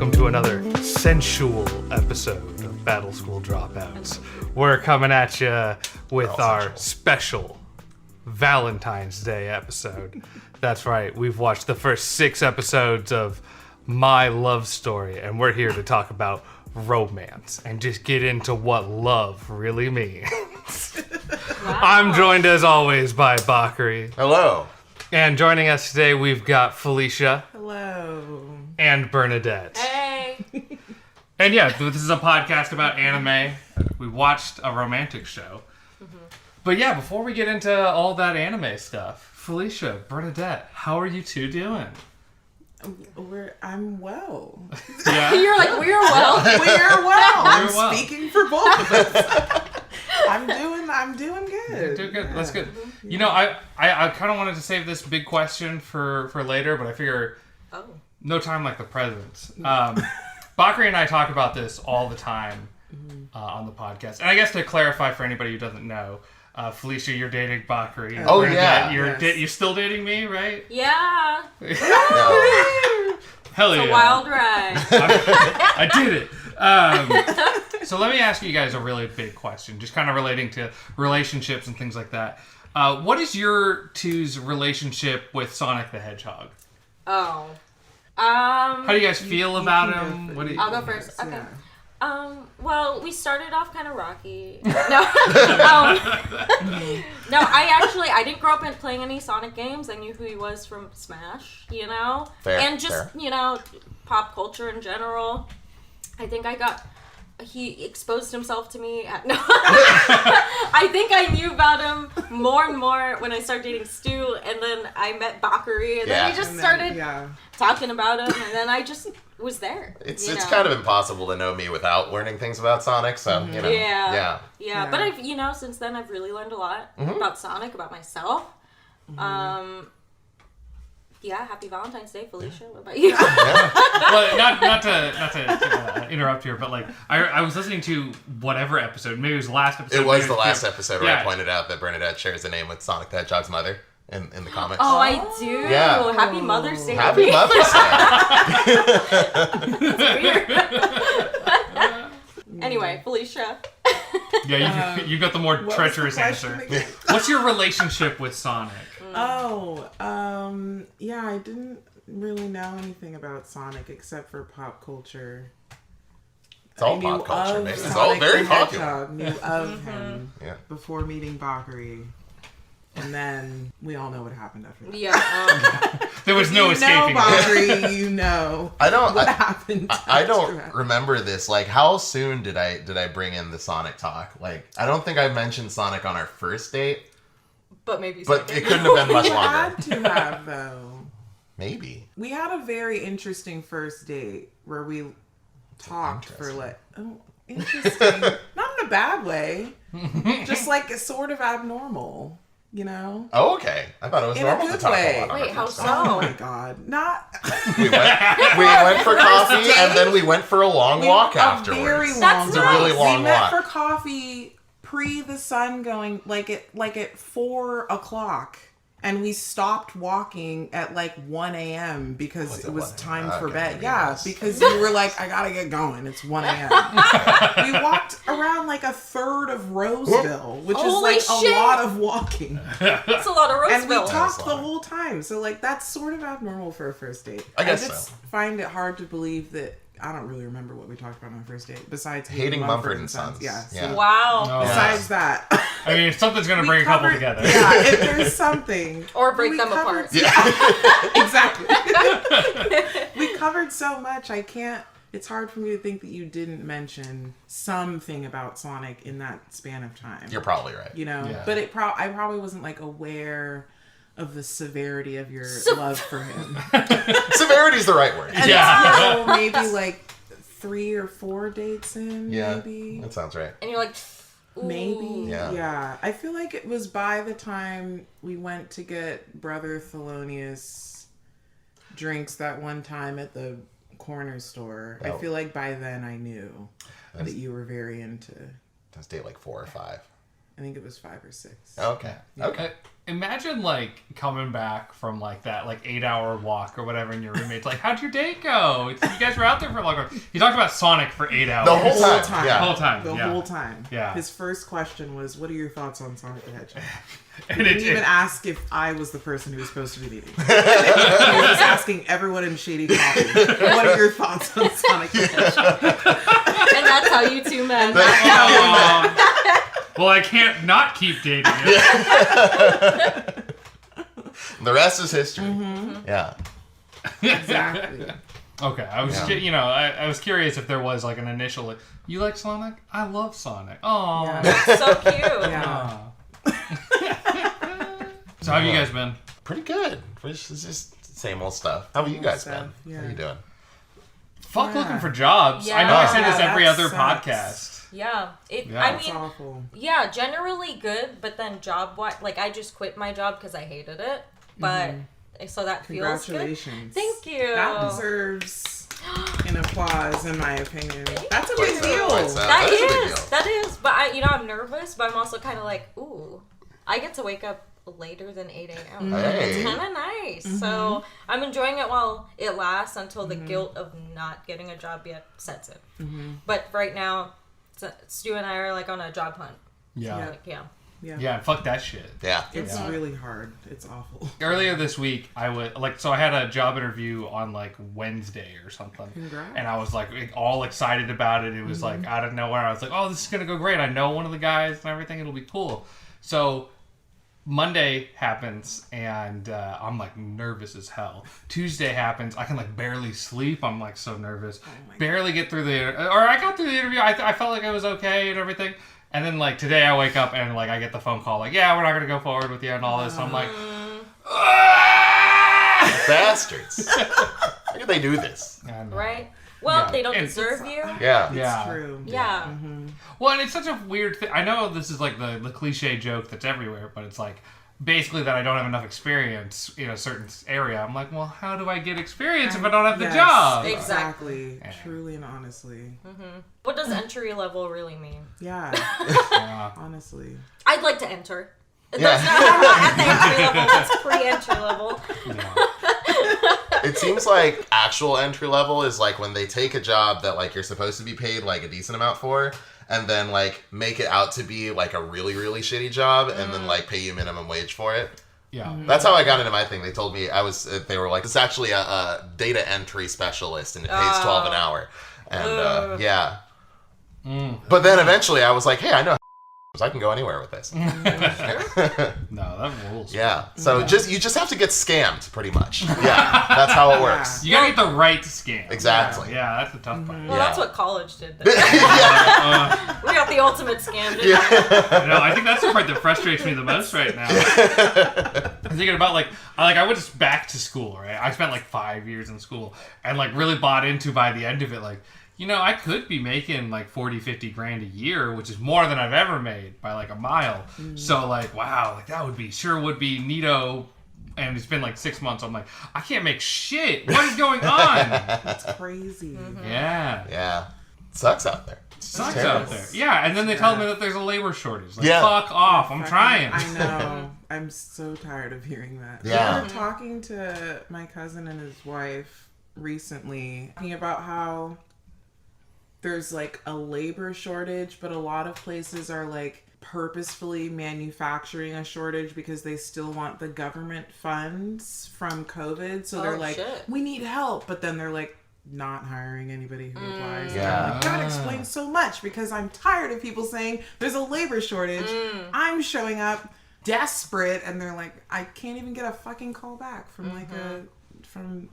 welcome to another sensual episode of Battle School Dropouts. We're coming at you with our special Valentine's Day episode. That's right, we've watched the first 6 episodes of My Love Story, and we're here to talk about romance and just get into what love really means. Wow. I'm joined as always by Bakari. Hello. And joining us today, we've got Felicia. Hello. And Bernadette. Hey. And yeah, this is a podcast about anime. We watched a romantic show. Mm-hmm. But yeah, before we get into all that anime stuff, Felicia, Bernadette, how are you two doing? I'm well. Yeah. You're like, we're well. We're well. I'm well. speaking for both of us. I'm doing good. You're doing good. That's good. You know, I kind of wanted to save this big question for later, but I figure no time like the present. Bakari and I talk about this all the time on the podcast. And I guess to clarify for anybody who doesn't know, Felicia, you're dating Bakari. Oh, yeah. You're still dating me, right? Yeah. Hell yeah. It's a wild ride. I did it. So let me ask you guys a really big question, just kind of relating to relationships and things like that. What is your two's relationship with Sonic the Hedgehog? Oh. How do you guys feel about him? I'll go first. Okay. Yeah. Well, we started off kind of rocky. No. No, I didn't grow up playing any Sonic games. I knew who he was from Smash, you know? Fair, and just, fair. you know, pop culture in general. I think he exposed himself to me no. I think I knew about him more and more when I started dating Stew, and then I met Bakari, and then we just started talking about him, and then I just was there. It's kind of impossible to know me without learning things about Sonic, so, you know. Yeah. But I've, since then I've really learned a lot about Sonic, about myself. Yeah, happy Valentine's Day, Felicia. What about you? Yeah. Well, not to interrupt here, but like I was listening to whatever episode, maybe it was the last episode. It was the last episode where I pointed out that Bernadette shares a name with Sonic the Hedgehog's mother in the comics. Oh, I do. Yeah. Happy Mother's Day. Happy Mother's That's weird. Anyway, Felicia. Yeah, you got the more treacherous answer. What's your relationship with Sonic? Yeah, I didn't really know anything about Sonic except for pop culture. It's all pop culture, man. It's all very popular. Knew of him before meeting Bakari. And then we all know what happened after that. Yeah. There was no escaping. Bakari, you know. What happened. I don't remember this. Like, how soon did I bring in the Sonic talk? Like, I don't think I mentioned Sonic on our first date. But maybe. But it couldn't have been much We longer. had to have, though. Maybe. We had a very interesting first date where we talked for interesting. Not in a bad way. Just like sort of abnormal, you know? Oh, okay. I thought it was In normal a to good talk way. a lot on Wait, our how first so? date. Oh my god. Not We went for coffee and then we went for a long walk afterwards. A very long That's It's a really long We met walk. for coffee pre the sun going like at 4 o'clock. And we stopped walking at like 1 a.m. because it was time for bed. Yeah, because you were like, I gotta get going. It's 1 a.m. We walked around like a third of Roseville, which Holy is like shit. a lot of walking. That's a lot of And we Roseville. talked the whole time. So like that's sort of abnormal for a first date. I guess just so. find it hard to believe that I don't really remember what we talked about on our first date. Besides Hating Mumford and Sons. Yeah. Yeah. So Wow. Oh, besides that. I mean, something's gonna bring a couple together. Yeah, if there's something. Or break We them covered- apart. Yeah. Exactly. We covered so much, it's hard for me to think that you didn't mention something about Sonic in that span of time. You're probably right. You know? Yeah. But I probably wasn't like aware of the severity of your love for him. Severity's the right word. Until maybe like 3 or 4 dates in, Yeah. maybe. That sounds right. And you're like, ooh. Maybe. Yeah. I feel like it was by the time we went to get Brother Thelonious drinks that one time at the corner store. I feel like by then I knew that you were very into. That's date like 4 or 5. think it was 5 or 6. Okay. Okay. Imagine like coming back from like that like 8-hour walk or whatever, and your roommate's like, "How'd your date go? You guys were out there for a long time." He talked about Sonic for 8 hours. The whole time. The whole time. The whole time. Yeah. His first question was, "What are your thoughts on Sonic the Hedgehog?" And He didn't even ask if I was the person who was supposed to be leading. He was just asking everyone in Shady Coffee, "What are your thoughts on Sonic the Hedgehog?" And that's how you two met. Well, I can't not keep dating you. The rest is history. Yeah. Exactly. Okay, I was I was curious if there was like an initial like, "You like Sonic? I love Sonic." Oh. Yeah. So cute. Yeah. So how have you guys been? Pretty good. It's just same old stuff. How have you guys been? Yeah. How are you doing? Fuck Yeah. looking for jobs. Yeah. I know I say this Yeah, every that other sucks. podcast. Yeah. Yeah. I It's mean, awful. yeah, generally good, but then job-wise, like I just quit my job because I hated it. But so that feels good. Congratulations. Thank you. That deserves an applause, in my opinion. That's a big What's deal. that? That That's a big is. deal. That is. But I'm nervous, but I'm also kind of like, ooh, I get to wake up later than 8 a.m. Hey. It's kind of nice. So I'm enjoying it while it lasts until the guilt of not getting a job yet sets in. But right now, Stew and I are like on a job hunt. Yeah. Like, yeah. Yeah, fuck that shit. Yeah. It's really hard. It's awful. Earlier this week, I had a job interview on like Wednesday or something. Congrats. And I was like all excited about it. It was like out of nowhere. I was like, "Oh, this is going to go great. I know one of the guys and everything. It'll be cool." So Monday happens and I'm like nervous as hell. Tuesday happens. I can like barely sleep. I'm like so nervous. Barely get through I got through the interview. I felt like it was okay and everything. And then like today I wake up and like I get the phone call like, "Yeah, we're not going to go forward with you," and all this. I'm like, Bastards. How could they do this? Right? Well, Yeah. they don't And- deserve you. Yeah. It's true. Yeah. Well, and it's such a weird thing. I know this is like the cliche joke that's everywhere, but it's like basically that I don't have enough experience in a certain area. I'm like, well, how do I get experience if I don't have the Yes, job? Exactly. Truly and honestly. What does entry level really mean? Yeah. Yeah. Honestly. I'd like to enter. Yeah. I'm not at the entry level. That's pre-entry level. It seems like actual entry level is like when they take a job that like you're supposed to be paid like a decent amount for, and then like make it out to be like a really, really shitty job, and then like pay you minimum wage for it. Yeah. That's how I got into my thing. They told me they were like, "It's actually a data entry specialist, and it pays $12 an hour." And yeah. But then eventually I was like, "Hey, I know I can go anywhere with this." No, that rules. Yeah. So you just have to get scammed, pretty much. Yeah. That's how it works. You gotta get the right scam. Exactly. Yeah, that's the tough part. Well, Yeah. that's what college did. Yeah. We got the ultimate scam. Didn't we? No, I think that's the part that frustrates me the most right now. I'm thinking about I went just back to school, right? I spent like 5 years in school and like really bought into by the end of it, like, you know, I could be making like 40, 50 grand a year, which is more than I've ever made by like a mile. So like, wow, like that would be neato. And it's been like 6 months. I'm like, I can't make shit. What is going on? That's crazy. Yeah. Yeah. It sucks out there. Sucks terrible. out there. Yeah, and then they tell me that there's a labor shortage. Like, Yeah. fuck off. I'm trying. I know. I'm so tired of hearing that. Yeah. We were talking to my cousin and his wife recently, talking about how there's like a labor shortage, but a lot of places are like purposefully manufacturing a shortage because they still want the government funds from COVID. So they're like, shit. we need help. But then they're like, not hiring anybody who applies. Yeah. I'm like, that explains so much because I'm tired of people saying there's a labor shortage. I'm showing up desperate and they're like, I can't even get a fucking call back from like from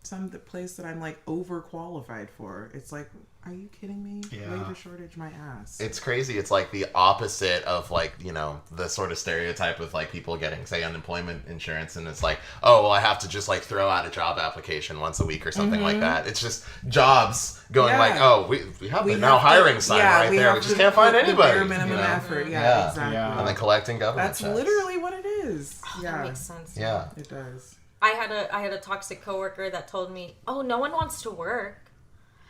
some place that I'm like overqualified for. It's like, are you kidding me? Yeah. Labor shortage my ass. It's crazy. It's like the opposite of like, you know, the sort of stereotype of like people getting, say, unemployment insurance. And it's like, oh, well, I have to just like throw out a job application once a week or something like that. It's just jobs going like, oh, we have the now hiring sign right there. We just can't find anybody. Bare minimum effort. Yeah, Yeah. exactly. Yeah. And then collecting government That's checks. literally what it is. That makes sense. Yeah. It does. I had a toxic coworker that told me, "Oh, no one wants to work.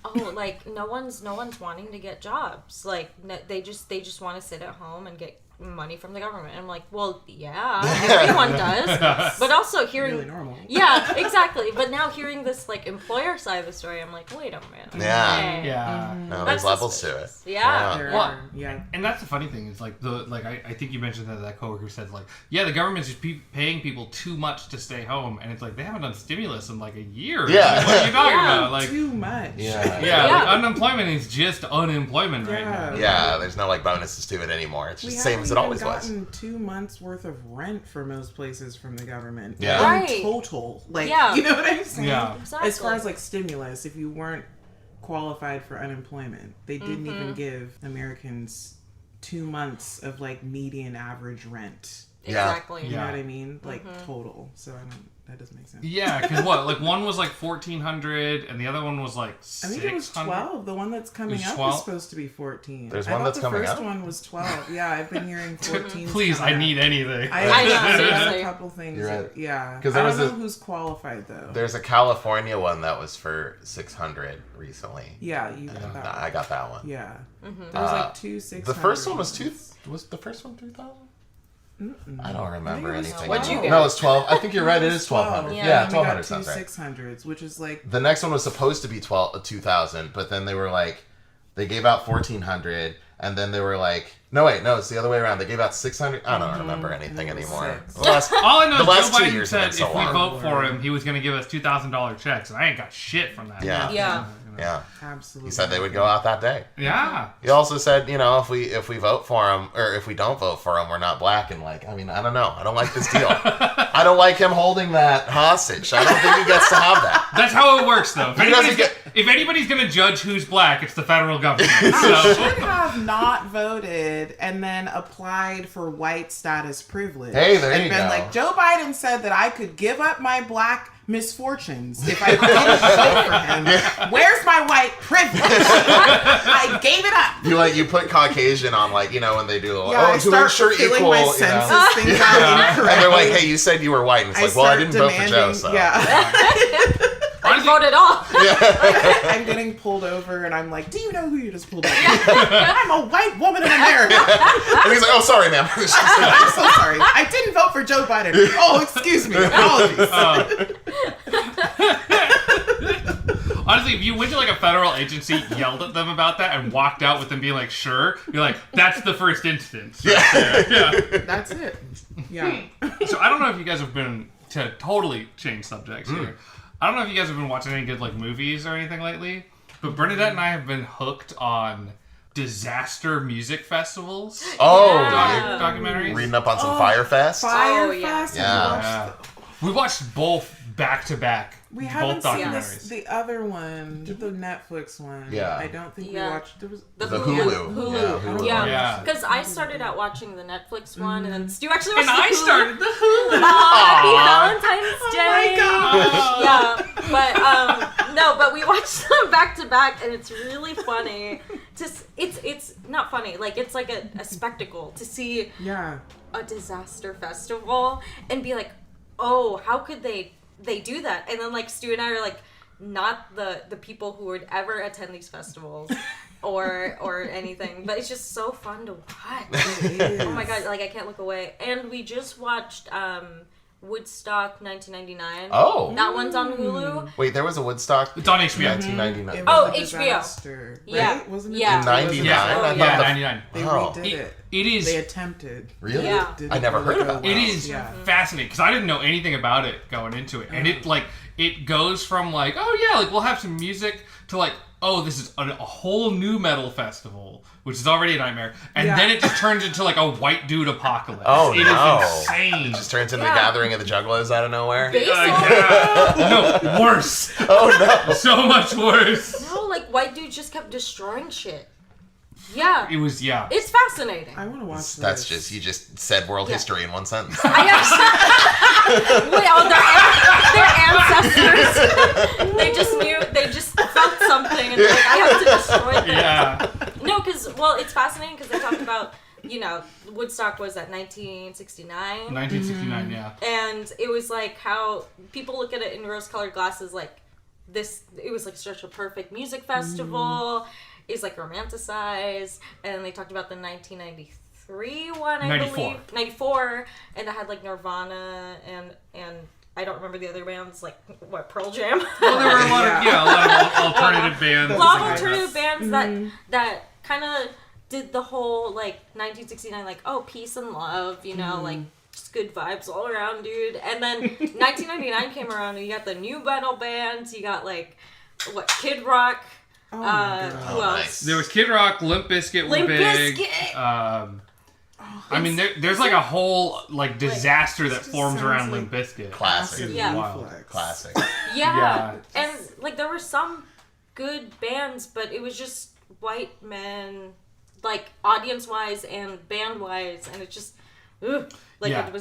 Oh, like no one's wanting to get jobs. Like they just want to sit at home and get money from the government. And I'm like, well, yeah, everyone does. But also hearing... Really normal. Yeah, exactly. But now hearing this, like, employer side of the story, I'm like, wait a minute. Yeah. Okay. Yeah. No, That's there's levels to it. suspicious. Yeah. There Well, are, yeah. And that's the funny thing is like I think you mentioned that coworker said like, yeah, the government's just paying people too much to stay home, and it's like they haven't done stimulus in like a year. Yeah. Like, what are you talking Yeah. about? Like, Too much. Yeah. yeah, Yeah. like unemployment is just unemployment right now. Yeah, there's no like bonuses to it anymore. It's just the same as it always was. We haven't gotten 2 months worth of rent for most places from the government. Yeah. In Right. total. Like, Yeah. you know what I'm saying? Yeah. Exactly. As far as like stimulus, if you weren't qualified for unemployment, they didn't even give Americans 2 months of like median average rent. Yeah. Exactly. You Yeah. know what I mean? Like total. So that doesn't make sense. Yeah, because what? Like one was like 1,400, and the other one was like 600. I think it was 12. The one that's coming It was up 12? is supposed to be 14. There's I one thought that's coming the up? first one was 12. Yeah, I've been hearing 14. Please, I need anything. I I know, know. seriously. A couple things. You're right. Yeah. 'Cause I there don't was know a- who's qualified though. There's a California one that was for 600 recently. Yeah, you got that. I got that one. Yeah. There was like 2 600. The first one was Was the first one 3,000? I don't remember it was anything. 12. What'd you get? No, it's 12. I think you're right. It is 1,200. Yeah. Yeah, And then we 1,200 got sounds 2 right. 600s, which is like The next one was supposed to be 2,000, but then they were like, they gave out 1,400, and then they were like, no, it's the other way around. They gave out 600. I don't remember anything anymore. six. The last- All I know The is last Joe 2 Biden years have said been so if we long. vote for him, he was going to give us $2,000 checks, and I ain't got shit from that. Yeah. Yeah. Yeah. absolutely. He said they would go out that day. Yeah. He also said, if we vote for him, or if we don't vote for him, we're not black. And like, I mean, I don't know. I don't like this deal. I don't like him holding that hostage. I don't think he gets to have that. That's how it works, though. doesn't If anybody's going to judge who's black, it's the federal government. I So. should have not voted and then applied for white status privilege. Hey, there and you been go. like, Joe Biden said that I could give up my black misfortunes if I didn't vote for him. Where's my white privilege? I gave it up. You put Caucasian on, like, when they do, Yeah, I to start ensure fulfilling equal, my census things out incorrectly. And they're like, hey, you said you were white. And it's like, well, I start didn't vote for Joe, demanding- so. Yeah. I voted off. I'm getting pulled over and I'm like, do you know who you just pulled over? I'm a white woman in America. And he's like, oh, sorry, ma'am. I'm so sorry. I didn't vote for Joe Biden. Oh, excuse me. Apologies. Honestly, if you went to like a federal agency, yelled at them about that, and walked out with them being like, sure, you're like, that's the first instance. Yeah. That's it. Yeah. So I don't know if you guys have been, to totally change subjects here, I don't know if you guys have been watching any good like movies or anything lately, but Bernadette and I have been hooked on disaster music festivals. Oh, Yeah. Documentaries. reading up on some Fire Fest. Fire Oh, yeah. Fest. Yeah. We watched both back to back. We both haven't seen documentaries. the other one, the Netflix one. Yeah. I don't think Yeah. we watched. There was The Hulu. Hulu. Yeah, Hulu. Yeah. Yeah. Because I started out watching the Netflix one, and then Stu actually watched And the I Hulu. started the Hulu. Happy Valentine's Day. God. Yeah, but no, but we watched them back to back, and it's really funny. It's not funny, like it's like a spectacle to see Yeah. a disaster festival and be like, oh, how could they do that? And then like Stu and I are like, not the people who would ever attend these festivals or anything, but it's just so fun to watch. Oh my god, like I can't look away. And we just watched Woodstock 1999. Oh. That one's on Hulu. Wait, there was a Woodstock It's on HBO. 1999. It Oh, was a HBO. disaster, right? Yeah. Wasn't it? Yeah. In 99? Yeah, I thought yeah, the- 99. They Wow. redid it. It is. They attempted. Really? Yeah. Didn't I never really heard go about It well. is Yeah. fascinating because I didn't know anything about it going into it, and it like it goes from like, oh yeah, like we'll have some music to like, oh, this is a whole new metal festival, which is already a nightmare, and Yeah. then it just turns into like a white dude apocalypse. Oh, It no. is insane. Just turns into Yeah. the gathering of the Juggalos out of nowhere. Basically. No, worse. Oh, no. So much worse. No, like white dudes just kept destroying shit. Yeah. It was It's fascinating. I want to watch That's this. you just said world Yeah. history in one sentence. I actually, wait, oh, their ancestors, they just felt something, and they're like, I have to destroy things. Yeah. No, because, well, it's fascinating because they talked about, Woodstock was at 1969. 1969. Yeah. And it was like how people look at it in rose-colored glasses, like this. It was like such a perfect music festival. It's like romanticized, and they talked about the 1993 I 94. believe. 94. And that had like Nirvana and I don't remember the other bands, like, what, Pearl Jam? Well, there were a lot of alternative bands. A lot of alternative bands that kind of did the whole, like, 1969, like, oh, peace and love, you know, like, just good vibes all around, dude. And then 1999 came around, and you got the new metal bands, you got, like, what, Kid Rock. Oh, my God. Who else? Nice. There was Kid Rock, Limp Bizkit were big. I mean, there's like a whole like disaster that forms around Limp Bizkit. Classic. Yeah. Wild. Classic. Yeah. And, like, there were some good bands, but it was just white men, like, audience-wise and band-wise, and it just, like, Yeah. it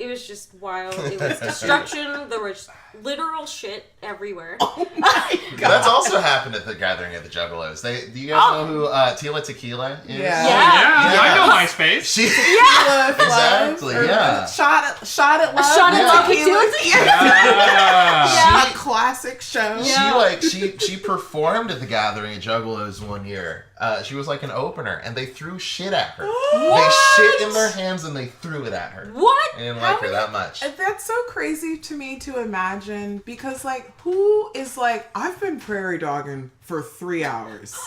was just wild. It was destruction. There was literal shit everywhere. Oh my God. That's also happened at the Gathering of the Juggalos. Do you guys know who Tila Tequila is? Yeah. Yeah, I know MySpace. She, Tequila exactly, Love, or yeah. Shot at Love. Shot at Love with Tequila. Tequila. Yeah. A classic show. She performed at the Gathering of Juggalos one year. She was like an opener, and they threw shit at her. They shit in their hands and they threw it at her. What? I didn't like her that much. That's so crazy to me to imagine, because, like, who is like, I've been prairie dogging for 3 hours.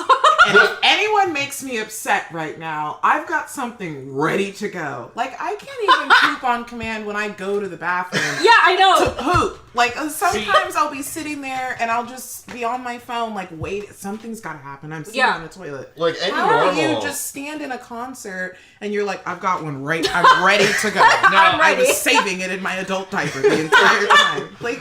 And if anyone makes me upset right now, I've got something ready to go. Like, I can't even poop on command when I go to the bathroom. Yeah, I know. To poop. Like, sometimes I'll be sitting there and I'll just be on my phone, like, wait, something's gotta happen. I'm sitting on the toilet. Like any How normal. do you just stand in a concert and you're like, I've got one right, I'm ready to go. I'm I ready. was saving it in my adult diaper the entire time. Like,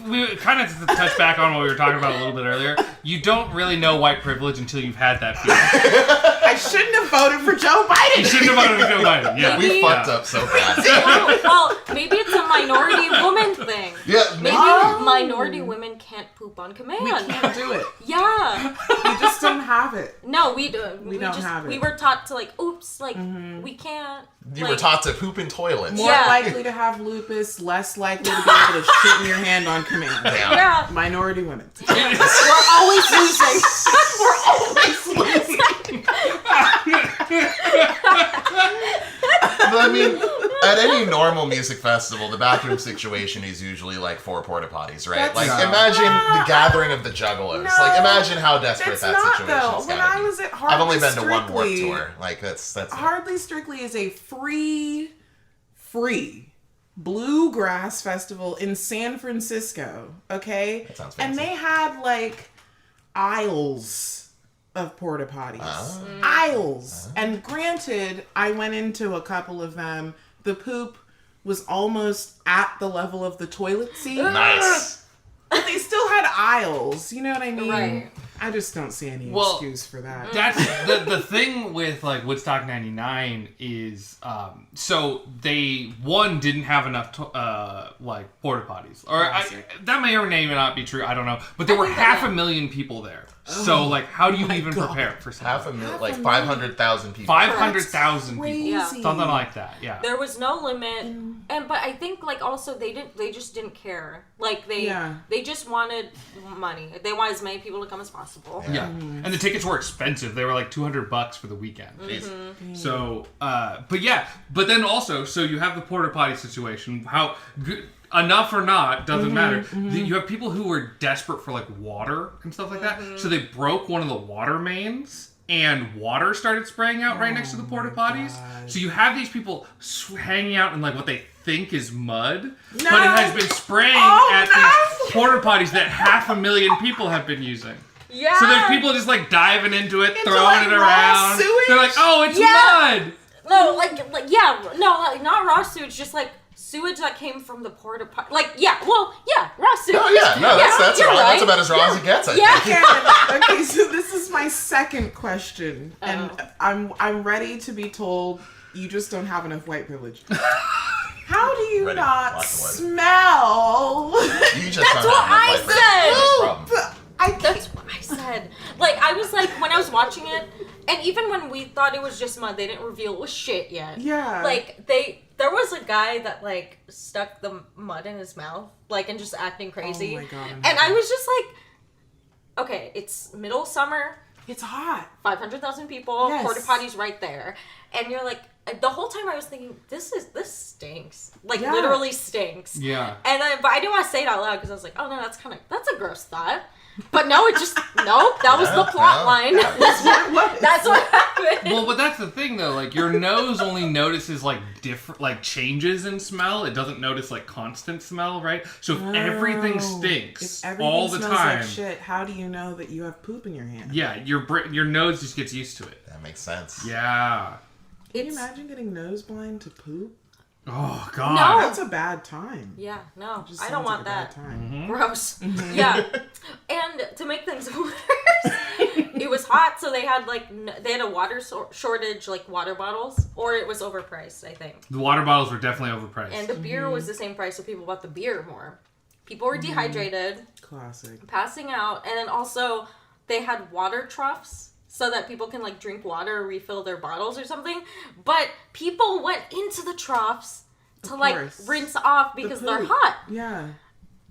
We kind of to touch back on what we were talking about a little bit earlier. You don't really know white privilege until you've had that feeling. I shouldn't have voted for Joe Biden. You shouldn't have voted for Joe Biden. Yeah, We fucked up so bad. Well, maybe it's a minority woman thing. Yeah, Maybe minority women can't poop on command. We can't do it. Yeah. We just don't have it. No, we do. We don't have it. We were taught to, like, oops, like, we can't. You were taught to poop in toilets. More likely to have lupus, less likely to be able to shit in your hand on command. Damn. Yeah. Minority women. We're always losing. We're always losing. But I mean, at any normal music festival, the bathroom situation is usually like 4 porta potties, right? That's like, not- imagine the Gathering of the Juggalos. No, like, imagine how desperate that's that not, situation though. is When gonna I be. was at Hardly I've only been to one Warped Strictly- Tour. Like, that's it. Hardly Strictly is a free bluegrass festival in San Francisco, okay? That sounds and fancy. they had, like, aisles of porta potties. Oh. Aisles. And granted, I went into a couple of them. The poop was almost at the level of the toilet seat. Nice. But they still had aisles. You know what I mean? Right. I just don't see any Well, excuse for that. That's the thing with like Woodstock '99 is so they didn't have enough like porta potties, or that may or may not be true. I don't know, but there were 500,000 people there. So like, how do you even prepare for something? 500,000, like 500,000 people. 500,000 people, Yeah. something like that. Yeah. There was no limit, but I think, like, also they just didn't care. Like, they just wanted money. They wanted as many people to come as possible. Yeah, and the tickets were expensive. They were like $200 for the weekend. So, but then also, so you have the porta potty situation. How good, enough or not doesn't matter. You have people who were desperate for like water and stuff like that. So they broke one of the water mains, and water started spraying out right next to the porta potties. So you have these people hanging out in like what they think is mud, but it has been spraying at these porta potties that 500,000 people have been using. Yeah. So there's people just like diving into it, throwing like it raw around. sewage? They're like, "Oh, it's mud." No, like not raw sewage, just like sewage that came from the porta potty. Like, raw sewage. Oh yeah, no, that's you're raw. right. That's about as raw as it gets. I Yeah. think. Okay, so this is my second question, and I'm ready to be told you just don't have enough white privilege. How do you Ready. not Lots of wood. smell? You just That's don't what have I enough said. That's the problem. That's what I said. Like, I was like, when I was watching it, and even when we thought it was just mud, they didn't reveal it was shit yet. Yeah. Like, there was a guy that, like, stuck the mud in his mouth, like, and just acting crazy. Oh my God, And I was just like, okay, it's middle summer. It's hot. 500,000 people, Yes. porta potties right there. And you're like, the whole time I was thinking, this stinks. Like, literally stinks. Yeah. And but I didn't want to say it out loud because I was like, oh no, that's a gross thought. But no, that was the plot line. That's what happened. Well, but that's the thing though. Like your nose only notices like different, like changes in smell. It doesn't notice like constant smell, right? So if everything stinks If everything all the smells time, like shit, how do you know that you have poop in your hand? yeah, your nose just gets used to it. That makes sense. Yeah. Can you imagine getting nose blind to poop? Oh God. No. That's a bad time. Yeah, no, Just I don't sounds want like a bad that. time. Gross. Yeah. And to make things worse, it was hot, so they had they had a water shortage, like water bottles, or it was overpriced, I think. The water bottles were definitely overpriced. And the beer was the same price, so people bought the beer more. People were dehydrated, Classic. passing out, and then also they had water troughs so that people can like drink water or refill their bottles or something. But people went into the troughs to like rinse off because they're hot. Yeah.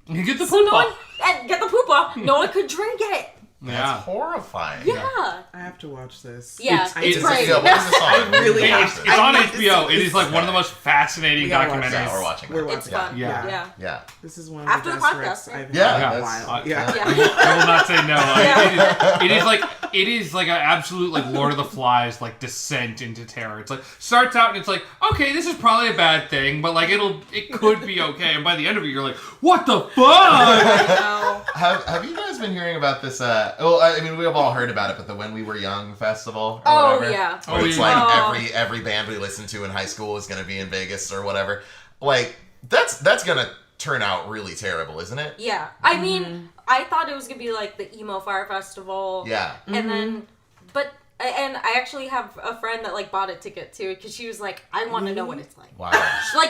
You get the So poop no one off. and get the poop off. No one could drink it. That's Yeah. horrifying. Yeah. I have to watch this. Yeah, It's it's great. What is this on? really It's I on need to HBO. see It is like one of the most fascinating We gotta watch documentaries. Yeah, we're watching that. We're watching It's fun. Yeah. Yeah. Yeah. This is one of After the the best podcast, recs right? I've Yeah, had in a that's- while. Yeah. I will not say no. Yeah. It is like an absolute like Lord of the Flies like descent into terror. It's like starts out and it's like, okay, this is probably a bad thing, but like it could be okay. And by the end of it, you're like, what the fuck? Have you guys been hearing about this? Well, I mean, we've all heard about it, but the When We Were Young festival. Or Oh, whatever, yeah. Where it's Oh, like yeah. every band we listened to in high school is going to be in Vegas or whatever. Like that's going to turn out really terrible, isn't it? Yeah. I mean, I thought it was gonna be like the emo fire festival. Yeah. And then, and I actually have a friend that like bought a ticket too because she was like, I want to know what it's like. Wow. Like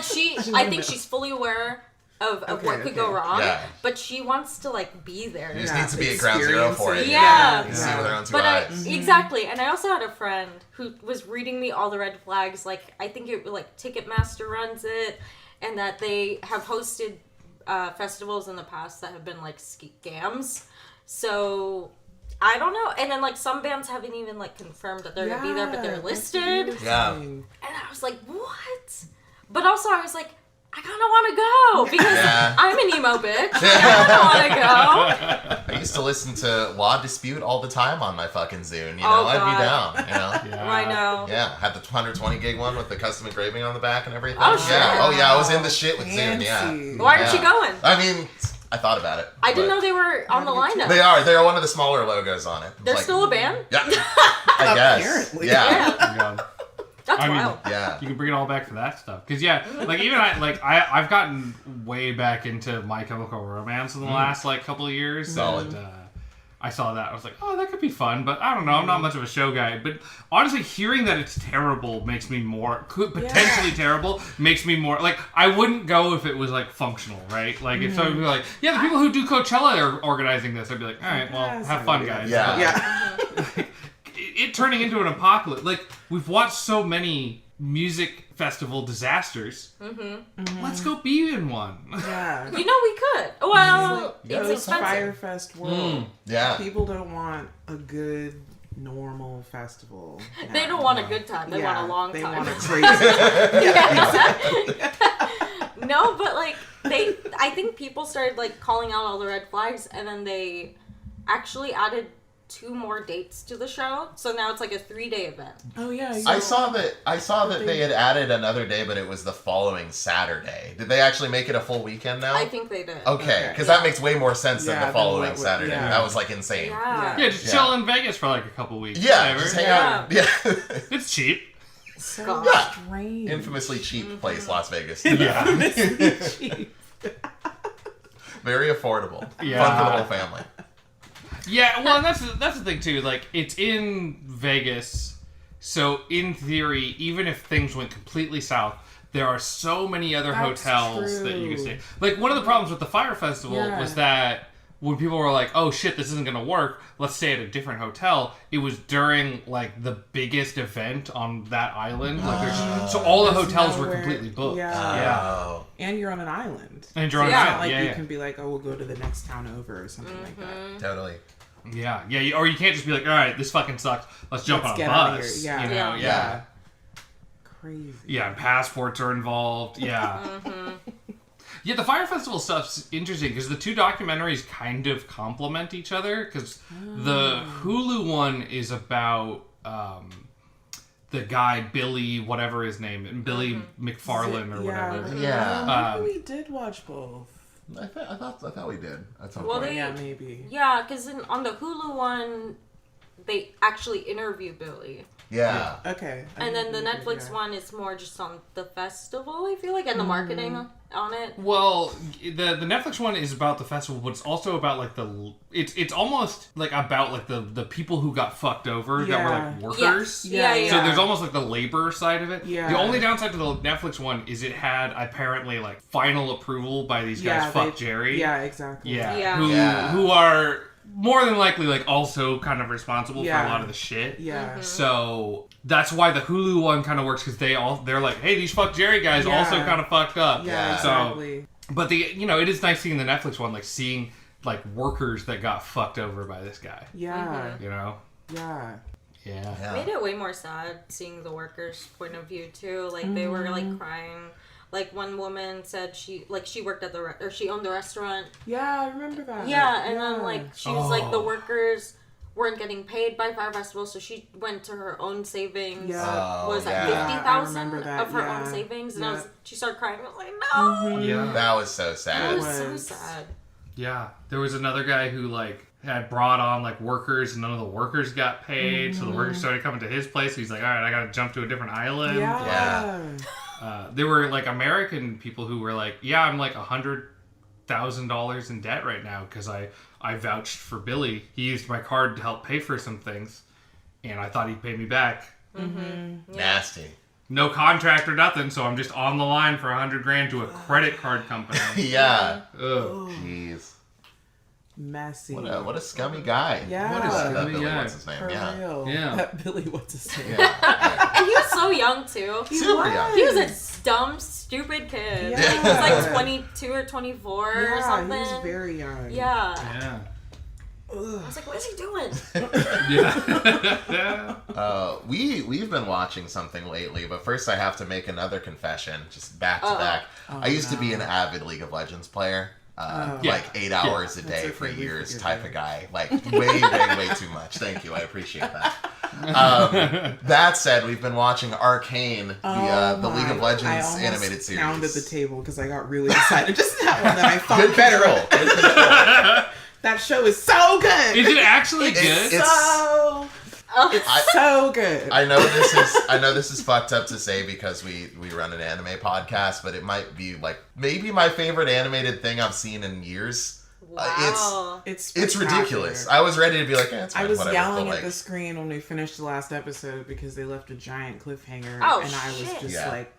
I think she's fully aware of what could go wrong, Yeah. but she wants to like be there. You just need to be at ground zero for it. Yeah. You can see with her own two But eyes. exactly, and I also had a friend who was reading me all the red flags. Like I think it like Ticketmaster runs it, and that they have hosted festivals in the past that have been like scams. So I don't know. And then like some bands haven't even like confirmed that they're gonna be there, but they're listed. Yeah. And I was like, what? But also I was like, I kind of want to go because Yeah. I'm an emo bitch. I kind of want to go. I used to listen to Law Dispute all the time on my fucking Zune. You know, Oh, I'd God. be down. You know. Yeah. I know. Yeah, had the 120 gig one with the custom engraving on the back and everything. Oh, sure. Yeah. Oh, yeah. I was in the shit with Zune. Yeah. Fancy. Why aren't you going? I mean, I thought about it. I didn't but know they were on the lineup. They are. They're one of the smaller logos on it. It's They're like- still a band? Yeah. I guess. Apparently. Yeah. Yeah. That's I mean, wild. Yeah. You can bring it all back for that stuff. Because, yeah, like, even I've gotten way back into My Chemical Romance in the last, like, couple of years. Solid. And, I saw that. I was like, oh, that could be fun. But I don't know. I'm not much of a show guy. But honestly, hearing that it's terrible makes me more... potentially terrible makes me more... Like, I wouldn't go if it was, like, functional, right? Like, if someone would be like, yeah, the people who do Coachella are organizing this. I'd be like, all right, well, Yeah, have fun, guys. Yeah. Yeah. It turning into an apocalypse. Like, we've watched so many music festival disasters. Let's go be in one. Yeah. You know we could. Well, it's Post expensive. Firefest world. Yeah. People don't want a good, normal festival. They don't want a good time. They want a long they time. want a crazy time. No, but like I think people started like calling out all the red flags, and then they actually added 2 more dates to the show. So now it's like a 3-day event. Oh yeah. I saw that they had added another day, but it was the following Saturday. Did they actually make it a full weekend now? I think they did. Okay, because that makes way more sense than Yeah, the following than what- Saturday. yeah. That was like insane. Yeah. Yeah, just chill in Vegas for like a couple weeks. Yeah, whatever. just hang Yeah. out. Yeah. It's cheap. So God. strange. Infamously cheap place, Las Vegas. Yeah. cheap. Very affordable. Yeah. Fun for the whole family. Yeah, well, and that's the thing too. Like, it's in Vegas, so in theory, even if things went completely south, there are so many other That's hotels that you can true. stay. Like, one of the problems with the Fire Festival Yeah. was that when people were like, "Oh shit, this isn't gonna work. Let's stay at a different hotel." It was during like the biggest event on that island. Like, so all the There's hotels were nowhere- completely booked. Yeah. Oh. And you're on an island. And you're on It's an not island. like Yeah, you yeah. can be like, oh, we'll go to the next town over or something like that. Totally. Yeah, or you can't just be like, all right, this fucking sucks. Let's jump on a get out of bus. here. Yeah. You know, Yeah. Crazy. Yeah, and passports are involved. Yeah. Yeah, the Fire Festival stuff's interesting because the two documentaries kind of complement each other. Because the Hulu one is about the guy Billy, whatever his name, and Billy McFarlane or whatever. Yeah. Maybe we did watch both. I thought we did at some Well, point. Yeah, maybe. Yeah, because on the Hulu one, they actually interview Billy. Yeah. Okay. And then the Netflix one is more just on the festival, I feel like, and the marketing on it. Well, the Netflix one is about the festival, but it's also about like it's almost like about like the people who got fucked over that were like workers. Yeah. So there's almost like the labor side of it. Yeah. The only downside to the Netflix one is it had apparently like final approval by these guys. Fuck Jerry. Yeah, exactly. Yeah. Who are more than likely like also kind of responsible for a lot of the shit. Yeah. So that's why the Hulu one kind of works because they're like, hey, these fuck Jerry guys also kind of fucked up. Yeah, exactly. So, but it is nice seeing the Netflix one, like seeing like workers that got fucked over by this guy. Yeah. You know. Yeah. Yeah. Made it way more sad seeing the workers' point of view too. Like they were like crying. Like one woman said she worked at or she owned the restaurant. Yeah, I remember that. Yeah, and then like she was like the workers weren't getting paid by Fire Festival, so she went to her own savings. Yeah. Was that $50,000 of her own savings? And she started crying. I was like, no. Yeah. That was so sad. That was so sad. Yeah. There was another guy who like had brought on like workers and none of the workers got paid, so the workers started coming to his place. He's like, all right, I gotta jump to a different island. Yeah. There were like American people who were like, yeah, I'm like $100,000 in debt right now because I vouched for Billy. He used my card to help pay for some things, and I thought he'd pay me back. Mm-hmm. Nasty. No contract or nothing, so I'm just on the line for $100,000 to a credit card company. Yeah. Ugh. Jeez. Messy. What a scummy guy. Yeah. What a scummy Billy, guy. what's his name? For real. Yeah. That Billy, what's his name? Yeah. And he was so young too. Super young. He was a dumb, stupid kid. Yeah. He was like 22 or 24 or something. He was very young. Yeah. Yeah. I was like, what is he doing? Yeah. We've been watching something lately, but first I have to make another confession, just back to back. I used to be an avid League of Legends player. Like 8 hours a day for years type of guy. Like way too much. Thank you. I appreciate that. That said, we've been watching Arcane, the League of Legends animated series. I pounded the table because I got really excited just that one that I thought Good better. control. Good control. That show is so good. Is it actually good? It's so good. I know this is fucked up to say because we run an anime podcast, but it might be like maybe my favorite animated thing I've seen in years. Wow. It's ridiculous. I was ready to be like, it's fine, I was whatever, yelling but at the screen when we finished the last episode because they left a giant cliffhanger, Oh, and I was shit. just like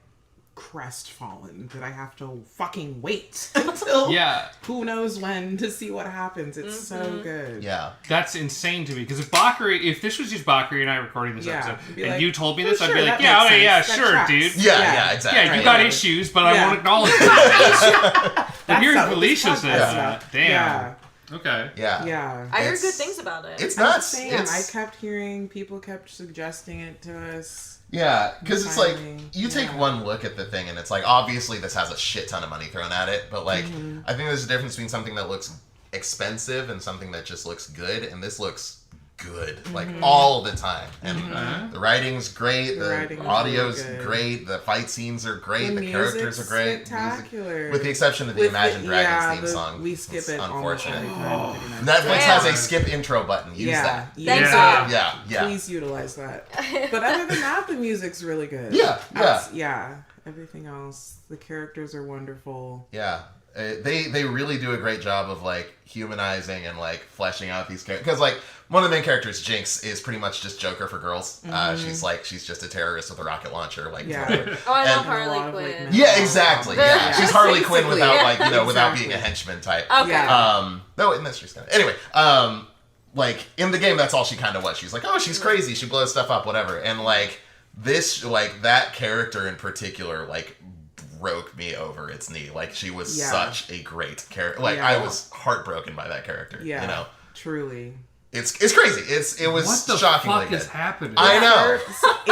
crestfallen that I have to fucking wait until who knows when to see what happens. It's so good. Yeah. That's insane to me because if this was just Bakari and I recording this episode and like, you told me this, sure, I'd be like, that makes sense. sure, That dude. tracks. Yeah, exactly. Yeah, you got issues, but I won't acknowledge them. But hearing not what Felicia this say podcast is that, about. damn. Yeah. Okay. Yeah. I heard It's- good things about it. It's nuts. Same. I kept hearing people kept suggesting it to us. Yeah, because it's like, Timing. you take one look at the thing and it's like, obviously this has a shit ton of money thrown at it, but like, I think there's a difference between something that looks expensive and something that just looks good, and this looks good, like, all the time. And the writing's great, the audio's really good. great, the fight scenes are great, the characters are great. Spectacular. With the exception of the Imagine Dragons theme song. We skip it. Unfortunate. Netflix Netflix has a skip intro button. Use that. Thank God. Yeah. Please utilize that. But other than that, the music's really good. Yeah. Everything else, the characters are wonderful. Yeah. They really do a great job of like humanizing and like fleshing out these characters, because like one of the main characters, Jinx, is pretty much just Joker for girls. She's just a terrorist with a rocket launcher, like whatever. Oh, I love And- Harley Quinn. Yeah, exactly. Yeah, she's Harley Quinn without like without being a Exactly. henchman type. Okay. No, in this she's kind of anyway. Like in the game, that's all she kind of was. She's like, oh, she's crazy. She blows stuff up, whatever. And like this, like that character in particular, like broke me over its knee. Like she was such a great character. Like I was heartbroken by that character. Yeah. You know. Truly. It's crazy. It was what the shockingly fuck good. is happening? I know.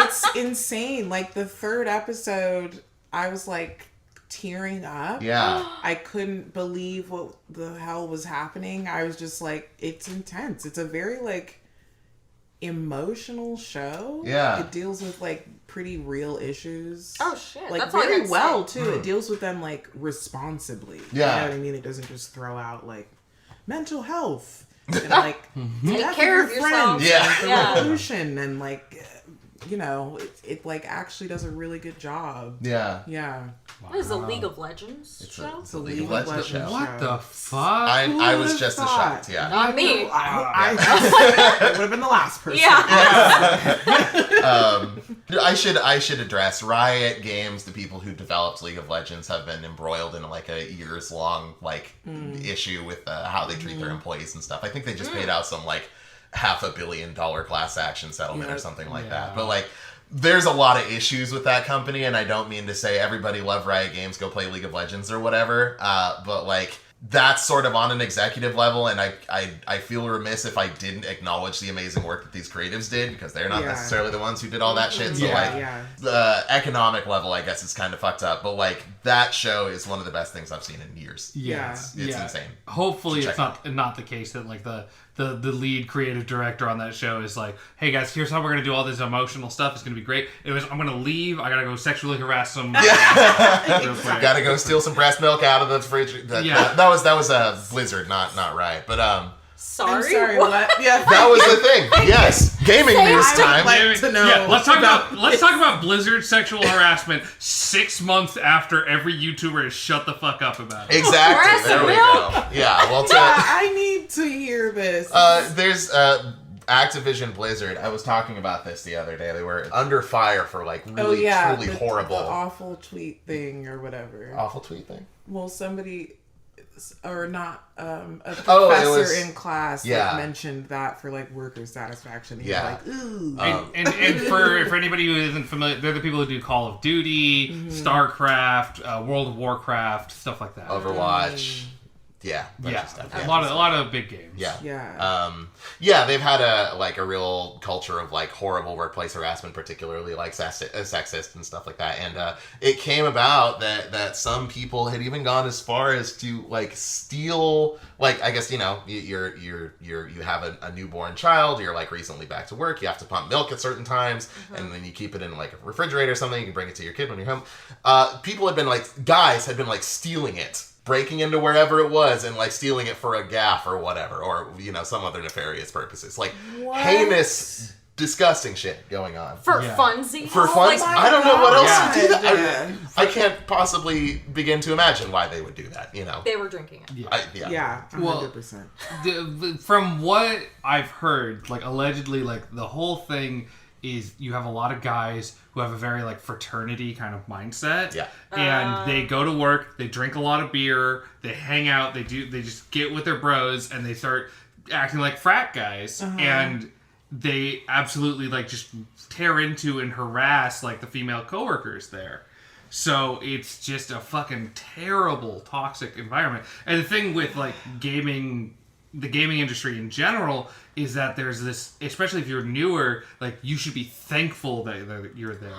It's insane. Like the third episode, I was like tearing up. Yeah. I couldn't believe what the hell was happening. I was just like, it's intense. It's a very like emotional show. Yeah. It deals with like pretty real issues. Oh shit. Like That's all I very gotta well say. too. It deals with them like responsibly. Yeah. You know what I mean? It doesn't just throw out like mental health and like Take care of yourself. friends and the Yeah. revolution and like you know, it like actually does a really good job. Yeah. Yeah. What is the League of Legends show? It's a League of Legends show. What the fuck? I was just as thought? shocked. Yeah. Not me. I would have been the last person. Yeah. I should address Riot Games. The people who developed League of Legends have been embroiled in like a years long like issue with how they treat their employees and stuff. I think they just paid out some like $500 million class action settlement or something like that. But like, there's a lot of issues with that company, and I don't mean to say everybody love Riot Games, go play League of Legends or whatever. But like, that's sort of on an executive level, and I feel remiss if I didn't acknowledge the amazing work that these creatives did, because they're not necessarily the ones who did all that shit. So the economic level, I guess, is kind of fucked up. But like, that show is one of the best things I've seen in years. It's insane. Hopefully it's not the case that like the lead creative director on that show is like, hey guys, here's how we're gonna do all this emotional stuff. It's gonna be great. I'm gonna leave. I gotta go sexually harass some. Gotta go steal some breast milk out of the fridge. That was Blizzard, not Riot. But Sorry. I'm sorry. What? Yeah. that was the thing. Yes, gaming news time. Like to know Yeah, let's talk about Blizzard sexual harassment 6 months after every YouTuber has shut the fuck up about it. Exactly. Breast There we milk. go. Yeah. Well, I need to hear this. there's Activision Blizzard. I was talking about this the other day. They were under fire for like really truly horrible, the awful tweet thing or whatever. awful tweet thing. Well, somebody or not a professor in class like, mentioned that for like worker satisfaction. He was like, ooh. And for anybody who isn't familiar, they're the people who do Call of Duty, StarCraft, World of Warcraft, stuff like that. Overwatch. Bunch of stuff. A lot of big games. They've had a real culture of like horrible workplace harassment, particularly like sexist and stuff like that. And it came about that some people had even gone as far as to like steal, like, I guess, you know, you have a newborn child, you're like recently back to work, you have to pump milk at certain times, and then you keep it in like a refrigerator or something, you can bring it to your kid when you're home. Guys had been like stealing it, breaking into wherever it was and like stealing it for a gaff or whatever, or you know, some other nefarious purposes, like heinous, disgusting shit going on For funsies? For funsies? I don't know what else to do that. I can't possibly begin to imagine why they would do that. You know, they were drinking it. 100%. From what I've heard, like allegedly, like the whole thing is you have a lot of guys who have a very like fraternity kind of mindset. And they go to work, they drink a lot of beer, they hang out, they just get with their bros and they start acting like frat guys. And they absolutely like just tear into and harass like the female coworkers there. So it's just a fucking terrible, toxic environment. And the thing with like the gaming industry in general is that there's this, especially if you're newer, like you should be thankful that you're there.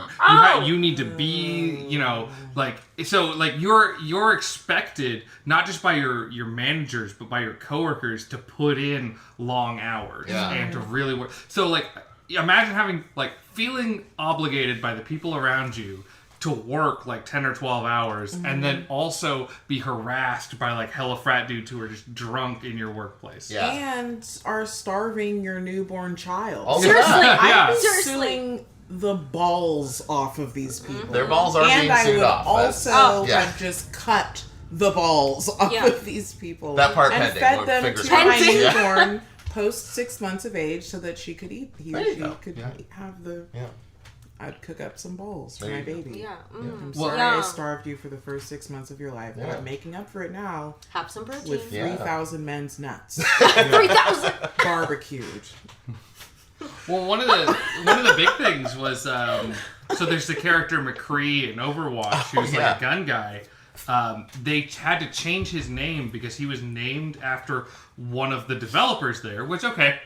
You need to be, you know, like, so like you're expected not just by your managers but by your coworkers to put in long hours and to really work. So like imagine having like feeling obligated by the people around you to work like 10 or 12 hours and then also be harassed by like hella frat dudes who are just drunk in your workplace. And are starving your newborn child. Seriously, I'm suing the balls off of these people. Their balls are being sued off. Also have just cut the balls off of these people. That part and pending. fed them to my newborn post 6 months of age so that she could eat. She could have the... I'd cook up some balls for my baby. I'm sorry I starved you for the first 6 months of your life, but I'm making up for it now. Have some protein. With 3,000 men's nuts. 3,000! Barbecued. Well, one of the big things was, so there's the character McCree in Overwatch, who's like a gun guy. They had to change his name because he was named after one of the developers there, which, okay,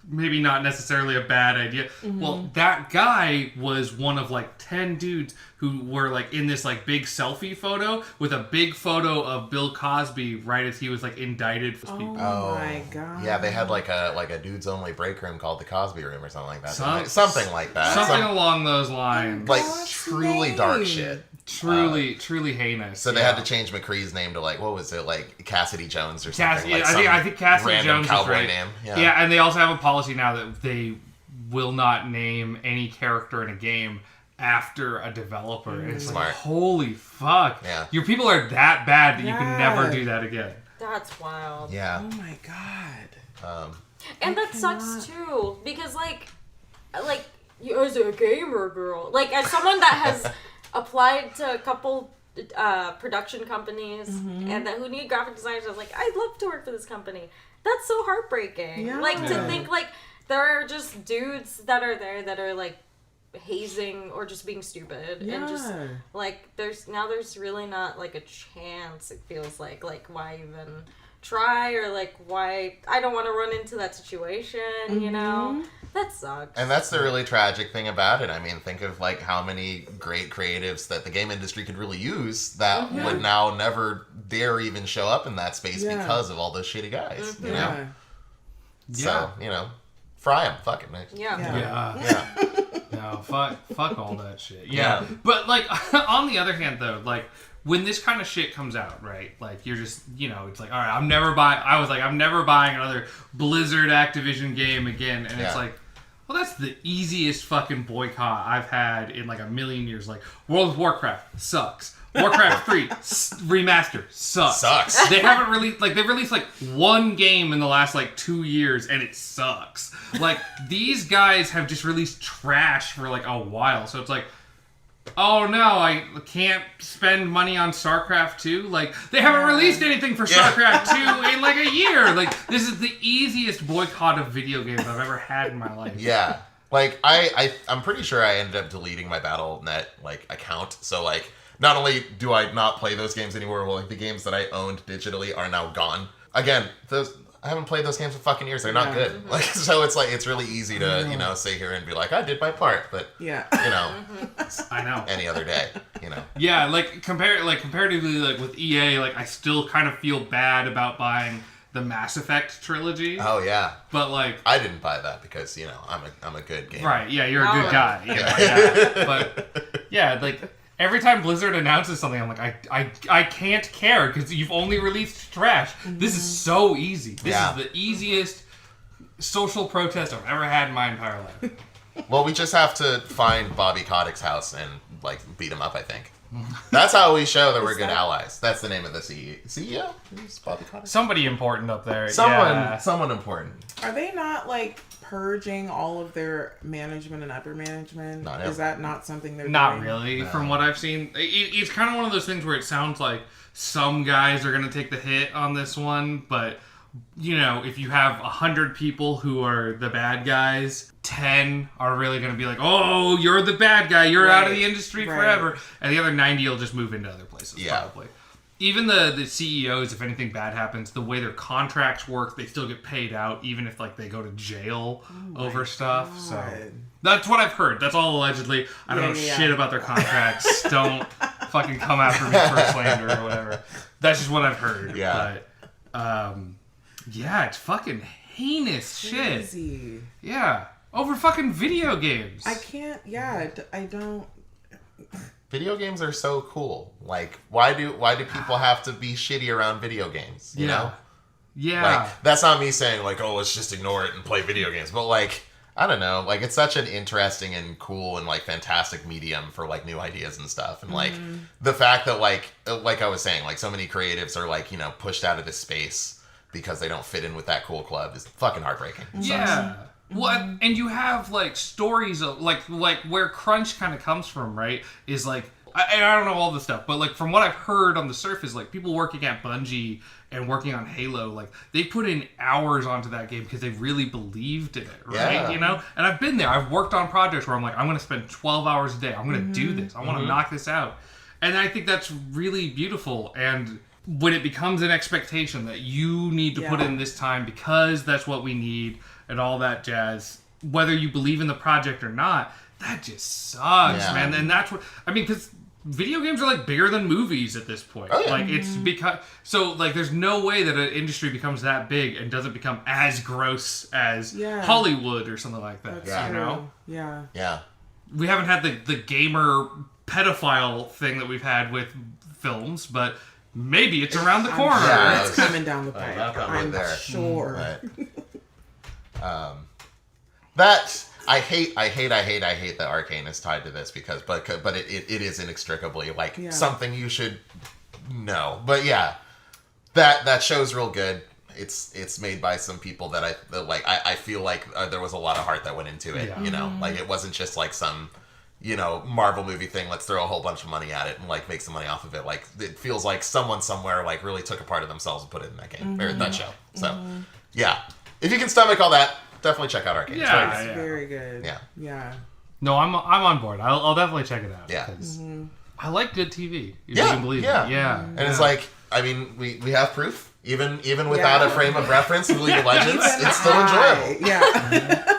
maybe not necessarily a bad idea. Well, that guy was one of like 10 dudes who were like in this like big selfie photo with a big photo of Bill Cosby right as he was like indicted for people. Oh my god. Yeah, they had like a dudes only break room called the Cosby Room or something like that. Something like that. Something along those lines. Like truly dark shit. Truly heinous. So they had to change McCree's name to like, what was it, like Cassidy Jones or something? I think Cassidy random Jones cowboy is right. name. Yeah, and they also have a policy now that they will not name any character in a game after a developer. It's Smart. like, holy fuck. Yeah. Your people are that bad that you can never do that again. That's wild. Yeah. Oh my god. And that sucks too, because like you as a gamer girl, like as someone that has applied to a couple production companies and that who need graphic designers, I was like, I'd love to work for this company. That's so heartbreaking. Yeah. Like to think like there are just dudes that are there that are like hazing or just being stupid and just like there's really not like a chance. It feels like why even try, or like why I don't want to run into that situation, you know? That sucks. And that's the really tragic thing about it. I mean, think of like how many great creatives that the game industry could really use that would now never dare even show up in that space because of all those shitty guys, you know? So, you know, fry them. Fuck it, man. Yeah. No, fuck all that shit. Yeah. But like on the other hand though, like when this kind of shit comes out, right? Like you're just, you know, it's like, all right, I'm never buying another Blizzard Activision game again. And it's like, well, that's the easiest fucking boycott I've had in like a million years. Like World of Warcraft sucks. Warcraft 3 remaster sucks. They haven't released they've released like one game in the last like 2 years and it sucks. Like these guys have just released trash for like a while. So it's like, oh no, I can't spend money on StarCraft 2. Like they haven't released anything for StarCraft 2 in like a year. Like this is the easiest boycott of video games I've ever had in my life. Yeah. Like I'm pretty sure I ended up deleting my Battle.net like account. So like not only do I not play those games anymore, well, like the games that I owned digitally are now gone. Again, I haven't played those games for fucking years. They're not good. Like, so it's like, it's really easy to, you know, sit here and be like, I did my part, but, you know, I know. Any other day, you know. Yeah, comparatively, like with EA, like I still kind of feel bad about buying the Mass Effect trilogy. Oh yeah. But like, I didn't buy that because, you know, I'm a good gamer. Right, yeah, you're a good guy. Yeah. But yeah, like every time Blizzard announces something, I'm like, I can't care because you've only released trash. This is so easy. This is the easiest social protest I've ever had in my entire life. Well, we just have to find Bobby Kotick's house and like beat him up, I think. That's how we show that we're good allies. That's the name of the CEO? Who's Bobby Kotick? Somebody important up there. Someone important. Are they not like purging all of their management and upper management? Is that not something they're not doing? really, no. From what I've seen. It's kind of one of those things where it sounds like some guys are going to take the hit on this one, but you know, if you have 100 people who are the bad guys, 10 are really going to be like, oh, you're the bad guy, you're out of the industry forever, and the other 90 will just move into other places, probably. Even the CEOs, if anything bad happens, the way their contracts work, they still get paid out, even if like they go to jail over stuff. God. So that's what I've heard. That's all allegedly. I don't know shit about their contracts. Don't fucking come after me for slander or whatever. That's just what I've heard. Yeah. But yeah, it's fucking heinous shit. Yeah, over fucking video games. I can't. Yeah, I don't. Video games are so cool. Like, why do people have to be shitty around video games? You know? Yeah. Like, that's not me saying like, oh, let's just ignore it and play video games. But like, I don't know. Like, it's such an interesting and cool and like fantastic medium for like new ideas and stuff. And like the fact that like I was saying, like so many creatives are like, you know, pushed out of this space because they don't fit in with that cool club is fucking heartbreaking. Yeah. Well, and you have like stories of like where crunch kind of comes from, right? Is like I don't know all this stuff, but like from what I've heard on the surface, like people working at Bungie and working on Halo, like they put in hours onto that game because they really believed in it, right? Yeah. You know, and I've been there. I've worked on projects where I'm like, I'm going to spend 12 hours a day. I'm going to do this. I want to knock this out, and I think that's really beautiful. And when it becomes an expectation that you need to put in this time because that's what we need and all that jazz, whether you believe in the project or not, that just sucks, man. And that's what I mean, because video games are like bigger than movies at this point. Oh, yeah. Like it's because like there's no way that an industry becomes that big and doesn't become as gross as Hollywood or something like that. That's you know? Yeah. We haven't had the gamer pedophile thing that we've had with films, but maybe it's around the corner. Yeah, it's coming down the pipe. I'm there. sure. But, that I hate that Arcane is tied to this but it is inextricably like something you should know. But yeah, that show's real good. It's made by some people that I feel like there was a lot of heart that went into it. You know, like it wasn't just like some Marvel movie thing. Let's throw a whole bunch of money at it and like make some money off of it. Like it feels like someone somewhere like really took a part of themselves and put it in that game or that show. So yeah, if you can stomach all that, definitely check out Arcane. Yeah, It's very good. Yeah. No, I'm on board. I'll definitely check it out. Yeah. I like good TV. If you can believe it. Yeah. And it's like, I mean, we have proof. Even without a frame of reference of League of Legends, it's still enjoyable. Yeah.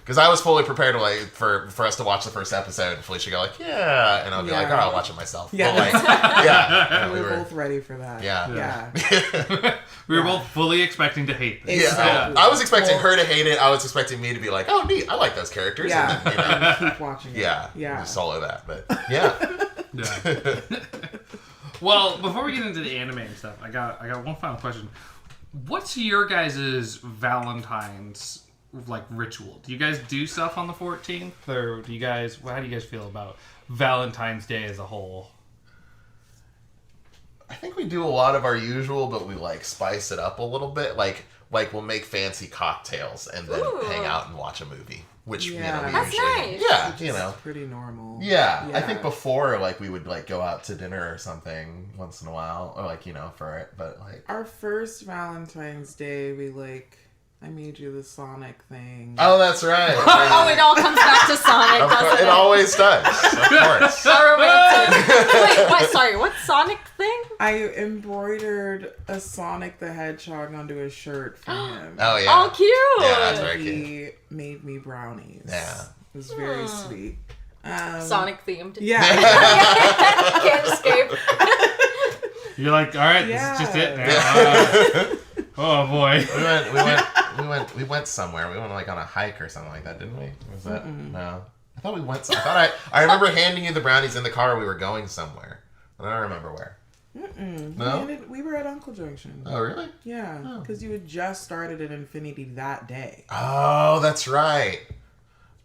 Because I was fully prepared for us to watch the first episode, and Felicia go like, yeah, and I'll be like, oh, I'll watch it myself. Yeah. But like, we were both ready for that. Yeah. We were both fully expecting to hate this. Exactly. I was expecting her to hate it. I was expecting me to be like, oh, neat, I like those characters. Yeah. And then, Keep watching it. Yeah. Just solo that. But yeah. Well, before we get into the anime and stuff, I got one final question. What's your guys' Valentine's like ritual? Do you guys do stuff on the 14th, or how do you guys feel about Valentine's Day as a whole? I think we do a lot of our usual, but we like spice it up a little bit. Like we'll make fancy cocktails and then hang out and watch a movie. Which we That's usually nice. It's pretty normal. Yeah, I think before like we would like go out to dinner or something once in a while, or like for it. But like our first Valentine's Day, I made you the Sonic thing. Oh, that's right. Oh, it all comes back to Sonic, doesn't it? It always does. Of course. So romantic. Wait, what? Sorry, what Sonic thing? I embroidered a Sonic the Hedgehog onto a shirt for him. Oh yeah. Oh, cute. Yeah, that's very cute. He made me brownies. Yeah. It was very sweet. Sonic themed. Yeah. Can't escape. You're like, all right, this is just it now. Oh boy. We went somewhere. We went like on a hike or something like that, didn't we? Was that no? I thought we went. I remember handing you the brownies in the car. We were going somewhere. I don't remember where. No. We were at Uncle Junction. Oh really? Yeah, because you had just started at Infinity that day. Oh, that's right.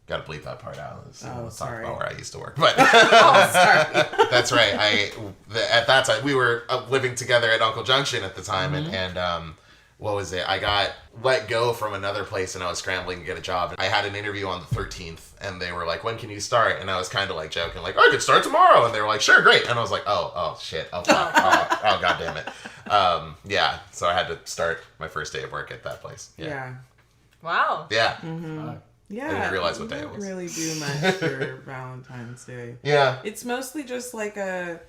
Got to bleep that part out. Let's talk about where I used to work. But that's right. At that time we were living together at Uncle Junction at the time, and what was it? I got let go from another place, and I was scrambling to get a job. I had an interview on the 13th, and they were like, "When can you start?" And I was kind of like joking, like, "I could start tomorrow." And they were like, "Sure, great." And I was like, "Oh shit, oh god damn it." Yeah. So I had to start my first day of work at that place. Yeah. Wow. Yeah. Yeah, I didn't realize what day it was. We don't really do much for Valentine's Day. Yeah. It's mostly just like a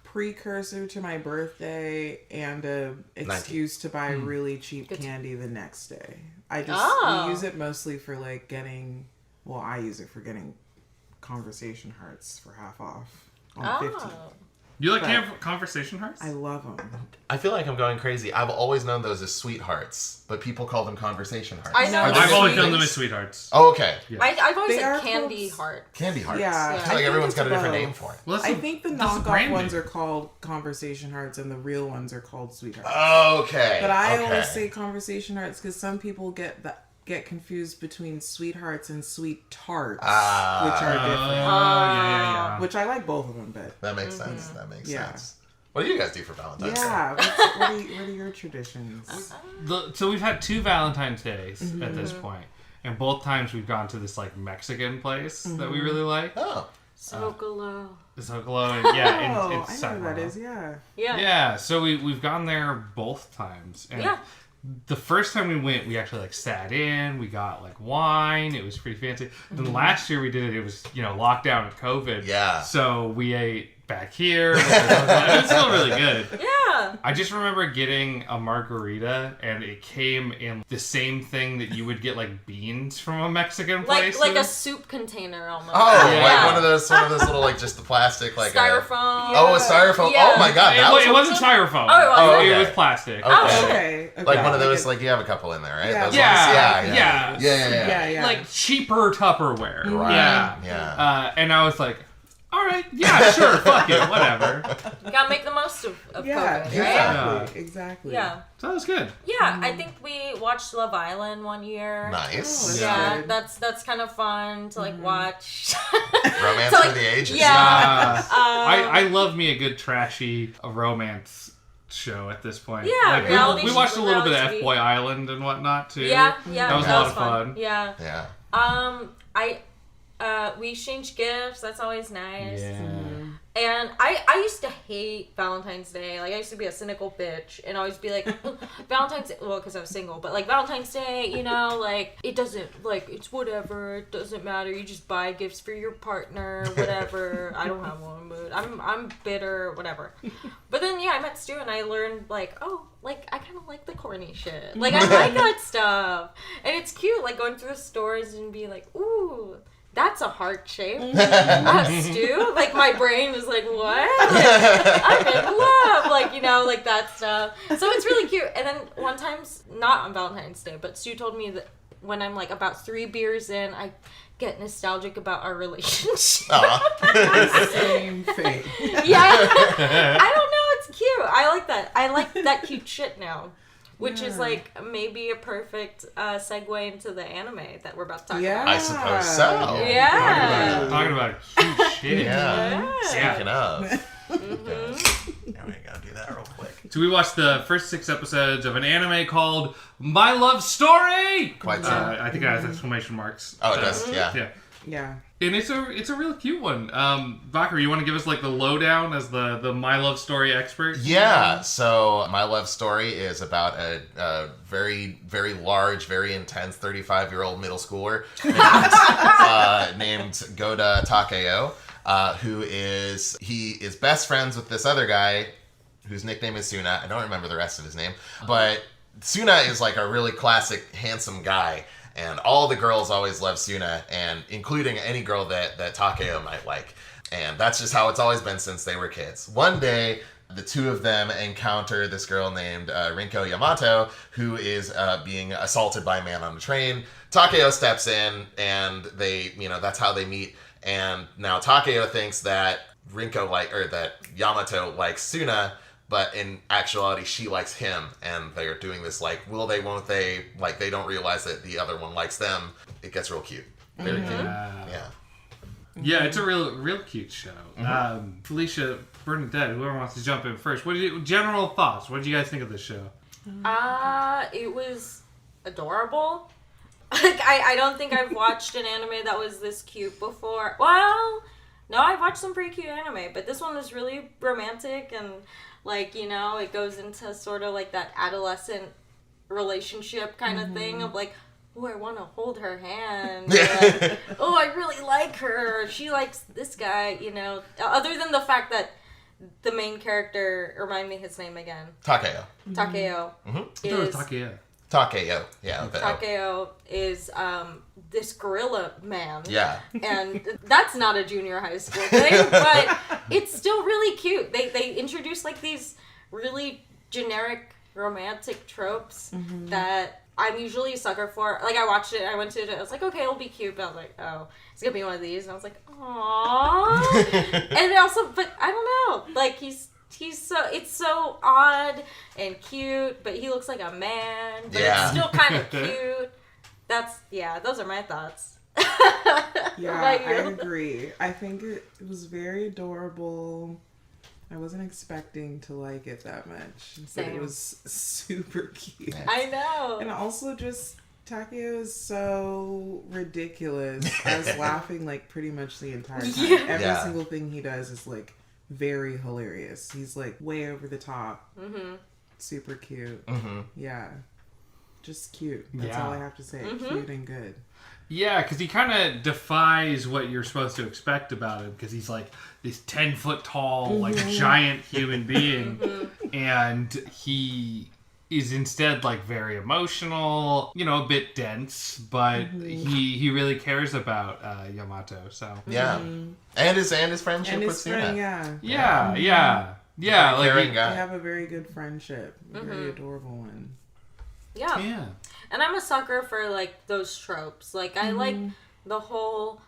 precursor to my birthday and a excuse to buy really cheap candy the next day. We use it mostly for like I use it for getting conversation hearts for half off on 15th. You like conversation hearts? I love them. I feel like I'm going crazy. I've always known those as sweethearts, but people call them conversation hearts. I know. I've always known them as sweethearts. Oh, okay. Yeah. I've always They said are candy called heart. Candy hearts. Yeah. I feel like everyone's got a different name for it. Well, I think the knockoff ones are called conversation hearts and the real ones are called sweethearts. Okay. But I always say conversation hearts because some people get confused between sweethearts and sweet tarts, which are different. Yeah. Which I like both of them, but That makes sense. That makes sense. What do you guys do for Valentine's Day? yeah. What are your traditions? So we've had 2 Valentine's Days at this point, and both times we've gone to this like Mexican place that we really like. Oh. Zocalo. Zocalo, and in I know what Sacramento. that is. Yeah. Yeah, so we've gone there both times, and the first time we went, we actually like sat in. We got like wine. It was pretty fancy. Then last year we did it. It was lockdown and COVID. Yeah. So we ate back here. It's still really good. Yeah. I just remember getting a margarita, and it came in the same thing that you would get like beans from a Mexican place. Like a soup container almost. Oh, Yeah. like one of those little like just the plastic like styrofoam. Oh, a styrofoam. Yeah. Oh my god, It wasn't styrofoam. Oh, it was? It was plastic. Okay. Like one of those, like you have a couple in there, right? Yeah. Those Yeah. ones? Yeah. Like cheaper Tupperware. Right. Yeah. And I was like, all right, yeah, sure, fuck it, whatever. You gotta make the most of Yeah, COVID, right? exactly. Yeah. So that was good. Yeah, I think we watched Love Island one year. Nice. Oh, Yeah, good. that's kind of fun to like watch. Romance for the ages. Yeah. I love me a good trashy romance show at this point. Yeah, like, reality we watched a little bit of reality TV. F-Boy Island and whatnot too. Yeah, That was a lot of fun. Yeah. Yeah. We exchange gifts. That's always nice. Yeah. And I used to hate Valentine's Day. Like, I used to be a cynical bitch and always be like, Valentine's Day, well, because I was single, but like, Valentine's Day, you know, like, it doesn't, like, it's whatever, it doesn't matter, you just buy gifts for your partner, whatever. I don't have one, but I'm bitter, whatever. But then, yeah, I met Stew and I learned, like, oh, like, I kind of like the corny shit. Like, I like that stuff. And it's cute, like, going through the stores and be like, ooh, that's a heart shape. Stew? Like, my brain is like, what? Like, I'm in love. Like, you know, like that stuff. So it's really cute. And then one time, not on Valentine's Day, but Stew told me that when I'm like about 3 beers in, I get nostalgic about our relationship. Same thing. Yeah. I don't know. It's cute. I like that. I like that cute shit now. Which is like maybe a perfect segue into the anime that we're about to talk about. I suppose so. Yeah. Talking about cute shit. Yeah. Yeah. Speaking of. Mm-hmm. Now we gotta do that real quick. So we watched the first 6 episodes of an anime called My Love Story. Quite so. I think it has exclamation marks. Oh, it does? Yeah. Yeah. Yeah. And it's a real cute one. Bakari, you want to give us like the lowdown as the My Love Story expert? Yeah, so My Love Story is about a very, very large, very intense 35-year-old middle schooler named Goda Takeo, who is best friends with this other guy whose nickname is Suna. I don't remember the rest of his name, but Suna is like a really classic, handsome guy. And all the girls always love Suna, and including any girl that Takeo might like. And that's just how it's always been since they were kids. One day, the two of them encounter this girl named Rinko Yamato, who is being assaulted by a man on a train. Takeo steps in, and that's how they meet. And now Takeo thinks that that Yamato likes Suna, but in actuality, she likes him, and they're doing this like, will they, won't they? Like, they don't realize that the other one likes them. It gets real cute. Very cute. Yeah. Yeah, it's a real cute show. Felicia, Bernadette, whoever wants to jump in first. General thoughts? What did you guys think of this show? It was adorable. Like, I don't think I've watched an anime that was this cute before. Well, no, I've watched some pretty cute anime, but this one was really romantic and, like, you know, it goes into sort of like that adolescent relationship kind of thing of like, oh, I want to hold her hand. Like, oh, I really like her. She likes this guy, you know. Other than the fact that the main character, remind me his name again. Takeo. Takeo. Is Takeo. Yeah. Takeo is this gorilla man. Yeah. And that's not a junior high school thing, but it's still really cute. They introduce like these really generic romantic tropes that I'm usually a sucker for. Like, I watched it, I went to it, I was like, okay, it'll be cute, but I was like, oh, it's gonna be one of these, and I was like, aww. And also, but I don't know, like, it's so odd and cute, but he looks like a man, but it's still kind of cute. Those are my thoughts. Yeah, I agree. I think it was very adorable. I wasn't expecting to like it that much. But it was super cute. I know. And also just Takeo is so ridiculous. I was laughing like pretty much the entire time. Every single thing he does is like very hilarious. He's like way over the top. Super cute. Yeah. just cute. That's all I have to say. Cute and good. Yeah, because he kind of defies what you're supposed to expect about him, because he's like this 10-foot tall, like giant human being, and he is instead like very emotional, you know, a bit dense, but he really cares about Yamato. So and his friendship with Suna. Yeah. Like they have a very good friendship, a very adorable one. Yeah. And I'm a sucker for, like, those tropes. Like, I like the whole,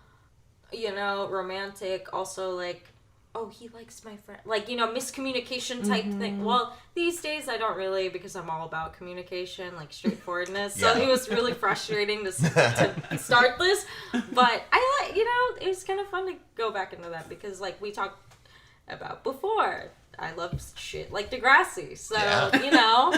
you know, romantic, also, like, oh, he likes my friend. Like, you know, miscommunication type thing. Well, these days I don't really, because I'm all about communication, like, straightforwardness. So it was really frustrating to start this. But I like, you know, it was kind of fun to go back into that because, like, we talked about before. I love shit like Degrassi, so you know,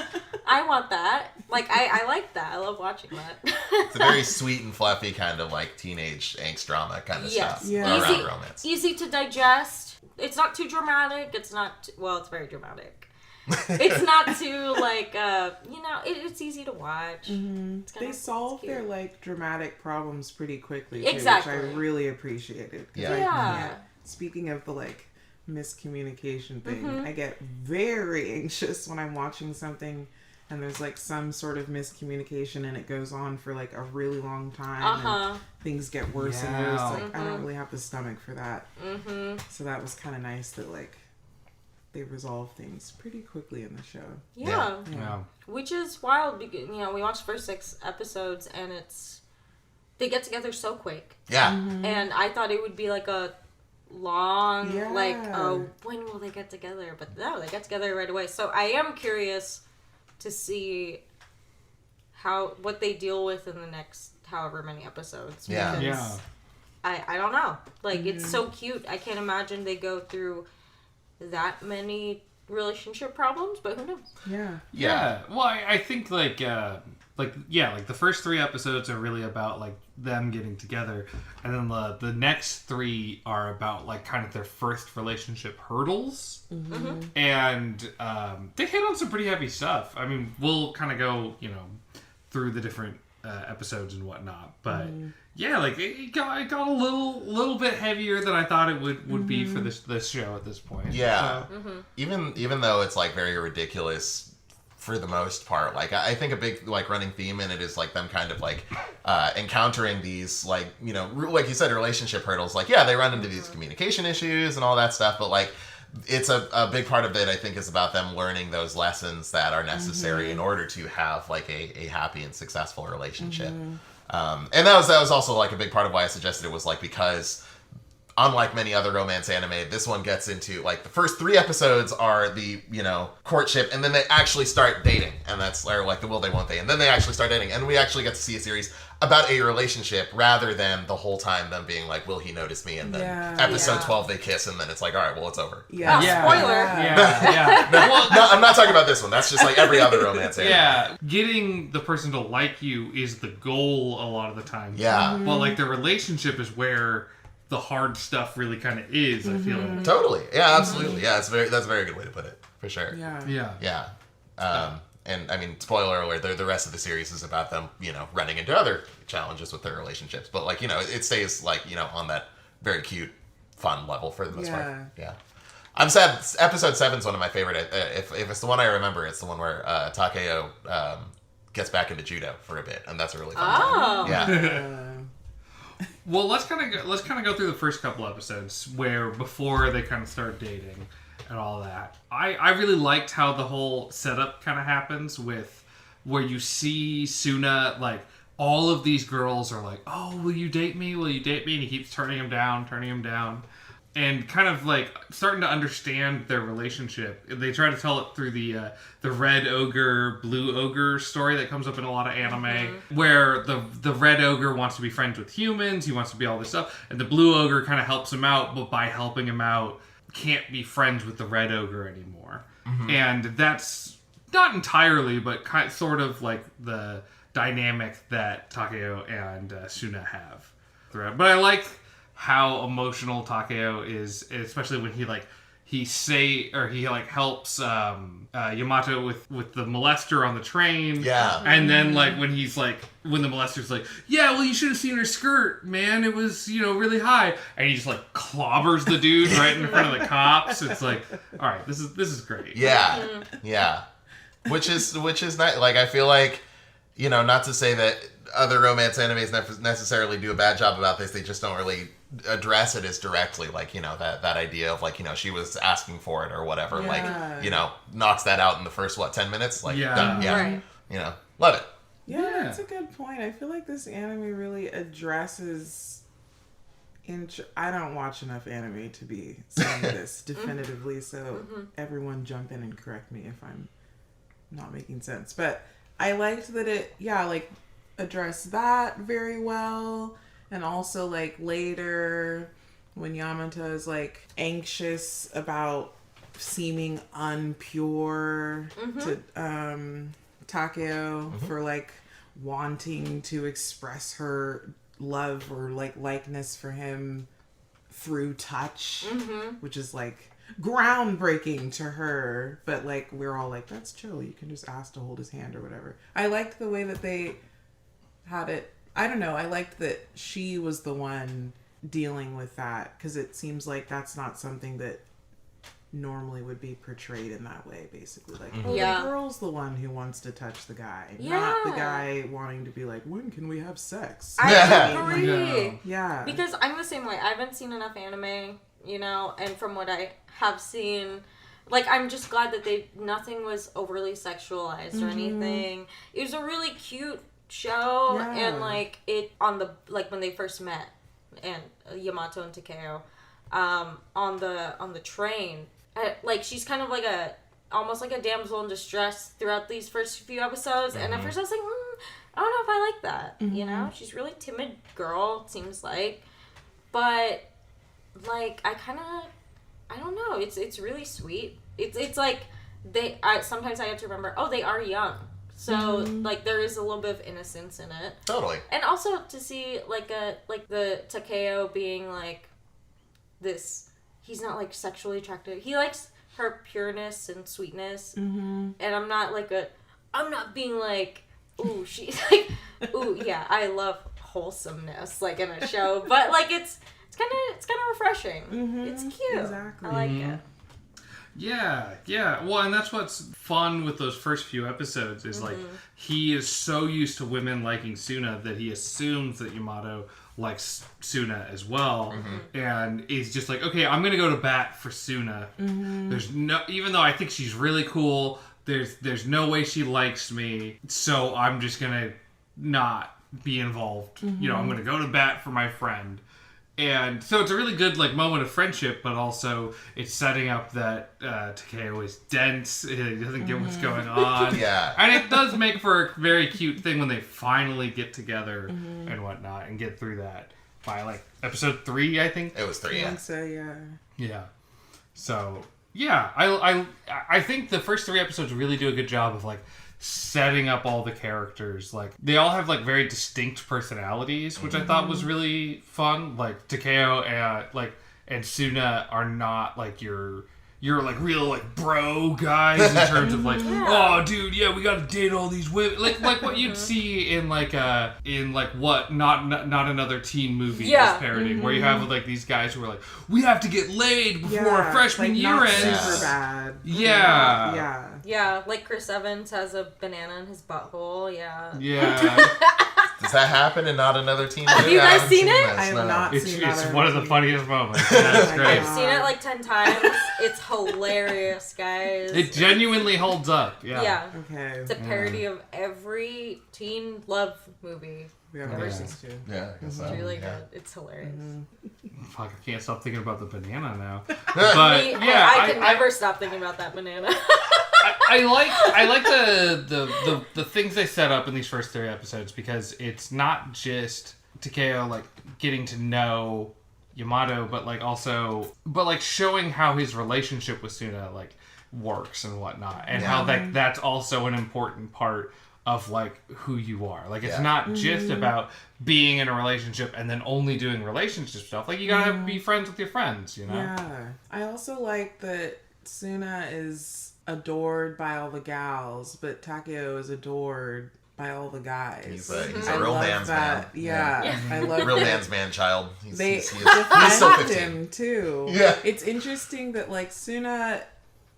I want that. Like, I like that. I love watching that. It's a very sweet and fluffy kind of like teenage angst drama kind of stuff around romance. Easy to digest. It's not too dramatic. It's not well. It's very dramatic. It's not too like you know. It's easy to watch. They solve their like dramatic problems pretty quickly, too, exactly, which I really appreciated. Speaking of the like miscommunication thing, I get very anxious when I'm watching something and there's like some sort of miscommunication and it goes on for like a really long time and things get worse and worse. Like I don't really have the stomach for that. So that was kind of nice that like they resolve things pretty quickly in the show. Yeah. Which is wild because, you know, we watched the first 6 episodes and they get together so quick. And I thought it would be like a long like, oh, when will they get together? But no, they get together right away. So I am curious to see what they deal with in the next however many episodes. I don't know. Like, it's so cute. I can't imagine they go through that many relationship problems, but who knows? Yeah. Well, I think like the first 3 episodes are really about like them getting together, and then the next 3 are about like kind of their first relationship hurdles, and they hit on some pretty heavy stuff. I mean, we'll kind of go, you know, through the different episodes and whatnot, but like it got a little bit heavier than I thought it would be for this show at this point. Even though it's like very ridiculous for the most part, like I think a big like running theme in it is like them kind of like encountering these like, you know, like you said, relationship hurdles. Like they run into these communication issues and all that stuff, but like it's a big part of it, I think, is about them learning those lessons that are necessary in order to have like a happy and successful relationship. And that was also like a big part of why I suggested it, was like because unlike many other romance anime, this one gets into like the first 3 episodes are the, you know, courtship, and then they actually start dating, and that's, or like the will they won't they, and then they actually start dating, and we actually get to see a series about a relationship rather than the whole time them being like, will he notice me, and then episode 12 they kiss, and then it's like, all right, well, it's over. Spoiler. No, I'm not talking about this one. That's just like every other romance anime. Getting the person to like you is the goal a lot of the time. But like the relationship is where the hard stuff really kind of is, I feel like. Totally. Yeah, absolutely. Yeah, that's a very good way to put it, for sure. Yeah. And I mean, spoiler alert, the rest of the series is about them, you know, running into other challenges with their relationships. But like, you know, it stays like, you know, on that very cute, fun level for the most part. Yeah. I'm sad. Episode 7 is one of my favorite. If it's the one I remember, it's the one where Takeo gets back into judo for a bit, and that's a really fun one. Yeah. Well, let's kind of go through the first couple episodes where before they kind of start dating and all that. I really liked how the whole setup kind of happens with where you see Suna, like all of these girls are like, oh, will you date me? Will you date me? And he keeps turning him down. And kind of like starting to understand their relationship. They try to tell it through the red ogre, blue ogre story that comes up in a lot of anime, where the red ogre wants to be friends with humans, he wants to be all this stuff, and the blue ogre kind of helps him out, but by helping him out, can't be friends with the red ogre anymore. And that's not entirely, but sort of like the dynamic that Takeo and Suna have. But I like how emotional Takeo is, especially when he like helps Yamato with the molester on the train. Yeah. And then like when the molester's like, yeah, well, you should have seen her skirt, man. It was, really high. And he just like clobbers the dude right in front of the cops. It's like, all right, this is great. Yeah. Yeah. Which is nice. Like, I feel like, not to say that other romance animes necessarily do a bad job about this. They just don't really address it as directly. Like, that idea of like, she was asking for it or whatever. Yeah. Like, knocks that out in the first, 10 minutes? Like, Yeah. done. Yeah. Right. Love it. Yeah, Yeah. that's a good point. I feel like this anime really addresses. I don't watch enough anime to be saying this definitively, so everyone jump in and correct me if I'm not making sense. But I liked that it, addressed that very well, and also like later when Yamato is like anxious about seeming unpure to Takeo for like wanting to express her love or like likeness for him through touch, which is like groundbreaking to her, but like we're all like, that's chill, you can just ask to hold his hand or whatever. I liked the way that they had it. I don't know, I liked that she was the one dealing with that, because it seems like that's not something that normally would be portrayed in that way, basically. Like, the girl's the one who wants to touch the guy, not the guy wanting to be like, when can we have sex? I agree. Yeah. Because I'm the same way. I haven't seen enough anime, and from what I have seen, like, I'm just glad that nothing was overly sexualized or anything. It was a really cute show, and like when they first met, and Yamato and Takeo, on the train, like she's kind of like almost like a damsel in distress throughout these first few episodes, and at first I was like, I don't know if I like that. She's a really timid girl, it seems like, but like I don't know, it's really sweet. It's like sometimes I have to remember, they are young. So, like, there is a little bit of innocence in it. Totally. And also to see, like the Takeo being, like, this, he's not, like, sexually attracted. He likes her pureness and sweetness. And I'm not being, like, ooh, she's, like, ooh, yeah, I love wholesomeness, like, in a show. But, like, it's kind of refreshing. It's cute. Exactly. I like it. Yeah. Well, and that's what's fun with those first few episodes is like he is so used to women liking Suna that he assumes that Yamato likes Suna as well, and is just like, okay, I'm gonna go to bat for Suna. There's no, even though I think she's really cool, there's no way she likes me, so I'm just gonna not be involved. I'm gonna go to bat for my friend. And so it's a really good like moment of friendship, but also it's setting up that Takeo is dense. He doesn't get what's going on. Yeah. And it does make for a very cute thing when they finally get together and whatnot and get through that by like episode 3, I think. It was 3, yeah. So, Yeah. So, yeah. I think the first 3 episodes really do a good job of like setting up all the characters. Like they all have like very distinct personalities, which I thought was really fun. Like Takeo and Suna are not like your like real like bro guys in terms of like oh dude, yeah, we gotta date all these women, like what you'd see in like what not another teen movie is parodying, where you have like these guys who are like, we have to get laid before our freshman like, year not ends. super bad. Yeah, like Chris Evans has a banana in his butthole. Yeah. Does that happen in Not Another Teen Movie? Have you guys seen it? I have not seen it. It's one of the funniest moments. Yeah, it's great. I've seen it like 10 times. It's hilarious, guys. It genuinely holds up. Yeah. Okay. It's a parody of every teen love movie. We have Never seen seen. Yeah, I guess so. It's really good. It's hilarious. Fuck, I can't stop thinking about the banana now. But I can never stop thinking about that banana. I like the things they set up in these first 3 episodes, because it's not just Takeo like getting to know Yamato, but like showing how his relationship with Suna like works and whatnot, and how that's also an important part of like who you are. Like it's not just about being in a relationship and then only doing relationship stuff. Like you gotta be friends with your friends, you know? Yeah. I also like that Suna is adored by all the gals, but Takeo is adored by all the guys. He's a real man's man. Yeah. I love real that. man's man child. They he's so defend 15. him too. Yeah. It's interesting that like Suna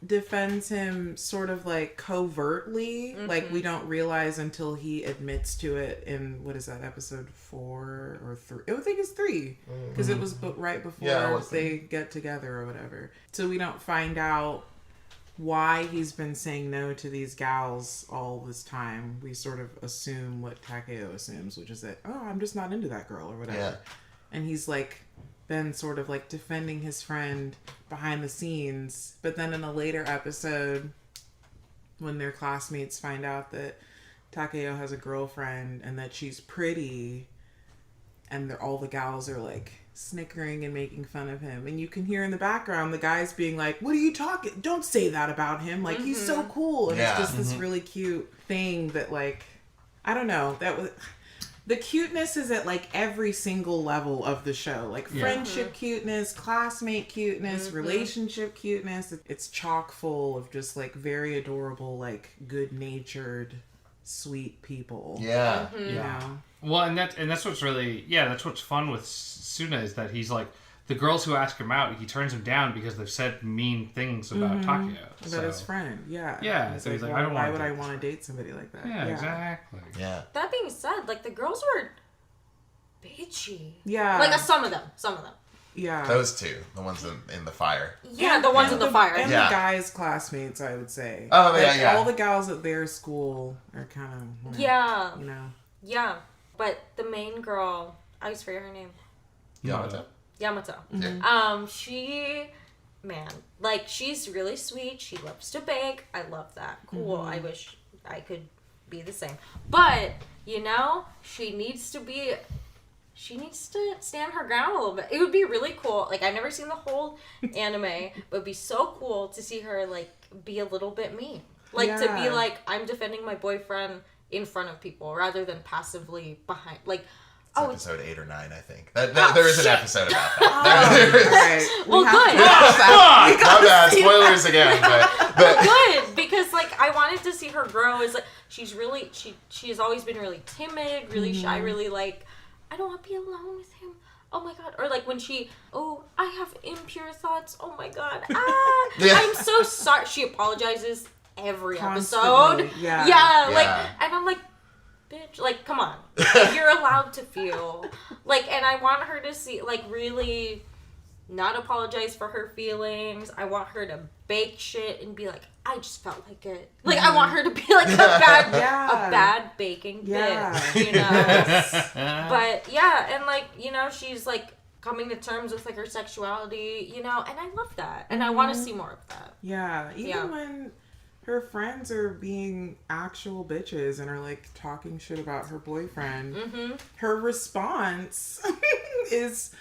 defends him sort of like covertly, like we don't realize until he admits to it in what is that, episode 4 or 3? I think it's 3 because it was right before they get together or whatever. So we don't find out why he's been saying no to these gals all this time. We sort of assume what Takeo assumes, which is that, oh, I'm just not into that girl or whatever. Yeah. And he's like been sort of like defending his friend behind the scenes. But then in a later episode, when their classmates find out that Takeo has a girlfriend and that she's pretty, and all the gals are like snickering and making fun of him, and you can hear in the background the guys being like, what are you talking, don't say that about him, like he's so cool. And it's just this really cute thing that like, I don't know, that was the cuteness is at like every single level of the show, like friendship cuteness, classmate cuteness, relationship cuteness. It's chock full of just like very adorable, like good-natured, sweet people. Yeah. You know? Well, and that's what's really that's what's fun with Suna is that he's like the girls who ask him out, he turns them down because they've said mean things about Takeo. About his friend, yeah. So he's like, well, I don't why want would to I want to date somebody like that? Yeah, exactly. Yeah. That being said, like the girls were bitchy. Yeah. Like some of them. Yeah. Those two, the ones in the fire. Yeah, the ones in the fire. And the guys' classmates, I would say. Oh, like, yeah. All the gals at their school are kind of, you know. Yeah, but the main girl, I always forget her name. Yamato. Yeah. She's really sweet. She loves to bake. I love that. Cool. I wish I could be the same. But, you know, she needs to stand her ground a little bit. It would be really cool. Like, I've never seen the whole anime, but it'd be so cool to see her, like, be a little bit mean. Like, to be like, I'm defending my boyfriend in front of people rather than passively behind. Like, episode 8 or 9, I think. There is an episode about that. Right. Well, good. My bad. Spoilers again. But good, because like I wanted to see her grow as like she has always been really timid, really shy, really like I don't want to be alone with him. Oh my god. Or like when I have impure thoughts. Oh my god. I'm so sorry. She apologizes every Constantly. episode. Yeah. Like, and I'm like, bitch, like, come on. You're allowed to feel. Like, and I want her to see, like, really not apologize for her feelings. I want her to bake shit and be like, I just felt like it. Like, I want her to be like a bad baking bitch, you know? But, yeah, and, like, you know, she's, like, coming to terms with, like, her sexuality, you know? And I love that. And I want to see more of that. Yeah. Even when her friends are being actual bitches and are like talking shit about her boyfriend, her response is,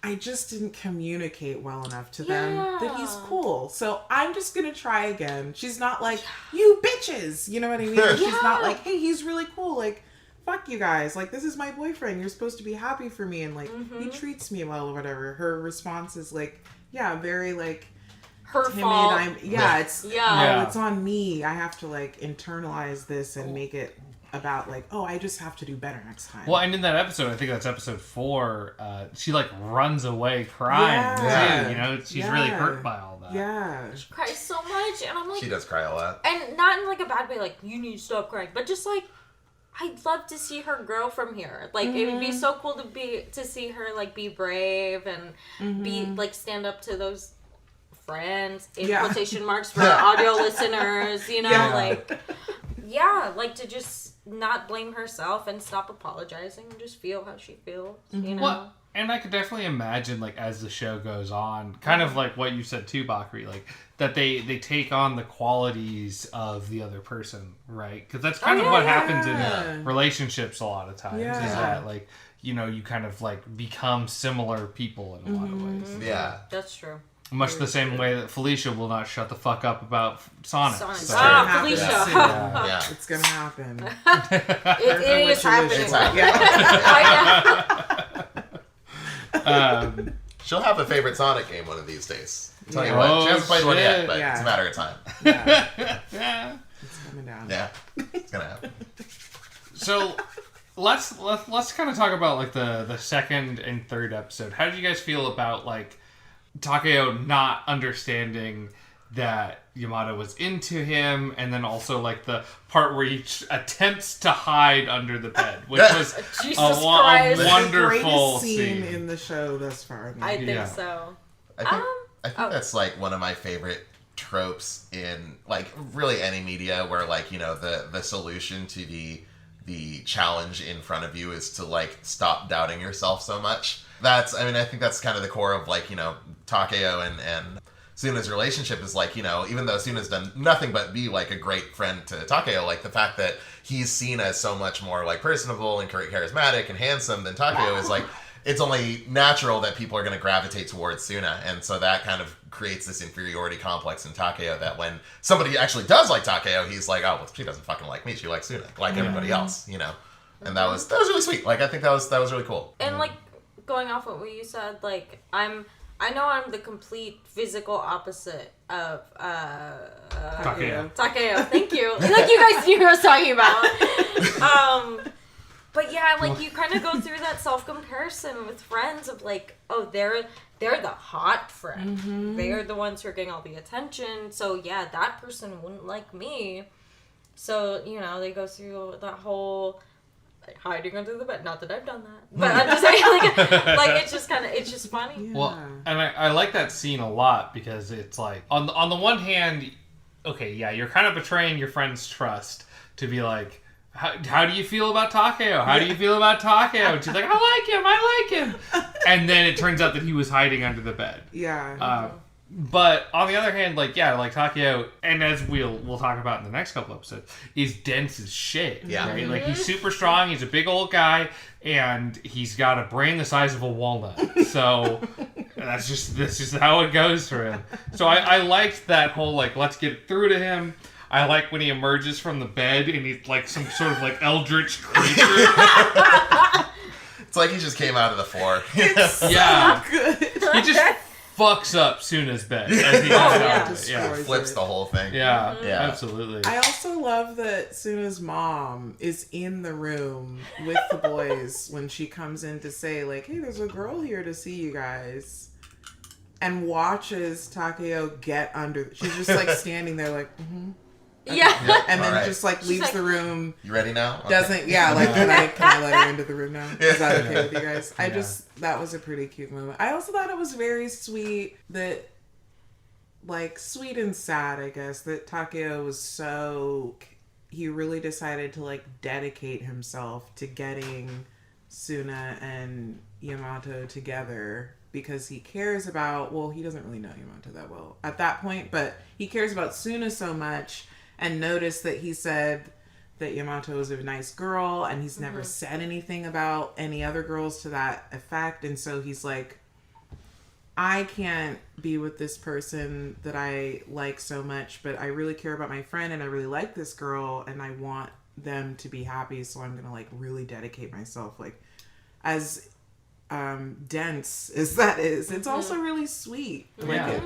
I just didn't communicate well enough to them that he's cool, so I'm just gonna try again. She's not like, you bitches, you know what I mean? She's not like, hey, he's really cool, like, fuck you guys, like, this is my boyfriend, you're supposed to be happy for me, and like, he treats me well or whatever. Her response is like, very like, her timid. fault. It's on me. I have to like internalize this and make it about like, oh, I just have to do better next time. Well, and in that episode, I think that's episode 4, she like runs away crying too. You know, she's really hurt by all that. Yeah. She cries so much, and I'm like, she does cry a lot. And not in like a bad way, like you need to stop crying, but just like I'd love to see her grow from here. Like it would be so cool to see her like be brave and be like stand up to those friends in quotation marks for audio listeners, you know, like to just not blame herself and stop apologizing and just feel how she feels, you know. Well, and I could definitely imagine, like, as the show goes on, kind of like what you said too, Bakari, like that they take on the qualities of the other person, right? Because that's kind of what happens in relationships a lot of times. Is that like, you know, you kind of like become similar people in a lot of ways. Yeah, that's true. Much the same way that Felicia will not shut the fuck up about Sonic. So. Felicia. Yeah. It's gonna happen. It is happening. It's happening. She'll have a favorite Sonic game one of these days. I'll tell you what. She hasn't played one yet, but it's a matter of time. Yeah. It's coming down. Yeah. It's gonna happen. So let's kind of talk about like the second and third episode. How did you guys feel about like Takeo not understanding that Yamato was into him, and then also like the part where he attempts to hide under the bed, which was a wonderful scene in the show thus far. I think so. I think that's like one of my favorite tropes in like really any media where like, you know, the solution to the challenge in front of you is to like stop doubting yourself so much. I think that's kind of the core of like, you know, Takeo and Suna's relationship is like, you know, even though Suna's done nothing but be like a great friend to Takeo, like the fact that he's seen as so much more like personable and charismatic and handsome than Takeo is like, it's only natural that people are going to gravitate towards Suna. And so that kind of creates this inferiority complex in Takeo that when somebody actually does like Takeo, he's like, oh, well, she doesn't fucking like me. She likes Suna like everybody else, you know? And that was really sweet. Like, I think that was really cool. And like, going off what you said, like, I know I'm the complete physical opposite of Takeo. Thank you. Like you guys knew what I was talking about. But yeah, like you kind of go through that self-comparison with friends of like, oh, they're the hot friend. Mm-hmm. They're the ones who are getting all the attention. So yeah, that person wouldn't like me. So, you know, they go through that whole hiding under the bed. Not that I've done that, but I'm just saying, like it's just funny. Yeah. Well, and I like that scene a lot because it's like on the one hand, okay, yeah, you're kind of betraying your friend's trust to be like, how do you feel about Takeo? How do you feel about Takeo? And she's like, I like him. And then it turns out that he was hiding under the bed. Yeah. But on the other hand, like, yeah, like Takeo, and as we'll talk about in the next couple episodes, is dense as shit. Yeah. Right? Like, he's super strong, he's a big old guy, and he's got a brain the size of a walnut. So that's just how it goes for him. So I liked that whole, like, let's get it through to him. I like when he emerges from the bed and he's like some sort of like eldritch creature. It's like he just came out of the floor. It's so good. He just fucks up Suna's bed as he comes out of it. Yeah. Flips the whole thing. Yeah, Yeah. Absolutely. I also love that Suna's mom is in the room with the boys when she comes in to say, like, hey, there's a girl here to see you guys. And watches Takeo get under... She's just, like, standing there, like, mm-hmm. Okay. Yeah. Yep. And then All right. just, like, leaves like, the room. You ready now? Okay. Doesn't... Yeah, like, can I let her into the room now? Is that okay with you guys? Yeah. That was a pretty cute moment. I also thought it was very sweet that... Like, sweet and sad, I guess, that Takeo was so... He really decided to, like, dedicate himself to getting Suna and Yamato together because he cares about... Well, he doesn't really know Yamato that well at that point, but he cares about Suna so much and noticed that he said that Yamato was a nice girl and he's never said anything about any other girls to that effect. And so he's like... I can't be with this person that I like so much, but I really care about my friend and I really like this girl and I want them to be happy. So I'm going to like really dedicate myself. Like as dense as that is, it's also really sweet. Like it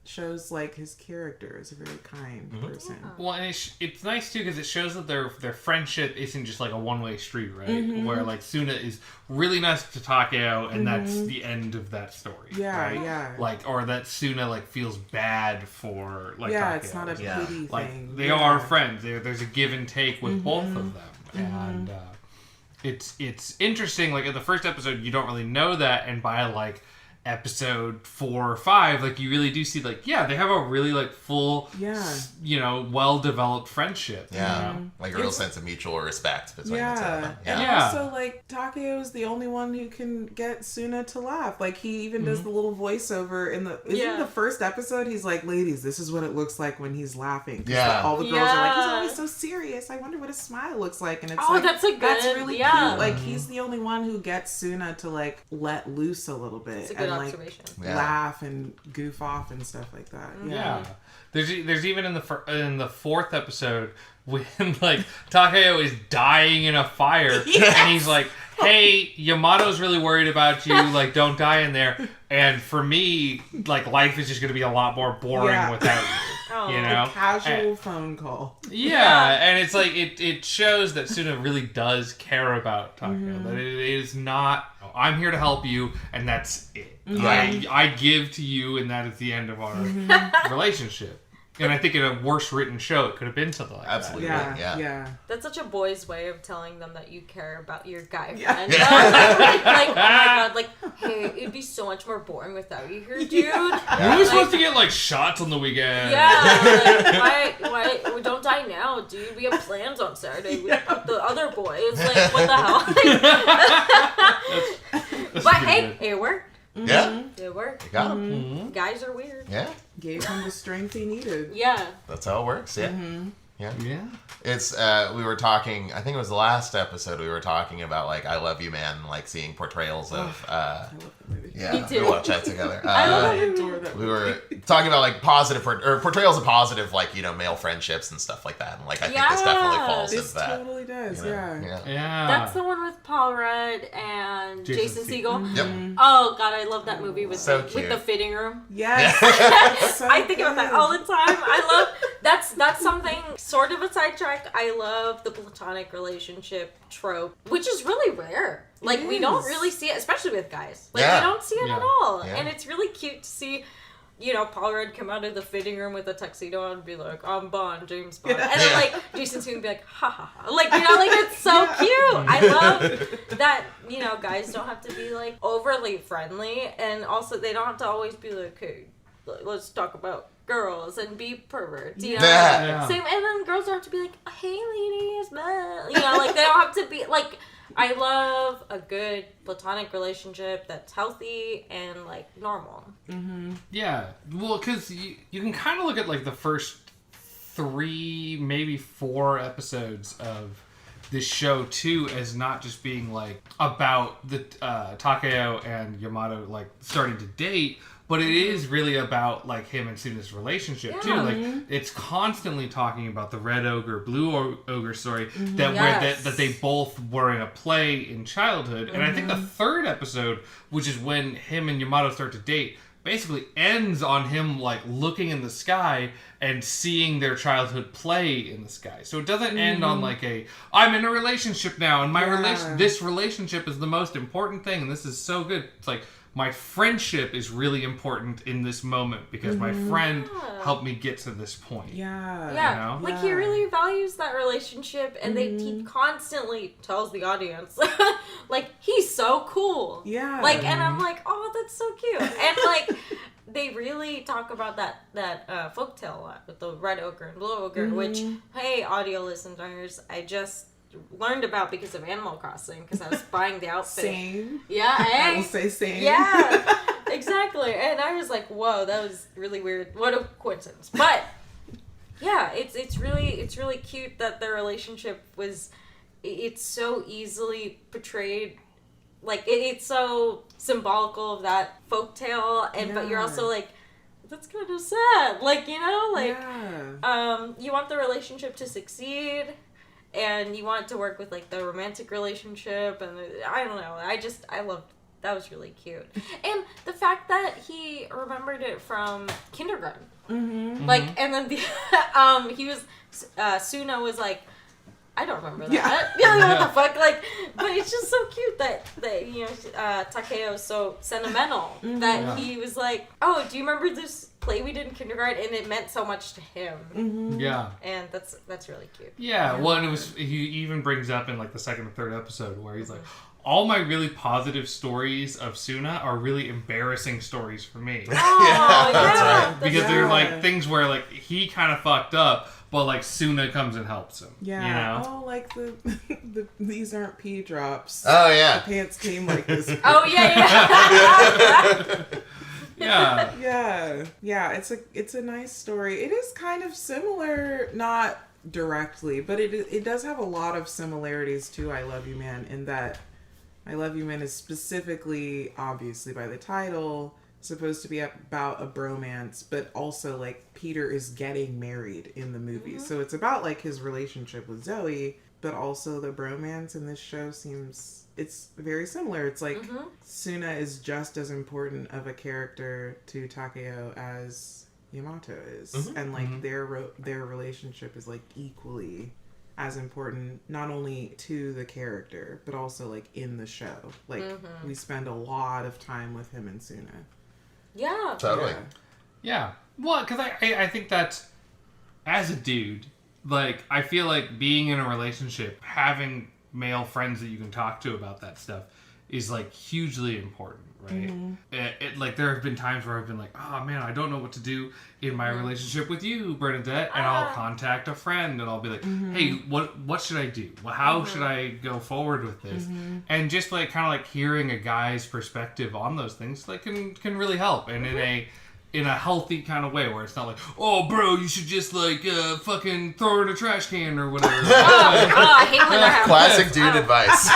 shows like his character is a very kind person. Well, and it's nice too because it shows that their friendship isn't just like a one-way street, right? Where like Suna is really nice to Takeo, and that's the end of that story. Yeah, right? yeah. Like, or that Suna like feels bad for like Yeah, Takeo. it's not a pity Like thing. they are friends. There's a give and take with both of them, and it's interesting. Like in the first episode, you don't really know that, and by like episode 4 or 5, like you really do see like they have a really like full well developed friendship. Like a real sense of mutual respect between the two of them. And also like Takeo is the only one who can get Suna to laugh. Like he even does the little voiceover in the first episode. He's like, ladies, this is what it looks like when he's laughing. Like, all the girls are like, he's always so serious, I wonder what his smile looks like. And it's that's really cute. Like he's the only one who gets Suna to like let loose a little bit and observation. laugh and goof off and stuff like that. Yeah. There's even in the fourth episode when like Takeo is dying in a fire and he's like, "Hey, Yamato's really worried about you. Like, don't die in there." And for me, like, life is just going to be a lot more boring without you. You know, a casual phone call. Yeah, and it's like it shows that Suna really does care about Takeo. That it is not, I'm here to help you, and that's it. I give to you, and that is the end of our relationship. And I think in a worse written show, it could have been something like Absolutely. that. Yeah. That's such a boy's way of telling them that you care about your guy friend. Yeah. Like, oh my god, like, hey, it'd be so much more boring without you here, dude. We were supposed to get like shots on the weekend. Yeah, like, why we don't die now, dude. We have plans on Saturday with the other boy. It's like, what the hell? That's But pretty hey, good. it worked. Yeah. It worked. You got him. Guys are weird. Yeah. Gave him the strength he needed. Yeah. That's how it works. Yeah. Yeah. Yeah. It's we were talking, I think it was the last episode, we were talking about like I Love You Man, like seeing portrayals of I love the movie. yeah, Me too. we watched that together. I adore that We movie. were talking about like positive or portrayals of positive, like, you know, male friendships and stuff like that. And like I think this definitely falls This into that. totally does, you know? yeah. Yeah. That's the one with Paul Rudd and Jason Segel. Yep. Oh god, I love that movie with So with cute. the fitting room. Yes. So I think about that good. all the time. I love that's something sort of a sidetrack. I love the platonic relationship trope, which is really rare. Like we don't is. really see it, especially with guys. Like Yeah. we don't see it Yeah. at all, Yeah. and it's really cute to see. You know, Paul Rudd come out of the fitting room with a tuxedo on and be like, "I'm Bond, James Bond," and then like Jason's gonna be like, "Ha ha ha!" Like, you know, like it's so cute. I love that. You know, guys don't have to be like overly friendly, and also they don't have to always be like, "Hey, let's talk about girls and be perverts," you know. Yeah. Same, and then girls don't have to be like, "Hey, ladies," blah. You know, like they don't have to be like. I love a good platonic relationship that's healthy and like normal. Yeah, well, because you can kind of look at like the first 3, maybe 4 episodes of this show too as not just being like about the Takeo and Yamato like starting to date, but it is really about like him and Suna's relationship too. Like it's constantly talking about the red ogre, blue ogre story that that they both were in a play in childhood. And I think the third episode, which is when him and Yamato start to date, basically ends on him like looking in the sky and seeing their childhood play in the sky. So it doesn't end on like I'm in a relationship now and my this relationship is the most important thing and this is so good. It's like my friendship is really important in this moment because my friend helped me get to this point. Yeah. Yeah, You know? like he really values that relationship, and he constantly tells the audience, like he's so cool. Yeah. Like, and I'm like, oh, that's so cute, and like they really talk about that folktale a lot with the red ogre and blue ogre, which hey, audio listeners, I just learned about because of Animal Crossing because I was buying the outfit. Same. Yeah, I will hey. say same. Yeah, exactly. And I was like, whoa, that was really weird. What a coincidence. But yeah, it's really cute that their relationship was, it's so easily portrayed. Like it's so symbolical of that folktale, and but you're also like, that's kind of sad. Like, you know, like you want the relationship to succeed. And you want to work with like the romantic relationship, and I don't know. I loved that was really cute, and the fact that he remembered it from kindergarten, like, and then the he was Suna was like, I don't remember that. Yeah, what the fuck, like, but it's just so cute that you know Takeo's so sentimental that he was like, oh, do you remember this play we did in kindergarten, and it meant so much to him. Yeah. And that's really cute. Yeah, well, and it was, he even brings up in like the second or third episode where he's like, all my really positive stories of Suna are really embarrassing stories for me. Oh, yeah. That's right. Because they're like things where like he kind of fucked up, but like Suna comes and helps him. Yeah. You know? Oh, like the these aren't pea drops. Oh yeah. The pants came like this. Oh yeah. Yeah. It's a nice story. It is kind of similar, not directly, but it does have a lot of similarities to I Love You Man in that I Love You Man is specifically, obviously by the title, supposed to be about a bromance, but also like Peter is getting married in the movie. So it's about like his relationship with Zoe, but also the bromance in this show it's very similar. It's like Suna is just as important of a character to Takeo as Yamato is. And like their relationship is like equally as important, not only to the character, but also like in the show. Like we spend a lot of time with him and Suna. Yeah. Totally. Yeah. Well, because I think that as a dude, like, I feel like being in a relationship, having male friends that you can talk to about that stuff is, like, hugely important, right? Like, there have been times where I've been like, oh, man, I don't know what to do in my relationship with you, Bernadette, and I'll contact a friend, and I'll be like, hey, what should I do? Well, how should I go forward with this? And just, like, kind of, like, hearing a guy's perspective on those things, like, can really help, and in a healthy kind of way, where it's not like, oh, bro, you should just, like, fucking throw her in a trash can or whatever. I hate when that happens. Classic dude advice.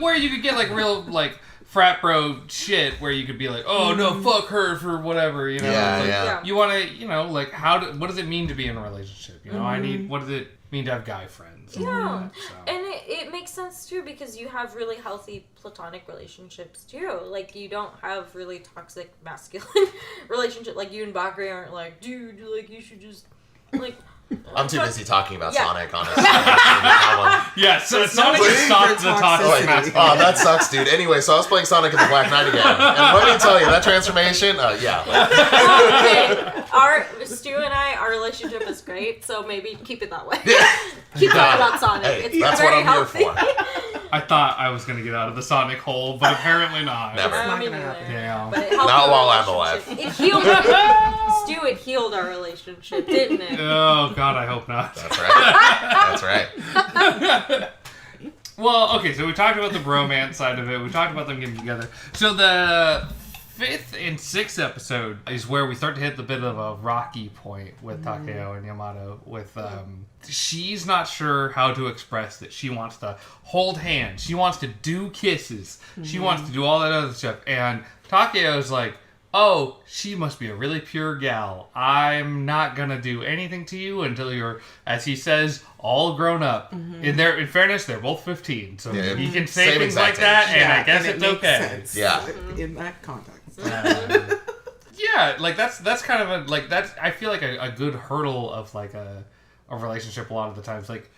Where you could get, like, real, like, frat bro shit, where you could be like, oh, no, fuck her for whatever, you know? Yeah. You want to, you know, like, what does it mean to be in a relationship? You know, what does it mean to have guy friends? Yeah, So. and it makes sense too, because you have really healthy platonic relationships too. Like, you don't have really toxic masculine relationship. Like, you and Bakari aren't like, dude, like, you should just, like... I'm too busy talking about Sonic, honestly. So Sonic stopped the toxic masculinity. Oh, that sucks, dude. Anyway, so I was playing Sonic in the Black Knight again. And let me tell you, that transformation, yeah. Okay, Stew and our relationship is great, so maybe keep it that way. Keep talking about Sonic. Hey, it's that's very what I'm healthy. here for. I thought I was going to get out of the Sonic hole, but apparently not. Never. It's not Me gonna neither. happen. Damn. But it helped Not our while I'm relationship. alive. It healed Stew, it healed our relationship, didn't it? Oh, God, I hope not. That's right. That's right. Well, okay, so we talked about the bromance side of it. We talked about them getting together. So the 5th and 6th episode is where we start to hit the bit of a rocky point with Takeo and Yamato. With she's not sure how to express that she wants to hold hands. She wants to do kisses. She wants to do all that other stuff. And Takeo's like, oh, she must be a really pure gal. I'm not gonna do anything to you until you're, as he says, all grown up. In fairness, they're both 15, so he can say Same things like exact that, age. and I guess and it's it makes okay. sense Yeah. in that context. Yeah, like that's kind of a like that's I feel like a good hurdle of like a relationship a lot of the times. Like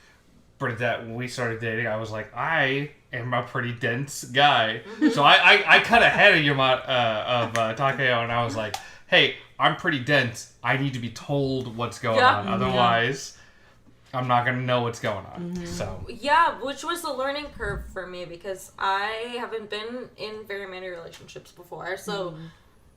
Bernadette, when we started dating, I was like, I am a pretty dense guy, so I cut ahead of Takeo, and I was like, hey, I'm pretty dense. I need to be told what's going on, otherwise I'm not gonna know what's going on. So Yeah, which was the learning curve for me, because I haven't been in very many relationships before. So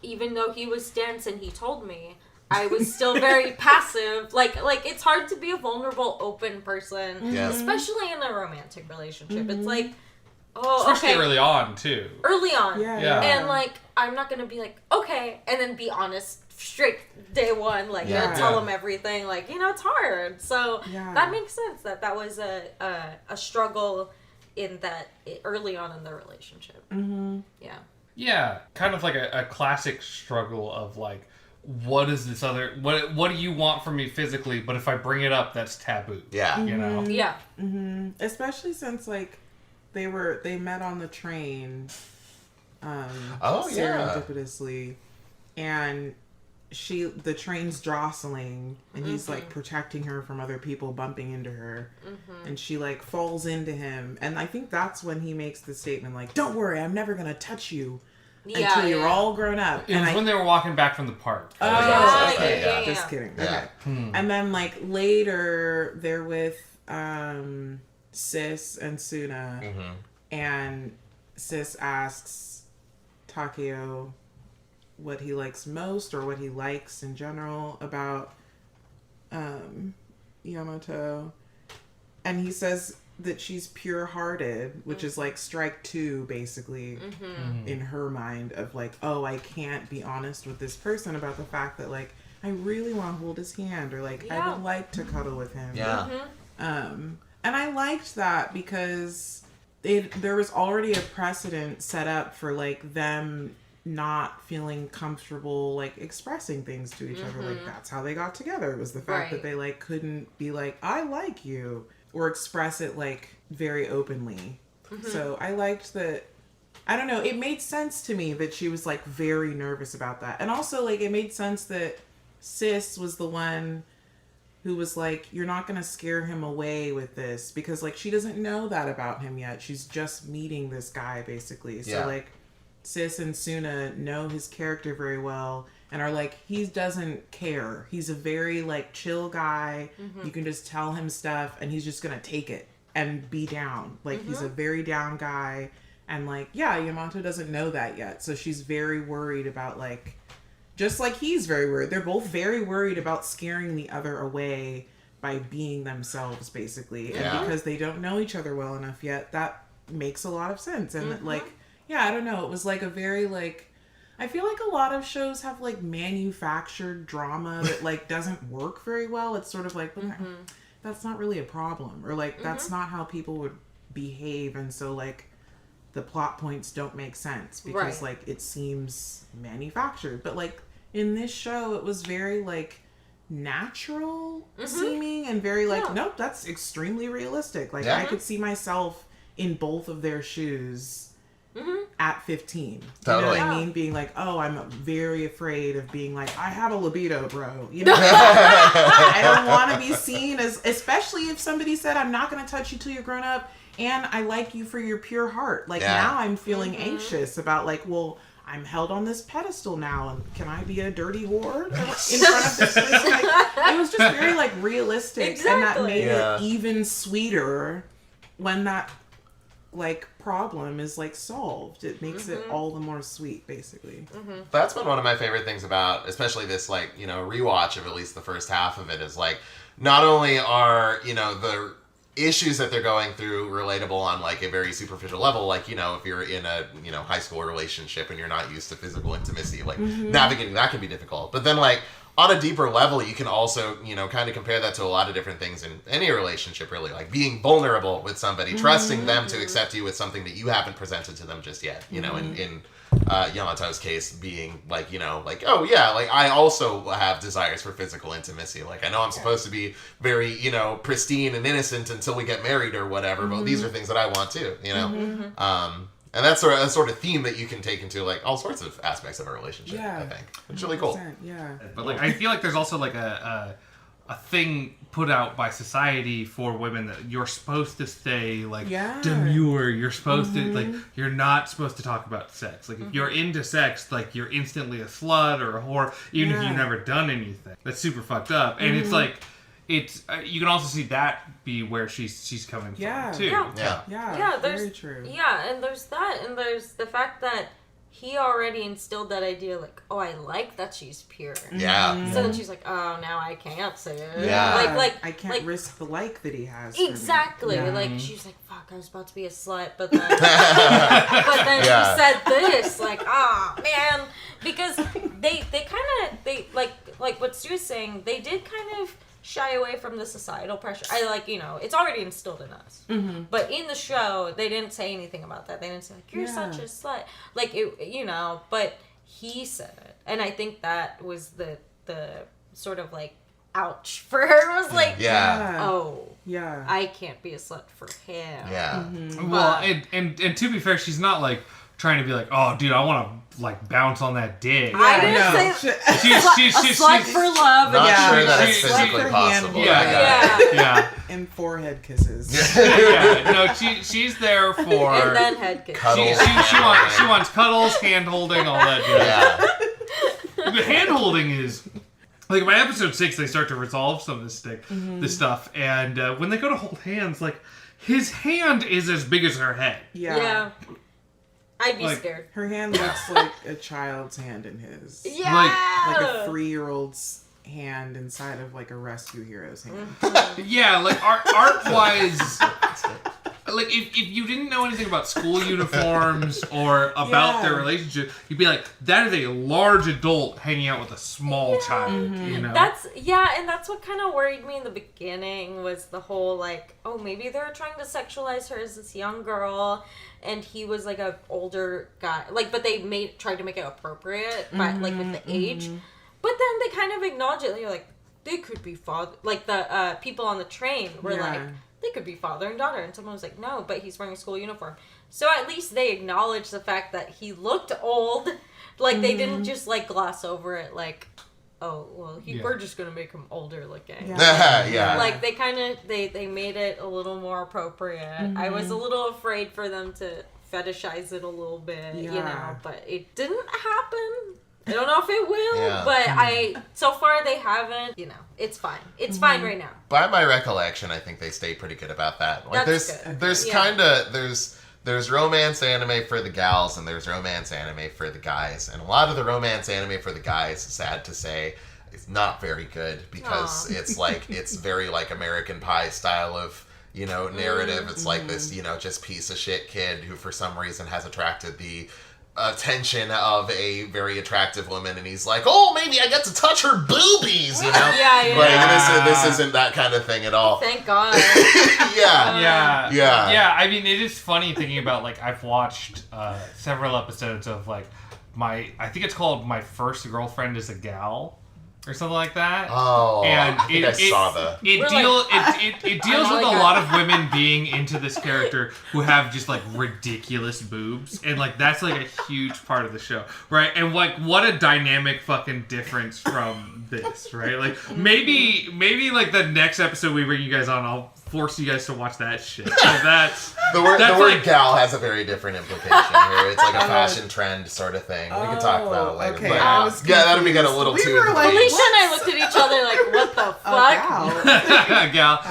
even though he was dense and he told me, I was still very passive. Like it's hard to be a vulnerable, open person, especially in a romantic relationship. It's like, especially early on too. Early on, Yeah. and like I'm not gonna be like, okay, and then be honest straight day one, like tell him everything. Like, you know, it's hard. So that makes sense. That was a struggle in that early on in the relationship. Yeah, kind of like a classic struggle of like, what is this other, what do you want from me physically, but if I bring it up, that's taboo. Yeah. You know? Yeah. Especially since like they met on the train serendipitously, and the train's jostling, and he's like protecting her from other people bumping into her, and she like falls into him, and I think that's when he makes the statement like, don't worry, I'm never gonna touch you until you're all grown up. It was when they were walking back from the park. Okay. Just kidding. Yeah. Okay. And then like later they're with Sis and Suna, and Sis asks Takeo what he likes most, or what he likes in general about Yamato, and he says that she's pure-hearted, which is like strike two basically in her mind of like, oh, I can't be honest with this person about the fact that like I really want to hold his hand, or like I would like to cuddle with him. Yeah. And I liked that because there was already a precedent set up for like them not feeling comfortable like expressing things to each other. Like that's how they got together. It was the fact that they like couldn't be like, I like you, or express it like very openly. So I liked that. I don't know, it made sense to me that she was like very nervous about that. And also like it made sense that Sis was the one who was like, you're not gonna scare him away with this, because like she doesn't know that about him yet. She's just meeting this guy basically. So like Sis and Suna know his character very well and are like, he doesn't care. He's a very like chill guy. You can just tell him stuff and he's just gonna take it and be down. Like he's a very down guy. And like, yeah, Yamato doesn't know that yet. So she's very worried about like, just like he's very worried. They're both very worried about scaring the other away by being themselves, basically. And because they don't know each other well enough yet, that makes a lot of sense. And like, yeah, I don't know. It was like a very like, I feel like a lot of shows have like manufactured drama that like doesn't work very well. It's sort of like, that's not really a problem. Or like, that's not how people would behave. And so like, the plot points don't make sense because like it seems manufactured. But like in this show, it was very like natural seeming and very like, nope, that's extremely realistic. Like I could see myself in both of their shoes at 15. Totally. You know what I mean? Being like, oh, I'm very afraid of being like, I have a libido, bro. You know, I don't want to be seen as, especially if somebody said, I'm not going to touch you till you're grown up. And I like you for your pure heart. Like now I'm feeling anxious about like, well, I'm held on this pedestal now, and can I be a dirty whore in front of this person? Like, it was just very like realistic, and that made it even sweeter when that like problem is like solved. It makes it all the more sweet, basically. That's been one of my favorite things about, especially this like, you know, rewatch of at least the first half of it, is like, not only are, you know, the issues that they're going through relatable on like a very superficial level, like, you know, if you're in a, you know, high school relationship and you're not used to physical intimacy, like navigating that can be difficult. But then like on a deeper level, you can also, you know, kind of compare that to a lot of different things in any relationship, really, like being vulnerable with somebody, trusting them to accept you with something that you haven't presented to them just yet, you know, in Yamato's case being like, you know, like, oh yeah, like I also have desires for physical intimacy. Like I know I'm supposed to be very, you know, pristine and innocent until we get married or whatever, but these are things that I want too, you know? And that's a sort of theme that you can take into like all sorts of aspects of a relationship, I think. It's really cool. Yeah. But like, I feel like there's also like a thing put out by society for women that you're supposed to stay like demure. You're supposed to like, you're not supposed to talk about sex. Like if you're into sex, like you're instantly a slut or a whore, even if you've never done anything. That's super fucked up. And it's like, it's you can also see that be where she's coming from too. Yeah, there's very true. Yeah, and there's that, and there's the fact that he already instilled that idea, like, oh, I like that she's pure. Yeah. So then she's like, oh, now I can't say it. Yeah. Like I can't risk the like that he has. Exactly. Like she's like, fuck, I was about to be a slut, but then, she said this, like, man, because they kind of like what Stu is saying, they did kind of shy away from the societal pressure. I like, you know, it's already instilled in us. But in the show, they didn't say anything about that. They didn't say, like, you're such a slut. Like, it, you know, but he said it. And I think that was the sort of, like, ouch for her. It was like, I can't be a slut for him. Yeah. Well, and to be fair, she's not, like, trying to be like, oh, dude, I want to like bounce on that dick. I didn't say she's a slut for love. Not sure that it's physically possible. Yeah. And forehead kisses. No, she's there for and then head kisses. She wants cuddles, hand holding, all that. Yeah. The hand holding is. Like, by episode 6, they start to resolve some of this stuff, and when they go to hold hands, like, his hand is as big as her head. Yeah. I'd be scared. Her hand looks like a child's hand in his. Yeah! Like a 3-year-old's hand inside of, like, a rescue hero's hand. Yeah, like, art-wise... like if you didn't know anything about school uniforms or about their relationship, you'd be like, that is a large adult hanging out with a small child. You know, and that's what kind of worried me in the beginning was the whole like, oh, maybe they're trying to sexualize her as this young girl, and he was like an older guy, like, but they tried to make it appropriate, but like with the age, but then they kind of acknowledge it. You're like, they could be father, like the people on the train were like, they could be father and daughter, and someone was like, no, but he's wearing a school uniform. So at least they acknowledged the fact that he looked old. Like, they didn't just, like, gloss over it, like, oh, well, we're just gonna make him older looking. Like, they kind of, they made it a little more appropriate. I was a little afraid for them to fetishize it a little bit, you know, but it didn't happen. I don't know if it will, but so far they haven't, you know, it's fine. It's fine right now. By my recollection, I think they stay pretty good about that. Like, there's romance anime for the gals and there's romance anime for the guys. And a lot of the romance anime for the guys, sad to say, is not very good because it's like, it's very like American Pie style of, you know, narrative. It's like this, you know, just piece of shit kid who for some reason has attracted the attention of a very attractive woman, and he's like, oh, maybe I get to touch her boobies, you know? Like, this isn't that kind of thing at all. Thank God. Yeah, I mean, it is funny thinking about, like, I've watched several episodes of, like, I think it's called My First Girlfriend is a Gal, or something like that. Oh, and I think I saw that. It deals with a lot of women being into this character who have just like ridiculous boobs, and like that's like a huge part of the show, right? And like what a dynamic fucking difference from this, right? Like maybe like the next episode we bring you guys on, I'll force you guys to watch that shit. So that's the word like, gal has a very different implication here. It's like a fashion trend sort of thing. We can talk about it later. Okay, but, that'll be getting a little too. Like, Felicia and I looked at each other like, what the fuck? Gal.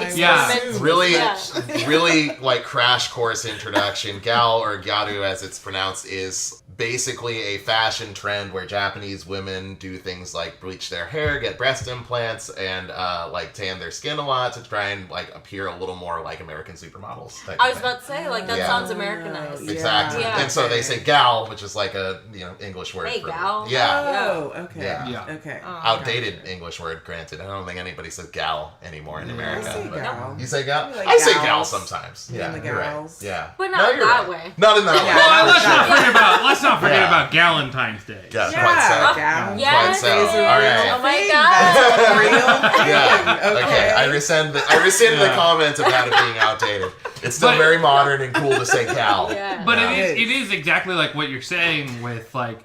Really like crash course introduction. Gal, or gyaru as it's pronounced, is basically a fashion trend where Japanese women do things like bleach their hair, get breast implants, and like tan their skin a lot to try and like appear a little more like American supermodels. I was about to say, like, that sounds Americanized. Exactly. Yeah. And so they say gal, which is like a English word. Hey, for gal. Yeah. Oh, okay. Yeah. Okay. Outdated English word, granted. I don't think anybody says gal anymore in America. I say but gal. You say gal? Like I say gals. gal sometimes. Yeah, the you're right. gals. Yeah. But not you're that right. way. Not in that way. Well, let's Sure. not forget about Galentine's Day. Yeah, Yeah, quite so. gal. Yes. Quite so. All right. Oh my That's God. a real thing. Yeah. Okay. I rescind the comment about it being outdated. It's still very modern and cool to say gal. Yeah. But it is exactly like what you're saying with like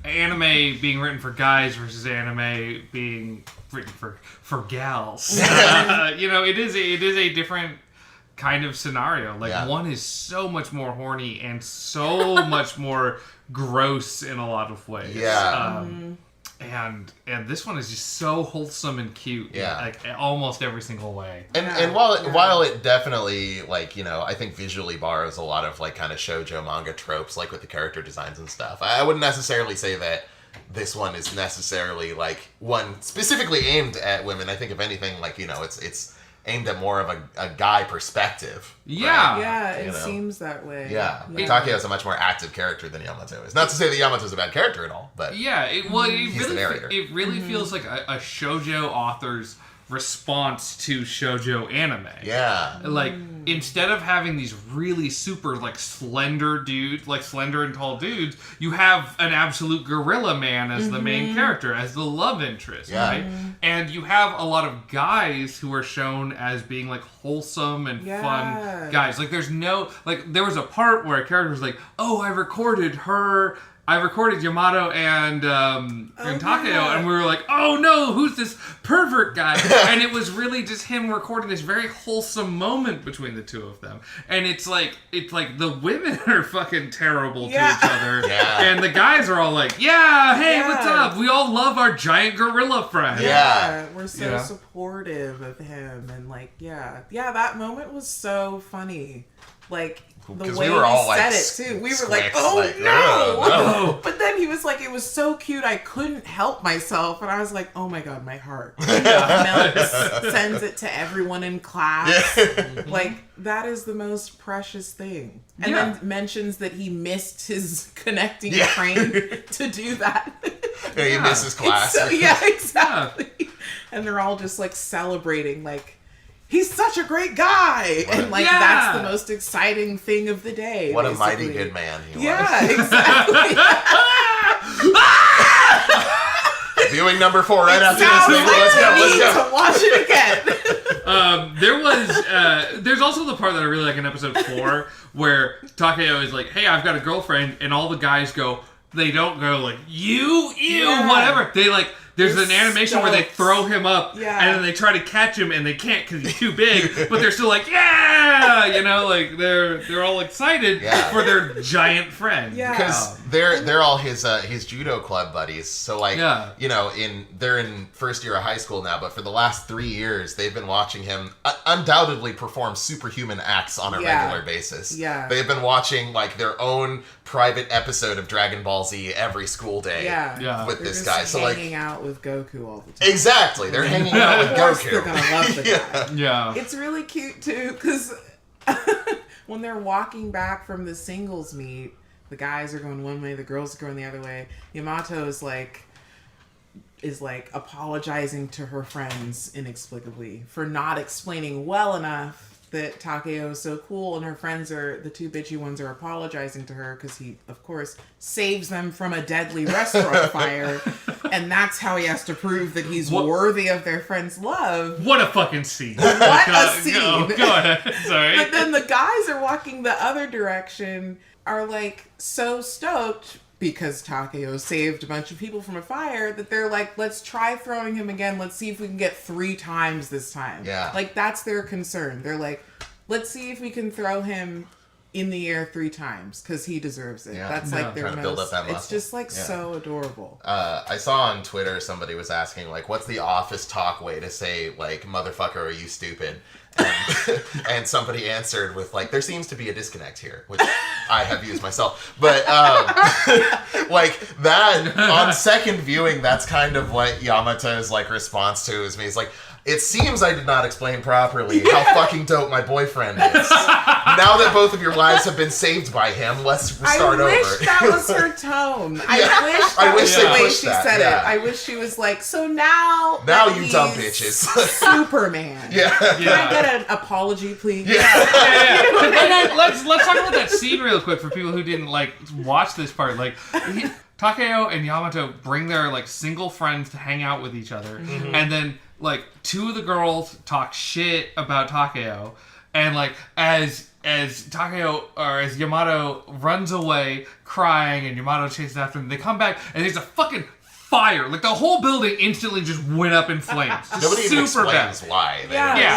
anime being written for guys versus anime being written for gals. You know, it is a different kind of scenario. Like one is so much more horny and so much more gross in a lot of ways. Yeah. And this one is just so wholesome and cute. Yeah. Like almost every single way. And while it definitely, like, you know, I think visually borrows a lot of like kind of shoujo manga tropes, like with the character designs and stuff, I wouldn't necessarily say that this one is necessarily like one specifically aimed at women. I think if anything, like, you know, it's aimed at more of a guy perspective. Yeah. Right? Yeah, it You know? seems that way. Yeah. Takeo is a much more active character than Yamato is. Not to say that Yamato's a bad character at all, but Yeah, it the narrator. really feels like a shoujo author's response to shoujo anime. yeah. Like, instead of having these really super, like, slender and tall dudes, you have an absolute gorilla man as the main character, as the love interest, right? And you have a lot of guys who are shown as being, like, wholesome and fun guys. Like, there was a part where a character was like, oh, I recorded Yamato and Takeo, and we were like, oh no, who's this pervert guy? And it was really just him recording this very wholesome moment between the two of them. And it's like the women are fucking terrible to each other. Yeah. And the guys are all like, yeah, hey, what's up? We all love our giant gorilla friend. Yeah. We're so supportive of him, and like, that moment was so funny. like the 'Cause way we were all, he like, said it too. We were squicks, like, oh like, no! no. But then he was like, it was so cute, I couldn't help myself. And I was like, oh my god, my heart. Melts, sends it to everyone in class. Like, that is the most precious thing. And then mentions that he missed his connecting train to do that. Yeah, he misses class. So, yeah, exactly. And they're all just like celebrating, like, he's such a great guy, and like that's the most exciting thing of the day. What basically. a mighty good man he was. Yeah, exactly. Viewing number 4 right after this Sounds thing. like Let's go. we Let's need go. to watch it again. There's also the part that I really like in episode 4 where Takeo is like, hey, I've got a girlfriend, and all the guys go, they don't go like, you, whatever. They like, there's an animation where they throw him up, and then they try to catch him, and they can't because he's too big, but they're still like, yeah! You know, like, they're all excited for their giant friend. Yeah. Because they're all his judo club buddies. So like, you know, they're in first year of high school now, but for the last 3 years, they've been watching him undoubtedly perform superhuman acts on a regular basis. Yeah. They've been watching like their own private episode of Dragon Ball Z every school day with They're this just guy. So like, hanging out with Goku all the time. exactly, they're hanging out with Of course Goku. they're gonna love the guy. Yeah. It's really cute too, because when they're walking back from the singles meet, the guys are going one way, the girls are going the other way. Yamato is like apologizing to her friends inexplicably for not explaining well enough that Takeo is so cool, and her friends are, the two bitchy ones, are apologizing to her because he, of course, saves them from a deadly restaurant fire, and that's how he has to prove that he's worthy of their friend's love. What a fucking scene. What a scene. Go ahead. Sorry. But then the guys are walking the other direction, are like so stoked because Takeo saved a bunch of people from a fire that they're like, let's try throwing him again. Let's see if we can get 3 times this time. Yeah. Like, that's their concern. They're like, let's see if we can throw him in the air 3 times because he deserves it. Yeah. That's like their Trying to most, build up that it's muscle. just like so adorable. I saw on Twitter somebody was asking like, what's the office talk way to say like, motherfucker, are you stupid? And, and somebody answered with like, there seems to be a disconnect here, which I have used myself. But like that, on second viewing, that's kind of what Yamato's like response to is me. He's like, it seems I did not explain properly how fucking dope my boyfriend is. Now that both of your lives have been saved by him, let's start over. I wish that was her tone. I wish they the way pushed she that, said yeah. it. I wish she was like, so now You dumb he's bitches. Superman. Yeah. Can I get an apology, please? And then let's talk about that scene real quick for people who didn't like watch this part. Like Takeo and Yamato bring their like single friends to hang out with each other, and then like 2 of the girls talk shit about Takeo, and like as Takeo or as Yamato runs away crying and Yamato chases after them, they come back and there's a fucking fire. Like the whole building instantly just went up in flames. Just Nobody even super explains bad. why. We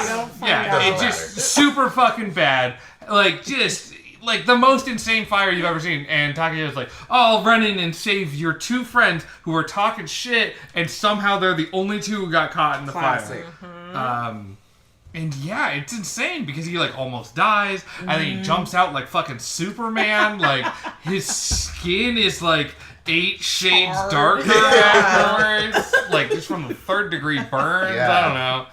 don't find out. It's just super fucking bad. Like just like the most insane fire you've ever seen. And Takeyo's like, oh, I'll run in and save your 2 friends who were talking shit, and somehow they're the only 2 who got caught in the Classic. fire. And yeah, it's insane because he like almost dies, and then he jumps out like fucking Superman. Like his skin is like 8 shades darker afterwards, like just from the 3rd degree burns. Yeah. I don't know.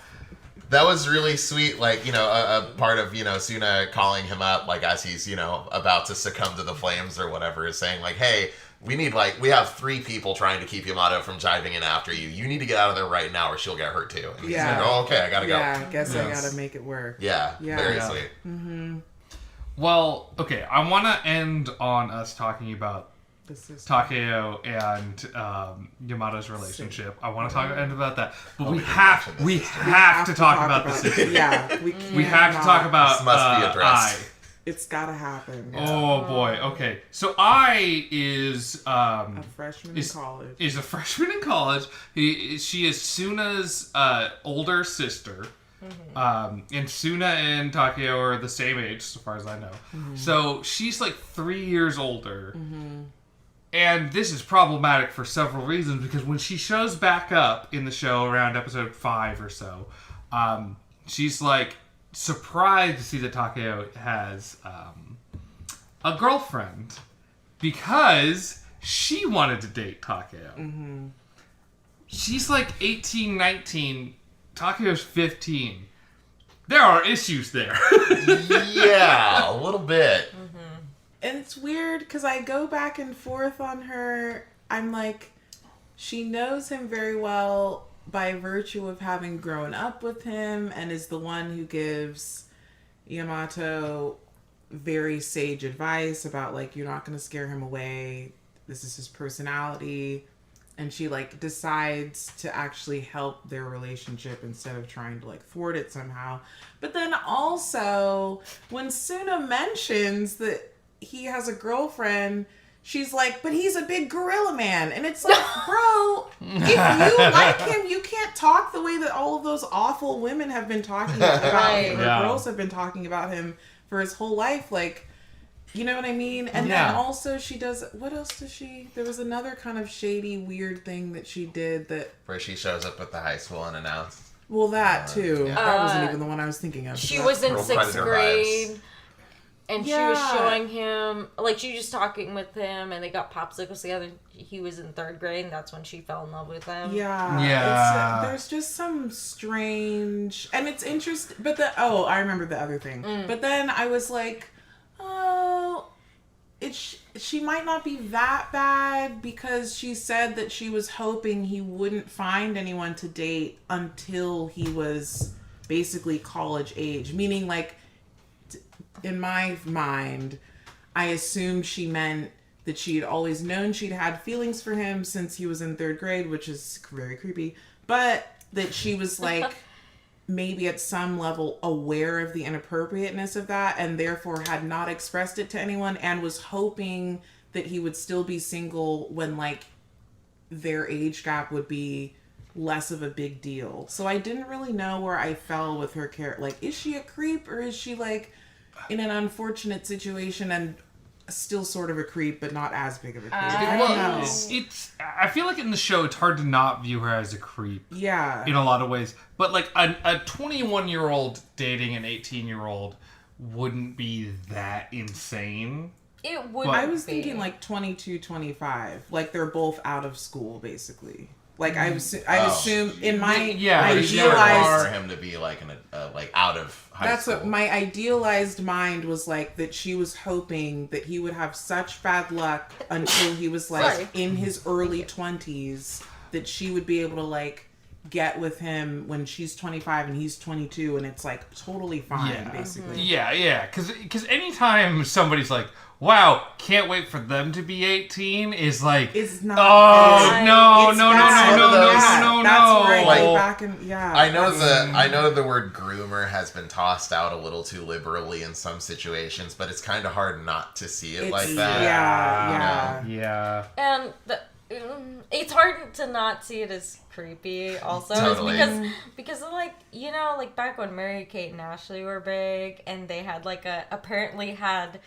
That was really sweet, like, you know, a part of, you know, Suna calling him up, like, as he's, you know, about to succumb to the flames or whatever, is saying, like, hey, we have 3 people trying to keep Yamato from jiving in after you. You need to get out of there right now or she'll get hurt too. And he's like, oh, okay, I gotta go. Yeah, I guess I gotta make it work. Yeah, very sweet. Well, okay, I want to end on us talking about Takeo and Yamato's relationship. I want to end about that, but we have to talk about the sister. Yeah, we have to talk about This must be addressed. It's gotta happen. Oh boy. Okay. So I is A freshman in college. Is a freshman in college. She is Suna's older sister. And Suna and Takeo are the same age, so far as I know. So she's like 3 years older. And this is problematic for several reasons, because when she shows back up in the show around episode 5 or so, she's like surprised to see that Takeo has a girlfriend because she wanted to date Takeo. Mm-hmm. She's like 18, 19. Takeo's 15. There are issues there. Yeah, a little bit. Mm-hmm. And it's weird because I go back and forth on her. I'm like, she knows him very well by virtue of having grown up with him and is the one who gives Yamato very sage advice about, like, you're not going to scare him away. This is his personality. And she, like, decides to actually help their relationship instead of trying to, like, thwart it somehow. But then also, when Suna mentions that he has a girlfriend, she's like, but he's a big gorilla man. And it's like, bro, if you like him, you can't talk the way that all of those awful women have been talking about him. Or girls have been talking about him for his whole life. Like, you know what I mean? And then also she does, what else does she, there was another kind of shady, weird thing that she did that. Where she shows up at the high school unannounced. Well, that too. Yeah. That wasn't even the one I was thinking of. She was in 6th grade. And she was showing him, like, she was just talking with him, and they got popsicles together. He was in 3rd grade, and that's when she fell in love with him. Yeah. There's just some strange, and it's interesting, but I remember the other thing. But then I was like, oh, she might not be that bad because she said that she was hoping he wouldn't find anyone to date until he was basically college age, meaning, like, in my mind, I assumed she meant that she had always known she'd had feelings for him since he was in 3rd grade, which is very creepy, but that she was, like, maybe at some level aware of the inappropriateness of that and therefore had not expressed it to anyone and was hoping that he would still be single when, like, their age gap would be less of a big deal. So I didn't really know where I fell with her character. Like, is she a creep or is she, like, in an unfortunate situation and still sort of a creep, but not as big of a creep? I don't know. I feel like in the show, it's hard to not view her as a creep. Yeah. In a lot of ways. But, like, a 21-year-old dating an 18-year-old wouldn't be that insane. It would. I was thinking, like, 22, 25. Like, they're both out of school, basically. Like, I assume in my idealized, for him to be like like out of high school. That's what my idealized mind was like, that she was hoping that he would have such bad luck until he was like in his early 20s that she would be able to, like, get with him when she's 25 and he's 22 and it's, like, totally fine, basically. Yeah. Because anytime somebody's like, wow, can't wait for them to be 18 is like, it's not. Oh, no. That's where I like, go back and I know the word groomer has been tossed out a little too liberally in some situations, but it's kind of hard not to see it like that. Yeah. And it's hard to not see it as creepy also. Totally. Because like, you know, like back when Mary-Kate and Ashley were big and they had like apparently had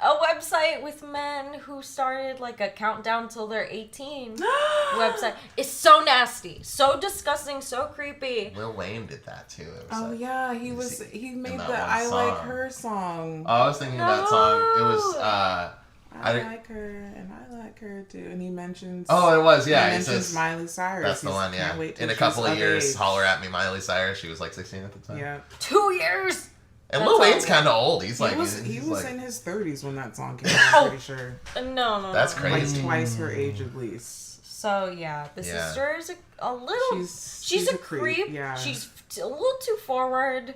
a website with men who started like a countdown till they're 18 website. It's so nasty, so disgusting, so creepy. Lil Wayne did that too. He made the I Like Her song. Oh, I was thinking of that song. It was I like her and I like her too. And he mentions it was, yeah. He mentions Miley Cyrus. That's the one, yeah. In a couple of years, holler at me, Miley Cyrus. She was like 16 at the time. Yeah. 2 years. And Lil Wayne's kind of old. He was in his 30s when that song came out, I'm pretty sure. No. That's crazy. Like twice her age at least. So, yeah. The sister is a little... She's a creep. Yeah. She's a little too forward.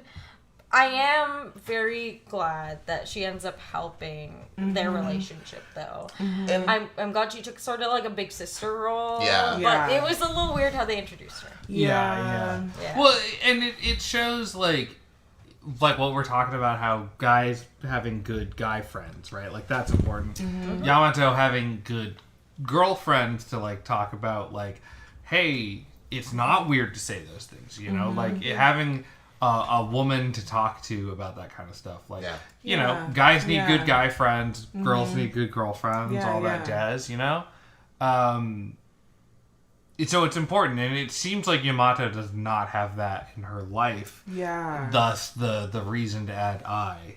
I am very glad that she ends up helping their relationship, though. Mm-hmm. I'm glad she took sort of like a big sister role. Yeah. But it was a little weird how they introduced her. Yeah. Well, and it shows, like what we're talking about, how guys having good guy friends, right? Like, that's important. Mm-hmm. Yamato having good girlfriends to, like, talk about, like, hey, it's not weird to say those things, you know? Like, having a woman to talk to about that kind of stuff. Like, you know, guys need good guy friends, girls need good girlfriends, all that jazz, you know? So it's important, and it seems like Yamato does not have that in her life. Yeah. Thus, the reason to add Ai.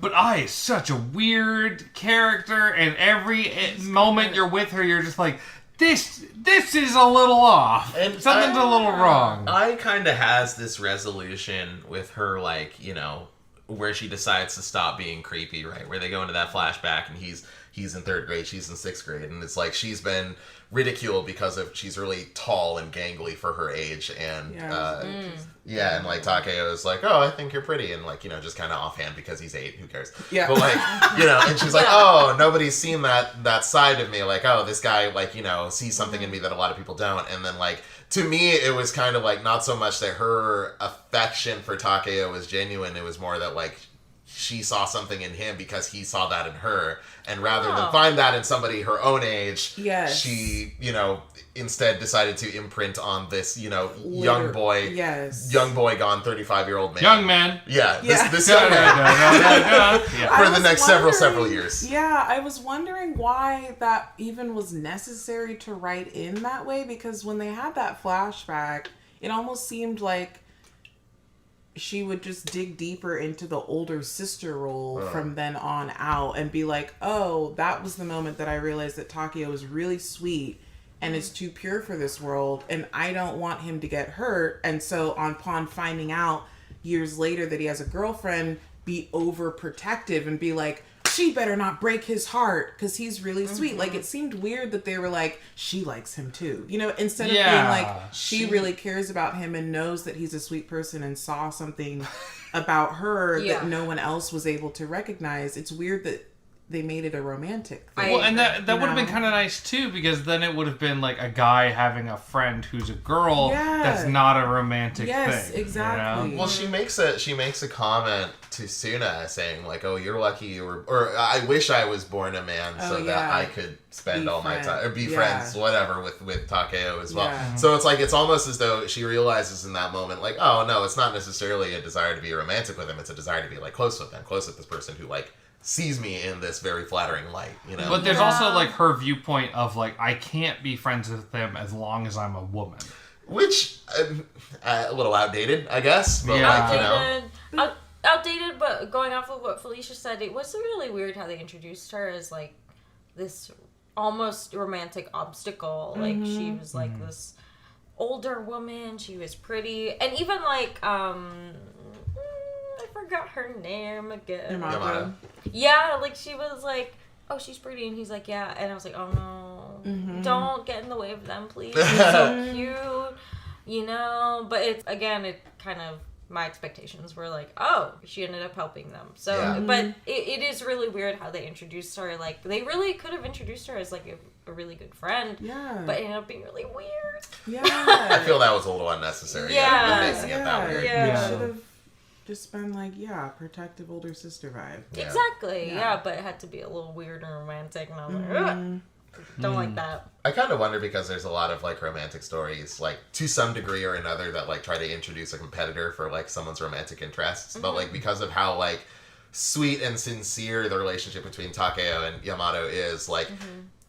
But Ai is such a weird character, and every moment you're with her, you're just like, this is a little off. And something's a little wrong. Ai kind of has this resolution with her, like, you know, where she decides to stop being creepy, right? Where they go into that flashback, and he's in 3rd grade, she's in 6th grade, and it's like she's been ridiculed because of she's really tall and gangly for her age, and and like Takeo is like, oh, I think you're pretty, and like, you know, just kind of offhand because he's 8, who cares? Yeah. But like, you know, and she's like, oh, nobody's seen that side of me, like, oh, this guy, like, you know, sees something in me that a lot of people don't. And then like, to me, it was kind of like not so much that her affection for Takeo was genuine, it was more that like she saw something in him because he saw that in her, and rather than find that in somebody her own age, she, you know, instead decided to imprint on this, you know, young boy gone 35-year-old man. Young man. Yeah, this young man. For the next several years. Yeah, I was wondering why that even was necessary to write in that way, because when they had that flashback, it almost seemed like she would just dig deeper into the older sister role from then on out and be like, oh, that was the moment that I realized that Takeo is really sweet and is too pure for this world, and I don't want him to get hurt. And so upon finding out years later that he has a girlfriend, be overprotective and be like, she better not break his heart because he's really sweet. Like, it seemed weird that they were like, she likes him too. You know, instead of being like, she really cares about him and knows that he's a sweet person and saw something about her that no one else was able to recognize. It's weird that they made it a romantic thing. Well, and that would have been kind of nice too, because then it would have been like a guy having a friend who's a girl that's not a romantic thing. Yes, exactly. You know? Well, she makes a comment to Suna saying like, "Oh, you're lucky you were," or "I wish I was born a man so that I could spend all my time or be friends, whatever, with Takeo as well." Yeah. So it's like it's almost as though she realizes in that moment, like, "Oh no, it's not necessarily a desire to be romantic with him; it's a desire to be like close with him, close with this person who like sees me in this very flattering light." You know. But there's also like her viewpoint of like, I can't be friends with them as long as I'm a woman. Which a little outdated, I guess. But like, you know, outdated. But going off of what Felicia said, it was really weird how they introduced her as like this almost romantic obstacle. Like she was like this older woman. She was pretty, and even like I forgot her name again. Yamato. Yeah, like she was like, oh, she's pretty, and he's like, yeah, and I was like, oh no, don't get in the way of them, please. She's so cute, you know. But it's again, it kind of, my expectations were like, oh, she ended up helping them. So, but it is really weird how they introduced her. Like they really could have introduced her as like a really good friend. Yeah. But it ended up being really weird. Yeah. I feel that was a little unnecessary. Making it that weird. Yeah. Should have just been like, protective older sister vibe. Yeah. Exactly. Yeah, but it had to be a little weird and romantic, and I was like, don't like that. I kind of wonder, because there's a lot of like romantic stories, like to some degree or another, that like try to introduce a competitor for like someone's romantic interests, but like because of how like sweet and sincere the relationship between Takeo and Yamato is, like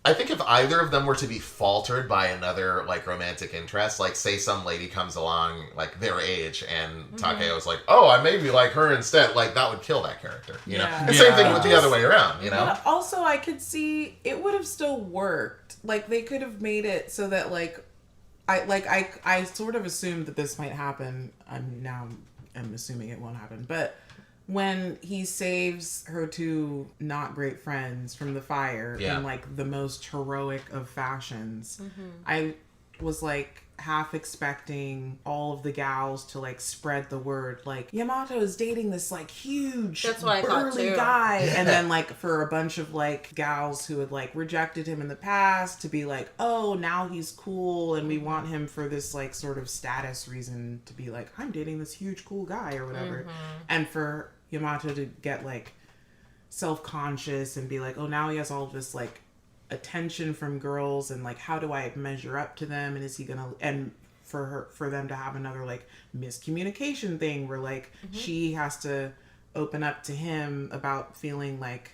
I think if either of them were to be faltered by another like romantic interest, like say some lady comes along like their age and Takeo's like, oh, I maybe like her instead, like that would kill that character, you know? And same thing with the other way around, you know? But also I could see it would have still worked. Like they could have made it so that like I sort of assumed that this might happen. I'm assuming it won't happen, but when he saves her two not great friends from the fire in like the most heroic of fashions, I was like half expecting all of the gals to like spread the word, like Yamato is dating this like huge burly guy, and then like for a bunch of like gals who had like rejected him in the past to be like, oh, now he's cool and we want him for this like sort of status reason to be like, I'm dating this huge cool guy or whatever, and for Yamato to get like self-conscious and be like, oh, now he has all this like attention from girls, and like how do I measure up to them, and is he gonna, and for them to have another like miscommunication thing where like she has to open up to him about feeling like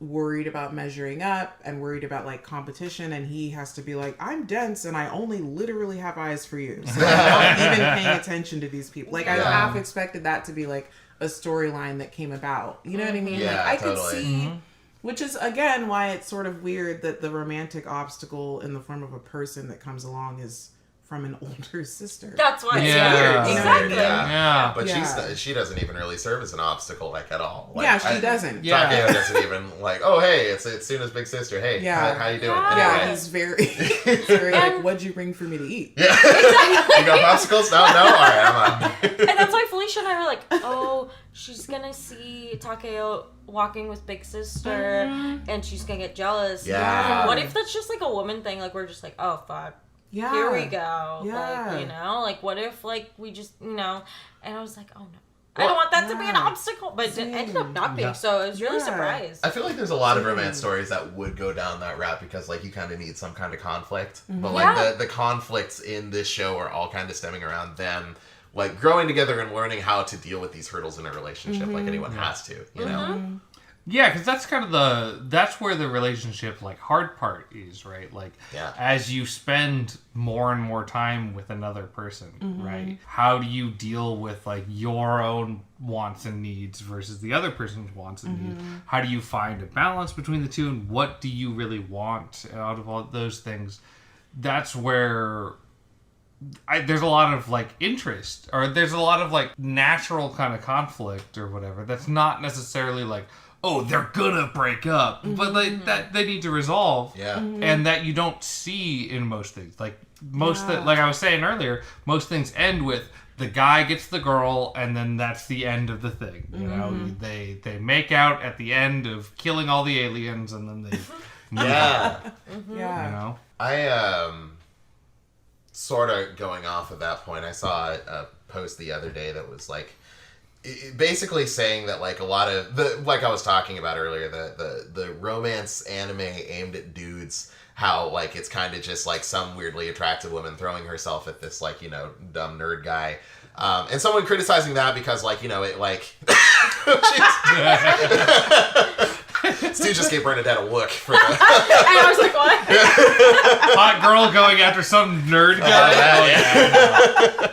worried about measuring up and worried about like competition, and he has to be like, I'm dense and I only literally have eyes for you, so I'm not even paying attention to these people. Like I half expected that to be like a storyline that came about, you know what I mean? Yeah, like I totally. could see, which is again why it's sort of weird that the romantic obstacle in the form of a person that comes along is from an older sister. That's why it's Yeah. weird. You know? Exactly. Yeah. But Yeah. she doesn't even really serve as an obstacle, like, at all. Like, Yeah, she doesn't. Yeah. Takeo doesn't even, like, oh, hey, it's Suna's big sister. Hey, Yeah. how you doing? Yeah. Yeah, Anyway. he's very like, what'd you bring for me to eat? Yeah. You got popsicles? No? All right, I'm on. And that's why Felicia and I were like, oh, she's gonna see Takeo walking with big sister and she's gonna get jealous. Yeah. What if that's just like a woman thing? Like we're just like, oh fuck. Yeah. Here we go. Yeah. Like, you know, like what if like we just, you know, and I was like, oh no. I don't want that to be an obstacle, but it ended up not being, so I was really surprised. I feel like there's a lot of romance stories that would go down that route because, like, you kind of need some kind of conflict. But, like, the conflicts in this show are all kind of stemming around them, like, growing together and learning how to deal with these hurdles in a relationship like anyone has to, you know? Yeah, because that's kind of that's where the relationship, like, hard part is, right? Like, as you spend more and more time with another person, right? How do you deal with, like, your own wants and needs versus the other person's wants and needs? How do you find a balance between the two, and what do you really want out of all those things? That's where there's a lot of, like, interest, or there's a lot of, like, natural kind of conflict or whatever. That's not necessarily, like, oh, they're gonna break up, but like that they need to resolve, and that you don't see in most things. Like like I was saying earlier, most things end with the guy gets the girl, and then that's the end of the thing. You know, they make out at the end of killing all the aliens, and then they Yeah. you know. I sort of going off of that point, I saw a post the other day that was like basically saying that, like, a lot of like I was talking about earlier, the romance anime aimed at dudes, how, like, it's kind of just like some weirdly attractive woman throwing herself at this, like, you know, dumb nerd guy, and someone criticizing that because, like, you know, it, like, Stu just gave Bernadette a look for the And I was like, what? Hot girl going after some nerd guy.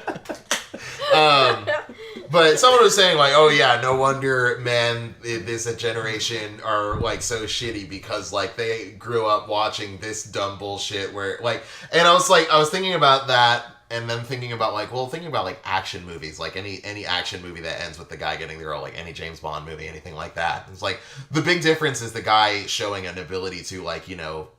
But someone was saying, like, oh yeah, no wonder men in this generation are, like, so shitty because, like, they grew up watching this dumb bullshit where, like, and I was thinking about that, and then thinking about, like, action movies, like any action movie that ends with the guy getting the girl, like any James Bond movie, anything like that. It's like, the big difference is the guy showing an ability to, like, you know,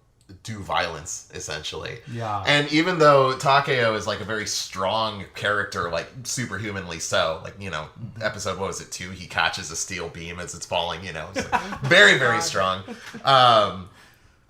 do violence, essentially. Yeah. And even though Takeo is, like, a very strong character, like, superhumanly so, like, you know, episode, what was it, 2, he catches a steel beam as it's falling, you know, it's like very, very strong.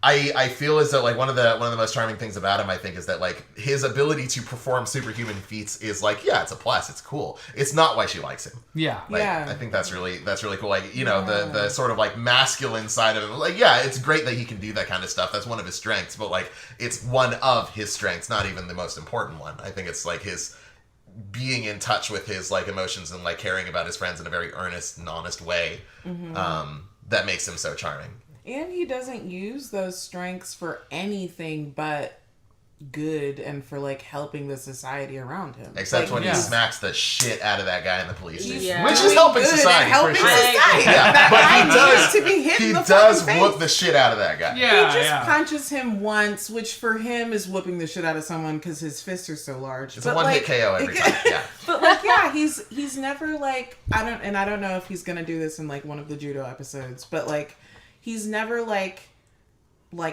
I feel as though, like, one of the most charming things about him, I think, is that, like, his ability to perform superhuman feats is, like, yeah, it's a plus, it's cool. It's not why she likes him. Yeah. Like, I think that's really cool. Like, you know, the sort of, like, masculine side of him. Like, yeah, it's great that he can do that kind of stuff. That's one of his strengths. But, like, it's one of his strengths, not even the most important one. I think it's, like, his being in touch with his, like, emotions and, like, caring about his friends in a very earnest and honest way that makes him so charming. And he doesn't use those strengths for anything but good and for, like, helping the society around him. Except like, when he smacks the shit out of that guy in the police station. Yeah. Which is helping good society, at helping for sure. society. Yeah, That but guy he does, needs to be hit he in the does fucking whoop face. the shit out of that guy. Yeah. He just punches him once, which for him is whooping the shit out of someone because his fists are so large. It's a one-hit KO every time, yeah. But, like, yeah, he's never, like, I don't know if he's gonna do this in, like, one of the judo episodes, but, like, he's never, like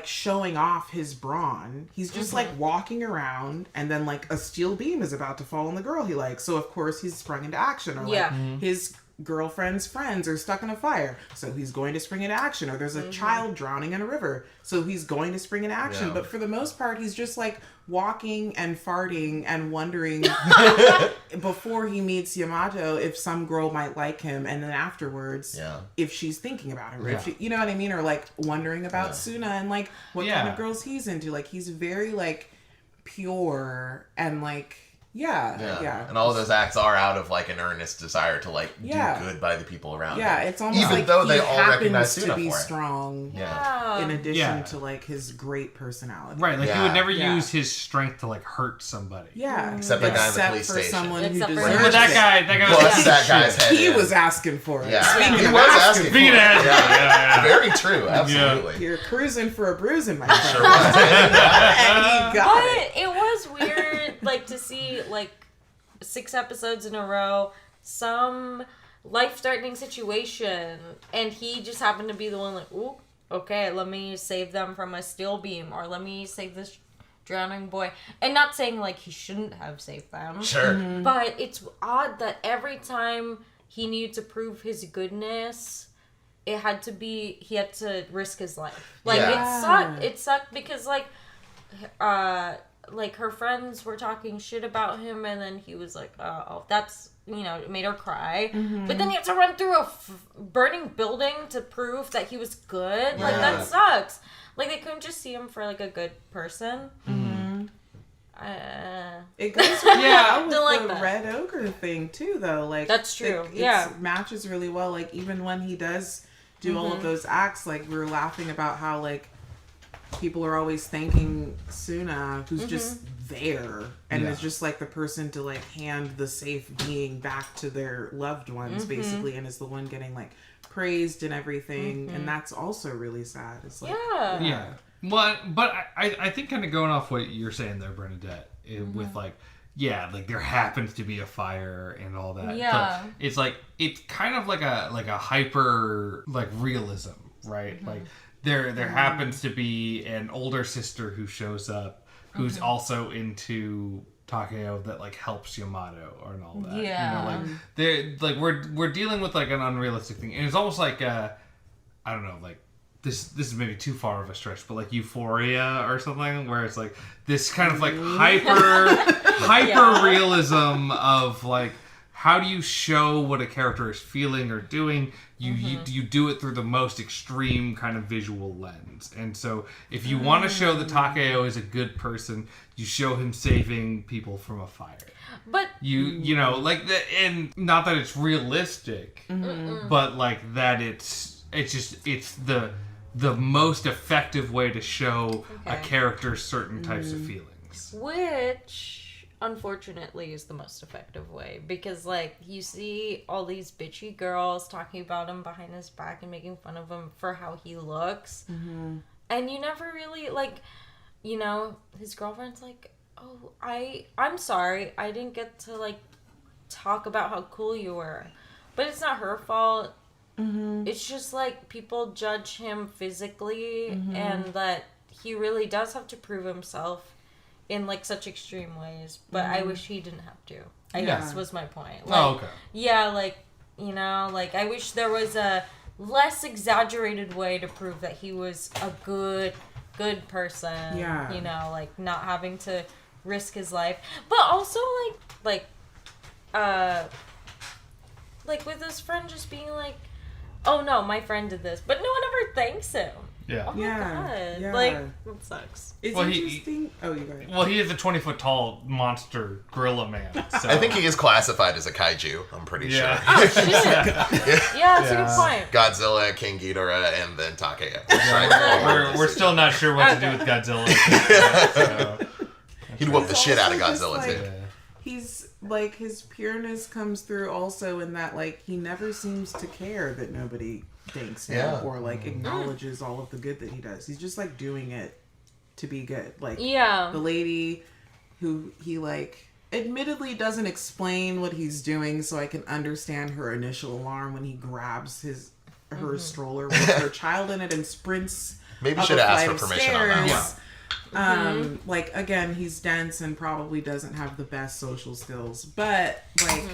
showing off his brawn. He's just like walking around, and then, like, a steel beam is about to fall on the girl he likes, so of course he's sprung into action. Or like his girlfriend's friends are stuck in a fire, so he's going to spring into action. Or there's a child drowning in a river, so he's going to spring into action. But for the most part, he's just, like, walking and farting and wondering before he meets Yamato if some girl might like him, and then afterwards if she's thinking about him, or if she, you know what I mean, or, like, wondering about Suna and, like, what kind of girls he's into. Like, he's very, like, pure and, like, Yeah. And all of those acts are out of like an earnest desire to like do good by the people around him. Yeah, it's almost even like though he they all recognize happens Suna to be for it. strong. Yeah. In addition to like his great personality. Right, like he would never use his strength to like hurt somebody. Yeah. Except the guy in the police for station. someone who Except for deserves him. But that it. guy Plus that guy's head. He was asking for it. Yeah. Speaking He of was asking for Speaking it. of yeah. Very true. Absolutely. You're cruising for a bruising, my friend. Sure was. And he got it. But it was weird, like, to see, like, 6 episodes in a row, some life-threatening situation, and he just happened to be the one like, ooh, okay, let me save them from a steel beam, or let me save this drowning boy. And not saying, like, he shouldn't have saved them. Sure. But it's odd that every time he needed to prove his goodness, he had to risk his life. Like, it sucked because, like her friends were talking shit about him, and then he was like, oh, that's, it made her cry. But then he had to run through a burning building to prove that he was good. Like, that sucks. Like, they couldn't just see him for, like, a good person. It goes with like the that. red ogre thing, too, though. Like, that's true. It matches really well. Like, even when he does do all of those acts, like, we were laughing about how, like, people are always thanking Suna, who's just there, and is just like the person to like hand the safe being back to their loved ones, basically, and is the one getting like praised and everything, and that's also really sad. It's like Well, but I think kind of going off what you're saying there, Bernadette, with like there happens to be a fire and all that. Yeah. So it's kind of like a hyper like realism, right? Like there happens to be an older sister who shows up who's also into Takeo that like helps Yamato and all that. Yeah. They're like we're dealing with like an unrealistic thing. And it's almost like I don't know, like this is maybe too far of a stretch, but like Euphoria or something, where it's like this kind of like hyper realism of like how do you show what a character is feeling or doing? You do it through the most extreme kind of visual lens. And so if you want to show that Takeo is a good person, you show him saving people from a fire. But you know, like that, and not that it's realistic, but like that it's the most effective way to show a character certain types of feelings. Which, unfortunately, is the most effective way. Because, like, you see all these bitchy girls talking about him behind his back and making fun of him for how he looks. And you never really, like, his girlfriend's like, oh, I'm sorry. I didn't get to, like, talk about how cool you were. But it's not her fault. It's just like people judge him physically, and that he really does have to prove himself in like such extreme ways. But I wish he didn't have to. I guess was my point. Like, okay. Yeah, like like I wish there was a less exaggerated way to prove that he was a good person. Yeah. Like not having to risk his life, but also like with his friend just being like, oh no, my friend did this, but no one ever thanks him. Yeah. Oh my god. Yeah. Like, that sucks. It's interesting. You go ahead. Well, he is a 20-foot tall monster gorilla man. So. I think he is classified as a kaiju, I'm pretty sure. Oh, shit. Yeah, that's a good point. Godzilla, King Ghidorah, and then Takeo. We're still not sure what to do with Godzilla. He'd whoop the shit out of also just, Godzilla, like, too. He's like, his pureness comes through also in that like he never seems to care that nobody thanks him or like acknowledges all of the good that he does. He's just like doing it to be good. Like the lady who he like admittedly doesn't explain what he's doing, so I can understand her initial alarm when he grabs her stroller with her child in it and sprints. Maybe should have asked for permission on that one. Like again, he's dense and probably doesn't have the best social skills, but like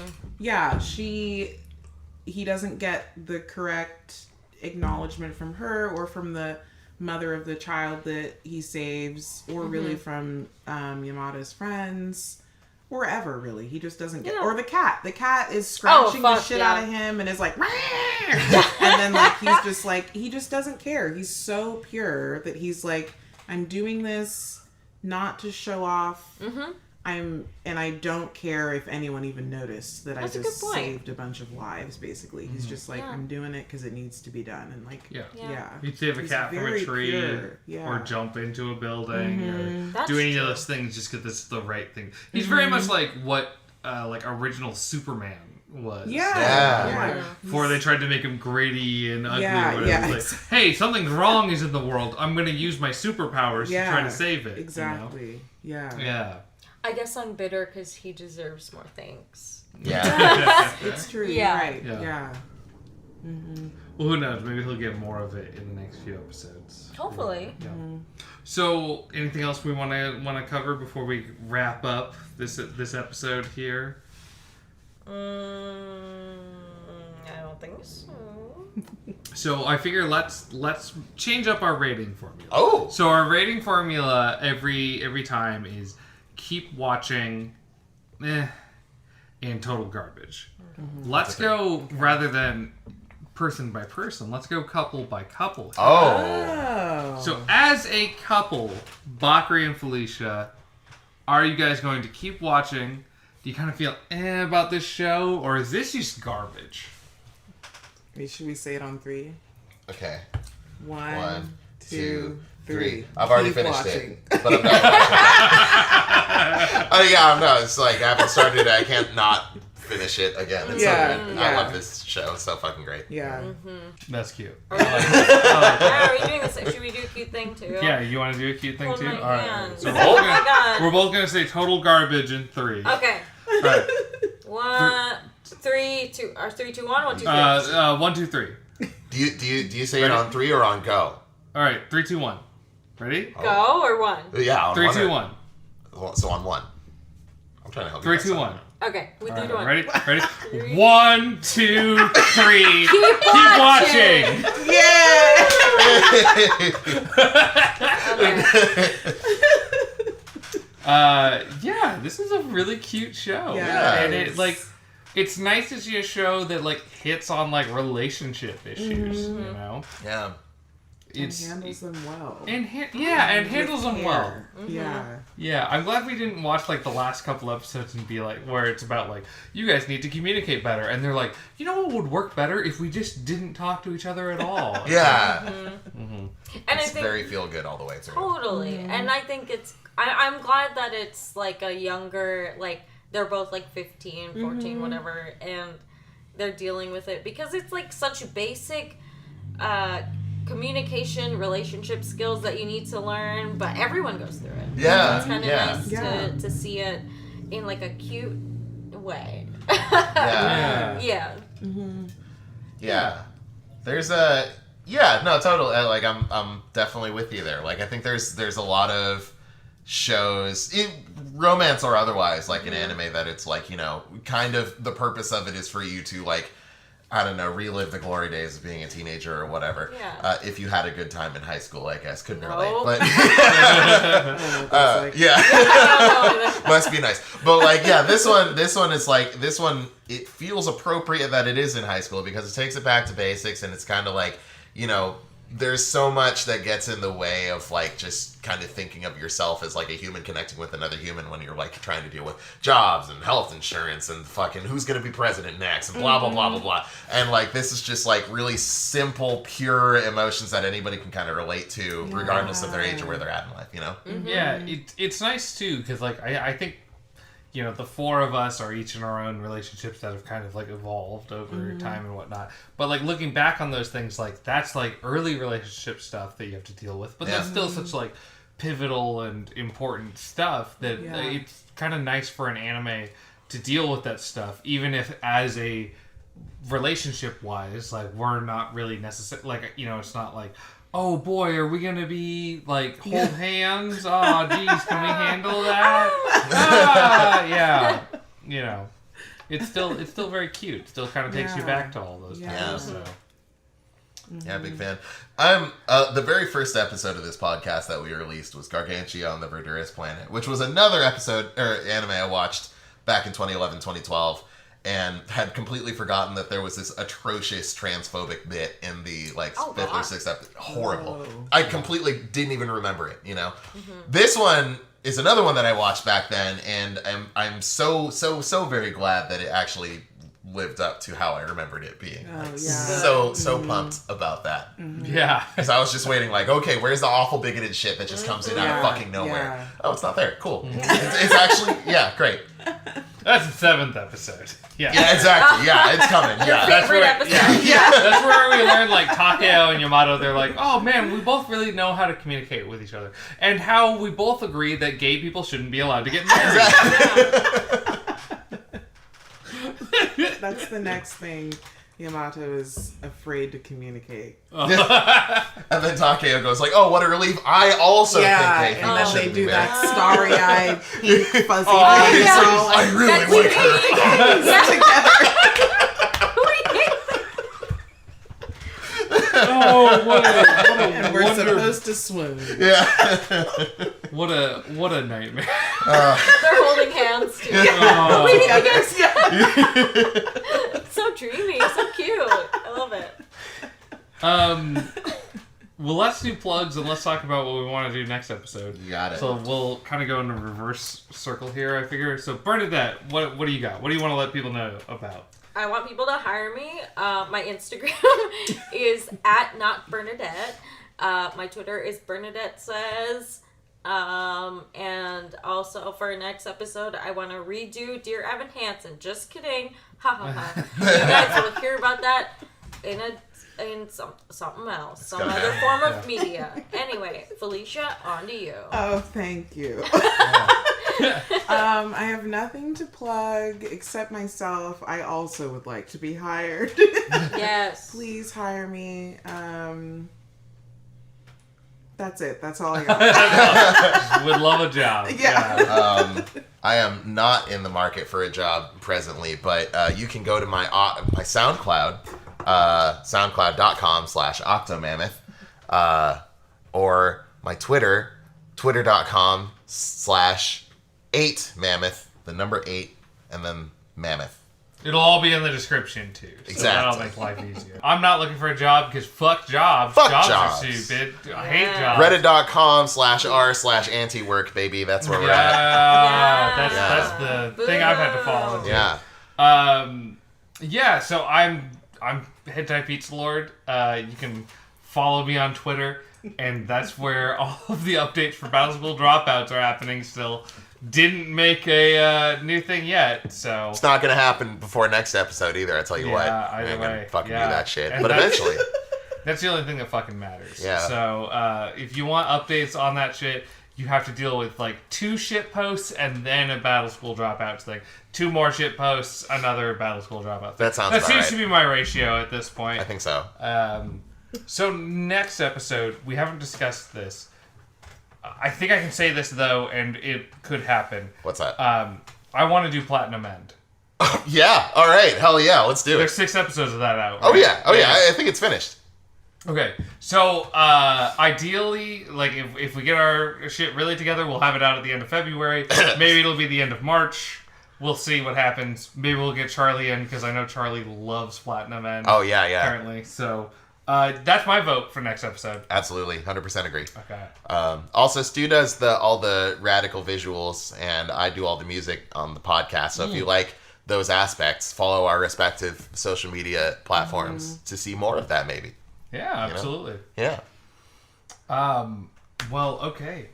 he doesn't get the correct acknowledgement from her or from the mother of the child that he saves, or really from Yamato's friends, or ever really. He just doesn't get, or the cat is scratching the shit out of him and is like and then like he's just like, he just doesn't care. He's so pure that he's like, I'm doing this not to show off I don't care if anyone even noticed that That's I a just good point. saved a bunch of lives. Basically, he's just like, I'm doing it because it needs to be done, and like, He'd save a He's cat from a very tree, pure. or jump into a building, or That's do any of true. those things just because this is the right thing. He's very much like what like original Superman was. Yeah. Before they tried to make him gritty and ugly Yeah, or whatever. yeah. It's like, hey, something wrong is in the world. I'm going to use my superpowers to try to save it. Exactly. You know? Yeah. Yeah. I guess I'm bitter because he deserves more thanks. Yeah. It's true. Yeah. You're right. Yeah. Yeah. Well, who knows? Maybe he'll get more of it in the next few episodes. Hopefully. Yeah. So, anything else we want to cover before we wrap up this episode here? I don't think so. So I figure let's change up our rating formula. Oh. So our rating formula every time is keep watching, and total garbage. Let's go rather than person by person. Let's go couple by couple. Oh. So as a couple, Bakari and Felicia, are you guys going to keep watching? Do you kind of feel about this show, or is this just garbage? Should we say it on 3? Okay. 1, 2, 3. I've already Keep finished watching. it, but I'm not watching it. Oh yeah, no, it's like I haven't started it. I can't not finish it again. It's so good. I love this show. It's so fucking great. Yeah. That's cute. Are we doing this? Should we do a cute thing too? Yeah, you want to do a cute thing Hold too? my All right. hand. So Oh my God. we're both gonna say total garbage in 3. Okay. All right. 1, 3, 2, or 3, 2, 1, 1, 2, 3. 1, 2, 3. Do you say it on 3 or on go? All right. 3, 2, 1. Ready? Go or 1? Yeah, on 3, 1 2, or- 1. So on 1. I'm trying to help you. 3, guys 2, out. 1. Okay, we All do right, one. ready? 1, 2, 3. Keep watching. Yeah. Yeah, this is a really cute show. Yeah. And it's nice to see a show that hits on relationship issues, you know? Yeah. And handles them well. And handles them well. Yeah. Yeah, I'm glad we didn't watch the last couple episodes and be where it's about you guys need to communicate better, and they're like, you know what would work better if we just didn't talk to each other at all. Yeah. And It's I think very feel good all the way through. totally, and I think I'm glad that it's a younger, they're both 15, 14, whatever, and they're dealing with it because it's such basic communication, relationship skills that you need to learn, but everyone goes through it. Yeah. It's kind of nice Yeah. to see it in a cute way. Yeah. Yeah. Yeah. There's a no, totally. I'm definitely with you there. I think there's a lot of shows, romance or otherwise, in anime, that it's kind of the purpose of it is for you to I don't know, relive the glory days of being a teenager or whatever. Yeah. If you had a good time in high school, I guess. Couldn't relate. Nope. But That's yeah. Must be nice. But this one it feels appropriate that it is in high school because it takes it back to basics, and it's kind of there's so much that gets in the way of just kind of thinking of yourself as a human connecting with another human when you're trying to deal with jobs and health insurance and fucking who's gonna be president next and blah blah blah blah blah. And this is just really simple, pure emotions that anybody can kind of relate to, regardless of their age or where they're at in life. You know? Yeah, it's nice too because I think the 4 of us are each in our own relationships that have kind of evolved over time and whatnot. But looking back on those things, that's early relationship stuff that you have to deal with. But that's still such pivotal and important stuff that it's kind of nice for an anime to deal with that stuff, even if as a relationship wise, we're not really necessarily it's not oh boy, are we gonna be hold hands? Oh geez, can we handle that? Yeah. It's still very cute. It still kind of takes you back to all those times. So. Yeah, big fan. The very first episode of this podcast that we released was Gargantua on the Verdurous Planet, which was another episode or anime I watched back in 2011, 2012. And had completely forgotten that there was this atrocious transphobic bit in the 5th or 6th episode. Horrible. I completely didn't even remember it, This one is another one that I watched back then, and I'm so very glad that it actually lived up to how I remembered it being. So pumped about that. Yeah. Because I was just waiting, like, okay, where's the awful bigoted shit that just comes in out of fucking nowhere? Yeah. Oh, it's not there. Cool. It's actually, great. That's the 7th episode. Yeah. Yeah, exactly. Yeah, it's coming. Yeah. That's Favorite where, episode. that's where we learned, like, Takeo and Yamato, they're like, oh, man, we both really know how to communicate with each other. And how we both agree that gay people shouldn't be allowed to get married. That's the next thing. Yamato is afraid to communicate. And then Takeo goes like, oh, what a relief. I also think they and then they shouldn't do be that married. starry-eyed, pink, fuzzy face. yeah. all like, I really like her. Oh, what a and we're supposed to swoon. Yeah. what a nightmare. They're holding hands too. Oh. So dreamy, so cute. I love it. Well, let's do plugs and let's talk about what we want to do next episode. You got it. So we'll kind of go in a reverse circle here, I figure. So Bernadette, what do you got? What do you want to let people know about? I want people to hire me. My Instagram is @notbernadette. My Twitter is Bernadette Says. And also for next episode, I want to redo Dear Evan Hansen. Just kidding. Ha ha ha. You guys will hear about that in something else, some other form of media. Anyway, Felicia, on to you. Oh, thank you. I have nothing to plug except myself. I also would like to be hired. Yes. Please hire me. That's it. That's all I got. Would love a job. Yeah. I am not in the market for a job presently, but you can go to my SoundCloud, soundcloud.com/Octomammoth, or my Twitter, twitter.com/8mammoth, the number 8, and then mammoth. It'll all be in the description too. So Exactly. that'll make life easier. I'm not looking for a job because fuck jobs. Fuck jobs jobs. are stupid. I hate jobs. Reddit.com/r/anti-work, baby. That's where we're at. Yeah, Yeah. that's the thing I've had to fall into. Yeah. So I'm Head Type Pizza Lord. You can follow me on Twitter, and that's where all of the updates for Battle School Dropouts are happening still. Didn't make a new thing yet, so It's not going to happen before next episode either, I tell you what. I either ain't going way. to fucking Yeah. do that shit. And But that's- eventually. that's the only thing that fucking matters. Yeah. So if you want updates on that shit, you have to deal with like 2 shit posts and then a Battle School Dropouts thing. 2 more shit posts, another Battle School Dropout thing. That sounds That about seems right. to be my ratio at this point. I think so. So next episode, we haven't discussed this. I think I can say this though, and it could happen. What's that? I want to do Platinum End. Yeah. All right. Hell yeah. Let's do There's it. 6 episodes of that out. Oh, right? yeah. Oh, yeah. I think it's finished. Okay, so ideally, like if we get our shit really together, we'll have it out at the end of February. Maybe it'll be the end of March. We'll see what happens. Maybe we'll get Charlie in because I know Charlie loves Platinum End. Oh, yeah, yeah. Apparently, so that's my vote for next episode. Absolutely. 100% agree. Okay. Also, Stu does all the radical visuals, and I do all the music on the podcast. So if you like those aspects, follow our respective social media platforms to see more of that, maybe. Yeah, absolutely. Yeah. Well, okay.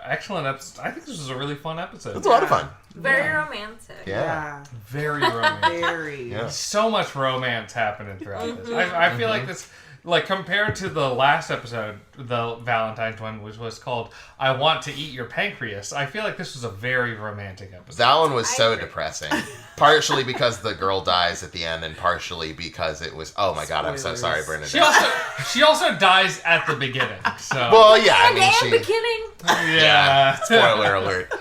Excellent episode. I think this was a really fun episode. It's a lot of fun. Very romantic. Yeah. Very romantic. Very. Yeah. So much romance happening throughout this. I feel like this, like compared to the last episode, the Valentine's one, which was called "I Want to Eat Your Pancreas," I feel like this was a very romantic episode. That one was so agree. depressing. Partially because the girl dies at the end, and partially because it was. Oh my god, I'm so sorry, Spoilers. Bernadette. She also dies at the beginning. So Well, yeah, I And mean, the beginning. yeah. Spoiler alert.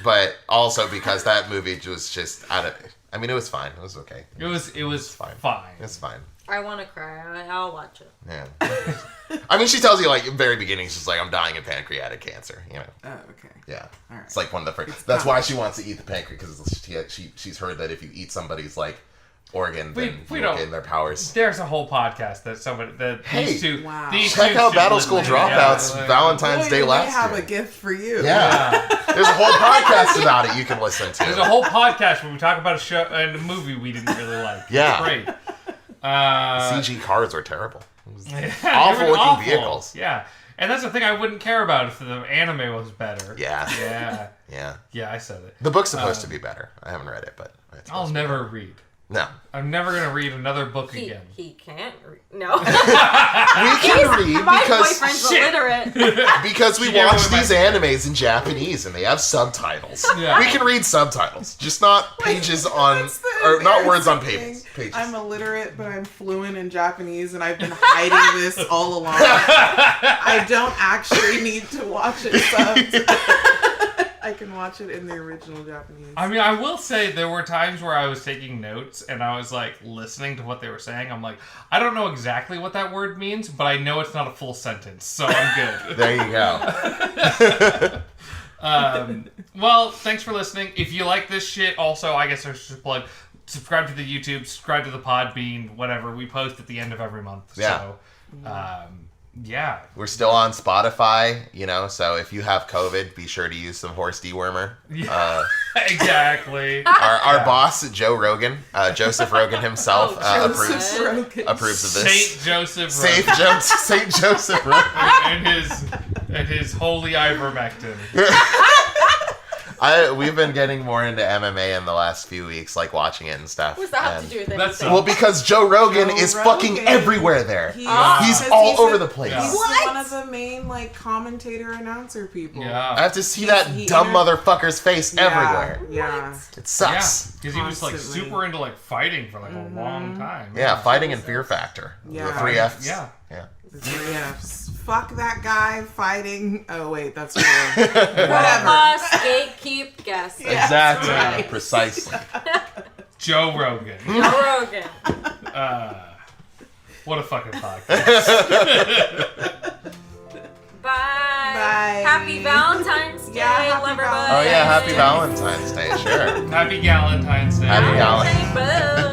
But also because that movie was just out of. I mean, it was fine. It was okay. It was fine. fine. It's fine. I want to cry. I'll watch it. Yeah. I mean, she tells you like in the very beginning, she's like, "I'm dying of pancreatic cancer." You know. Oh, okay. Yeah. All right. It's like one of the first. That's why she wants to eat the pancreas because she's heard that if you eat somebody's like organ than we don't- gain their powers. There's a whole podcast that these two. Wow. These Check two out should Battle listen School to. Dropouts Yeah, Valentine's Boy, Day do we last have year. a gift for you. Yeah. There's a whole podcast about it you can listen There's a to. whole podcast where we talk about a show and a movie we didn't really like. Yeah. It's great. CG cars were terrible. They Awful were looking awful. vehicles. Yeah. And that's the thing I wouldn't care about if the anime was better. Yeah. Yeah. Yeah. Yeah, I said it. The book's supposed to be better. I haven't read it, but it's I'll supposed to be never read. No. I'm never going to read another book He, again. he can't read. No. We can read My because boyfriend's Shit. illiterate. we Yeah, watch with my- these animes in Japanese and they have subtitles. Yeah. We can read subtitles, just not pages on That's the or not words on embarrassing pages. thing. I'm illiterate, but I'm fluent in Japanese, and I've been hiding this all along. I don't actually need to watch it subbed. I can watch it in the original Japanese. I mean, I will say there were times where I was taking notes and I was like listening to what they were saying. I'm like, I don't know exactly what that word means, but I know it's not a full sentence, so I'm good. There you go. Well, thanks for listening. If you like this shit, also, I guess I should plug, subscribe to the YouTube, subscribe to the Podbean, whatever. We post at the end of every month. Yeah. So, yeah. We're still on Spotify, so if you have COVID, be sure to use some horse dewormer. Yeah. Exactly. Our boss, Joe Rogan, Joseph Rogan himself, Joseph Rogan. approves of this. Saint Joseph Saint Joseph Rogan. and his holy ivermectin. We've been getting more into MMA in the last few weeks, like watching it and stuff. What does that have and- to do with That's anything? Well, because Joe Rogan Joe is Rogan. fucking everywhere there. He's He's all over the place. Yeah. He's What? one of the main commentator announcer people. I Yeah. have to see that he dumb inter- motherfucker's face everywhere. Yeah. It Yeah, sucks. because he was like Constantly. super into like fighting for like a long time. Yeah, fighting and Fear Factor. Yeah. The 3 Fs. Yeah. Yeah. The 3 Fs. Fuck that guy fighting. Oh wait, that's wrong. Whatever. Robust, gatekeep, guess. Exactly. right. Precisely. Joe Rogan. Joe Rogan. What a fucking podcast. Bye. Bye. Happy Valentine's Day, Yeah, happy Loverboy. Valentine's Oh yeah, happy Valentine's Day, sure. Happy Galentine's Day. Happy Gal- Valentine's Day.